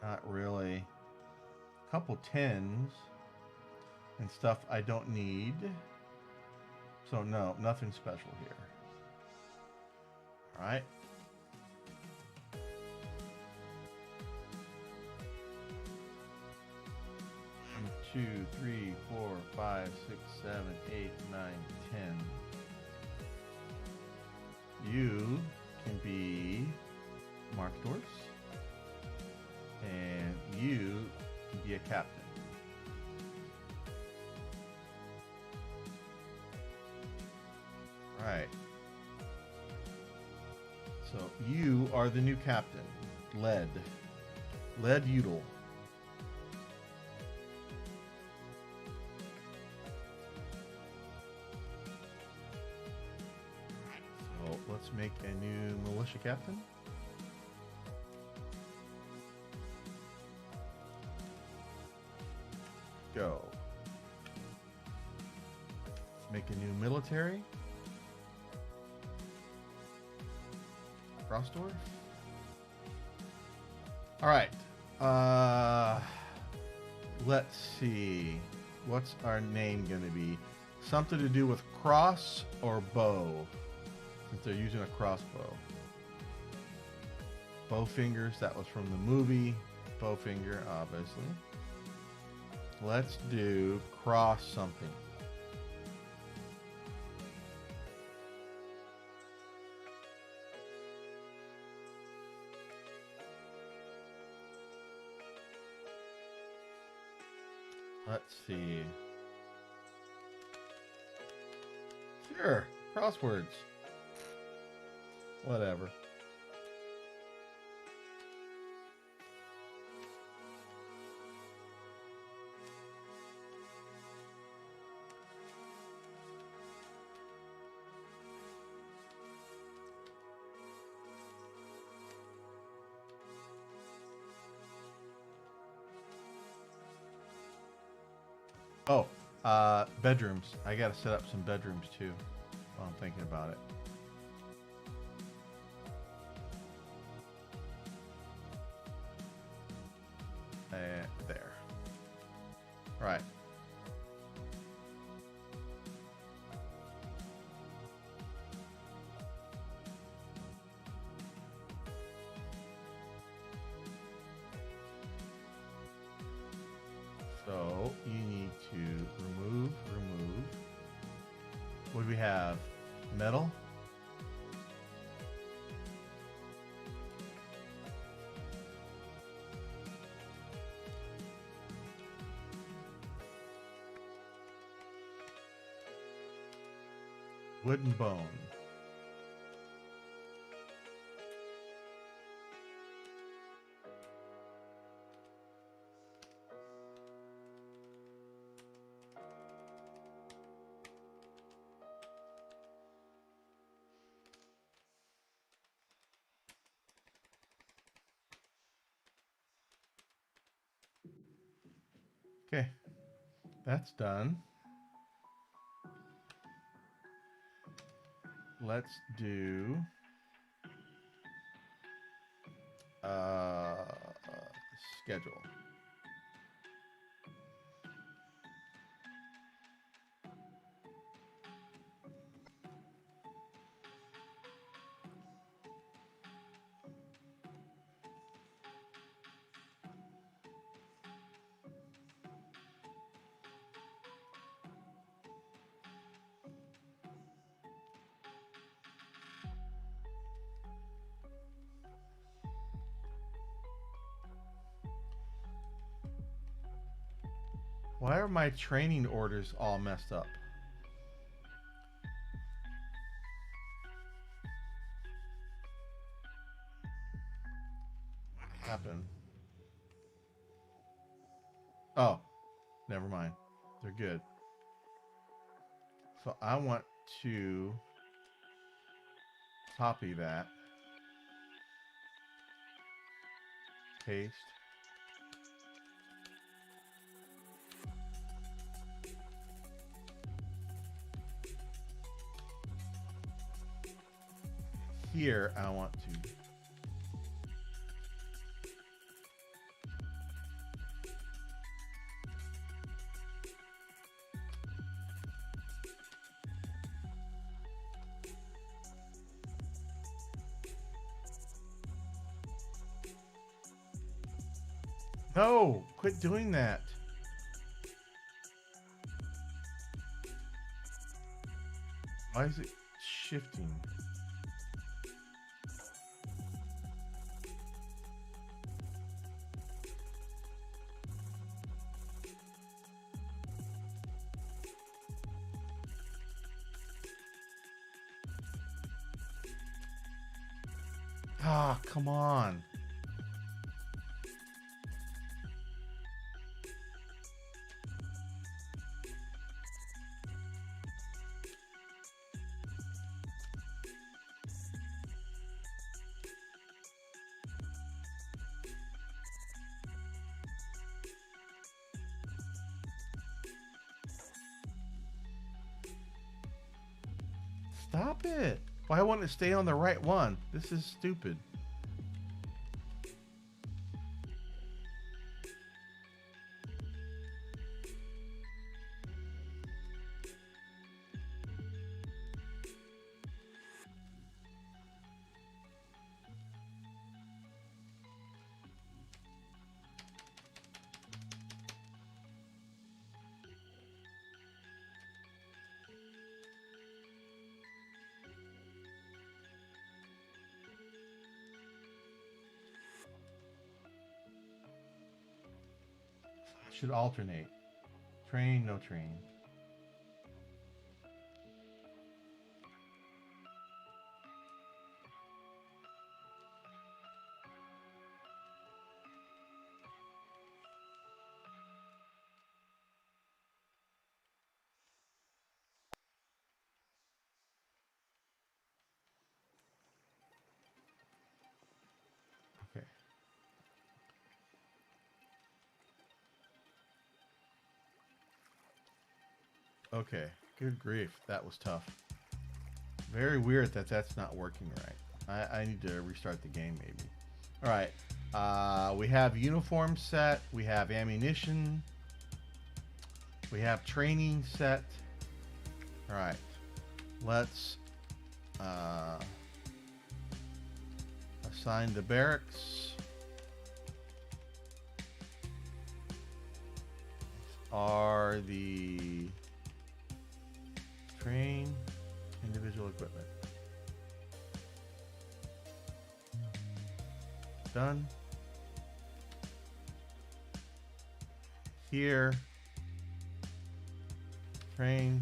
not really. A couple 10s and stuff I don't need. So no, nothing special here. All right. 2, 3, 4, 5, 6, 7, 8, 9, 10. You can be Mark Dwarfs, and you can be a captain. Right. So you are the new captain, Led Udall. So let's make a new militia captain. Go. Let's make a new military. Cross Dwarf. All right. Let's see. What's our name going to be? Something to do with cross or bow, since they're using a crossbow. Bowfingers, that was from the movie. Bowfinger, obviously. Let's do cross something. Let's see. Sure, crosswords. Whatever. Oh, bedrooms. I gotta set up some bedrooms too while I'm thinking about it. There. All right. So you need to remove. What do we have? Metal. Wood and bone. Okay, that's done. Let's do schedule. Why are my training orders all messed up? What happened? Oh, never mind. They're good. So I want to copy that. Paste. Here I want to No, quit doing that. Why is it shifting? Ah, come on. Stop it. Why won't it stay on the right one? This is stupid. Should alternate. Train, no train. Okay. Okay. Good grief. That was tough. Very weird that that's not working right. I need to restart the game maybe. All right. We have uniform set. We have ammunition. We have training set. All right. Let's assign the barracks. Are the train individual equipment. Done. Here. Train.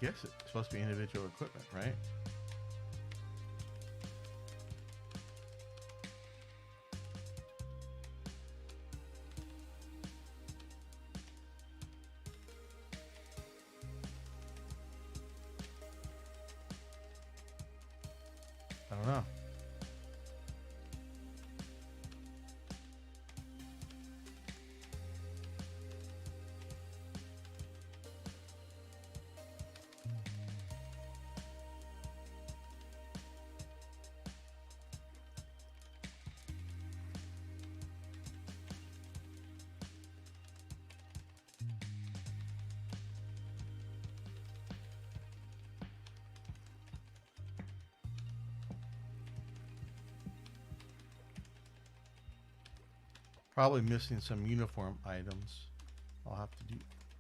Guess it's supposed to be individual equipment, right? I don't know. Probably missing some uniform items. I'll have to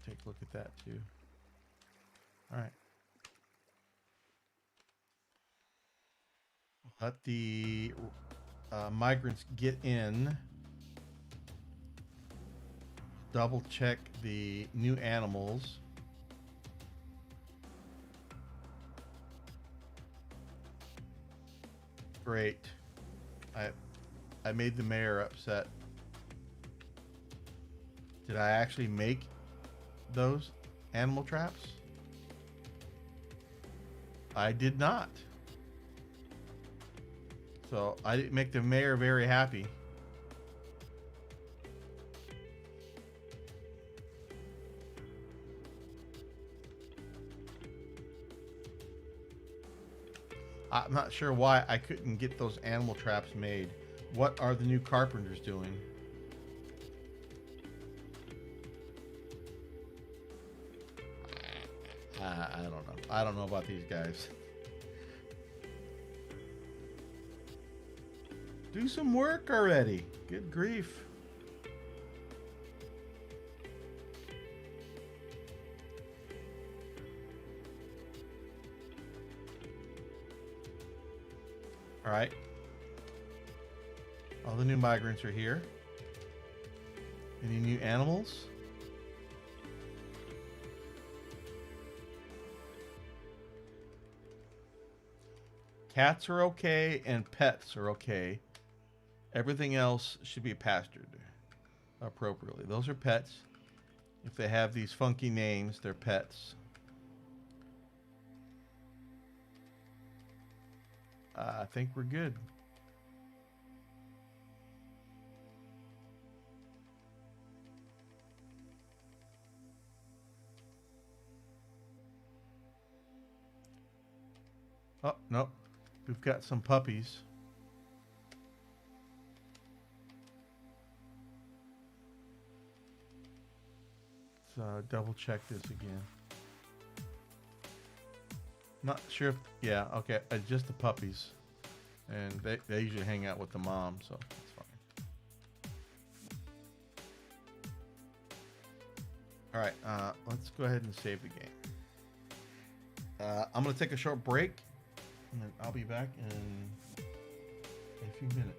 take a look at that too. All right. Let the migrants get in. Double check the new animals. Great. I made the mayor upset. Did I actually make those animal traps? I did not. So I didn't make the mayor very happy. I'm not sure why I couldn't get those animal traps made. What are the new carpenters doing? I don't know. I don't know about these guys. Do some work already. Good grief. All right. All the new migrants are here. Any new animals? Cats are okay and pets are okay. Everything else should be pastured appropriately. Those are pets. If they have these funky names, they're pets. I think we're good. Oh, no. We've got some puppies. Let's double check this again. Not sure if, yeah, okay, just the puppies. And they usually hang out with the mom, so that's fine. All right, let's go ahead and save the game. I'm going to take a short break, and then I'll be back in a few minutes.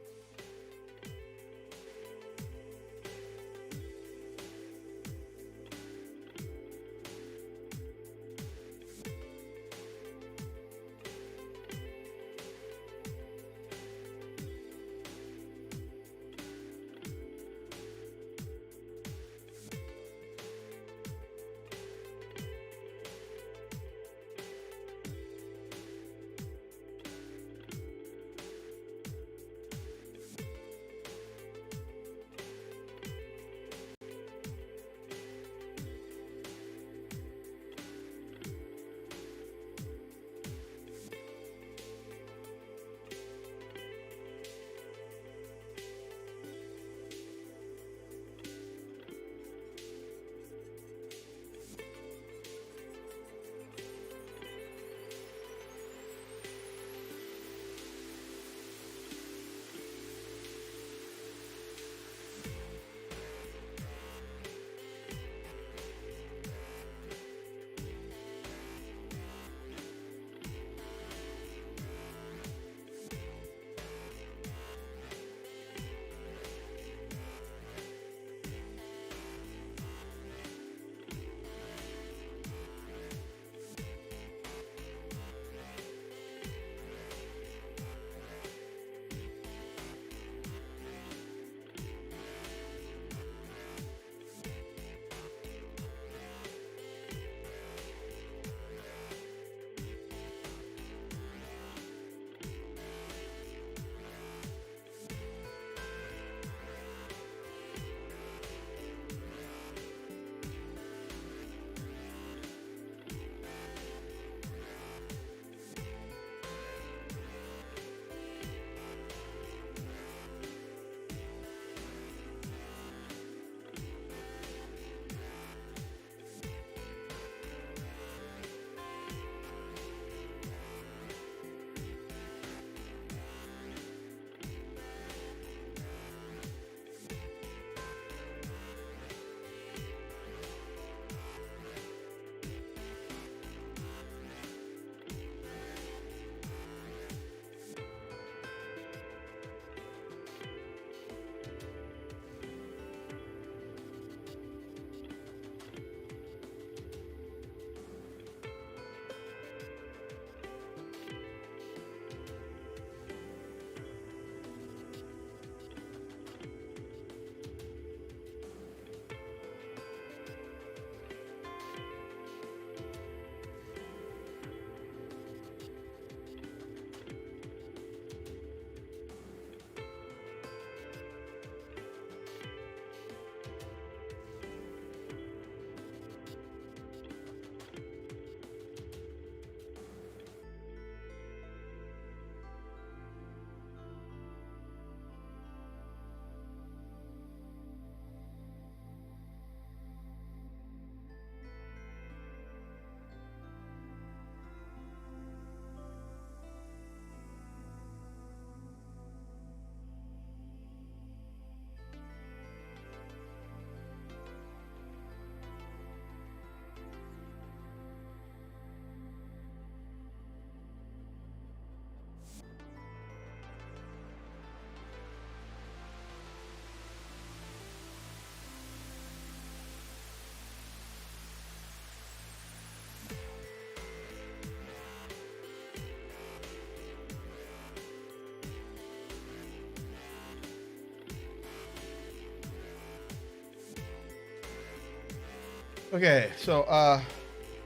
Okay, so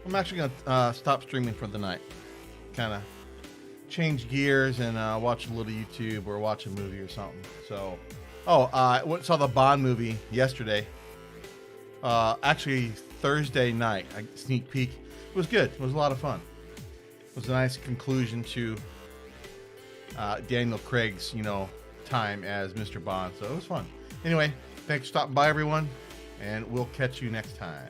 I'm actually gonna stop streaming for the night. Kind of change gears and watch a little YouTube or watch a movie or something. So, I saw the Bond movie yesterday. Actually, Thursday night. I sneak peek. It was good. It was a lot of fun. It was a nice conclusion to Daniel Craig's, time as Mr. Bond. So it was fun. Anyway, thanks for stopping by, everyone, and we'll catch you next time.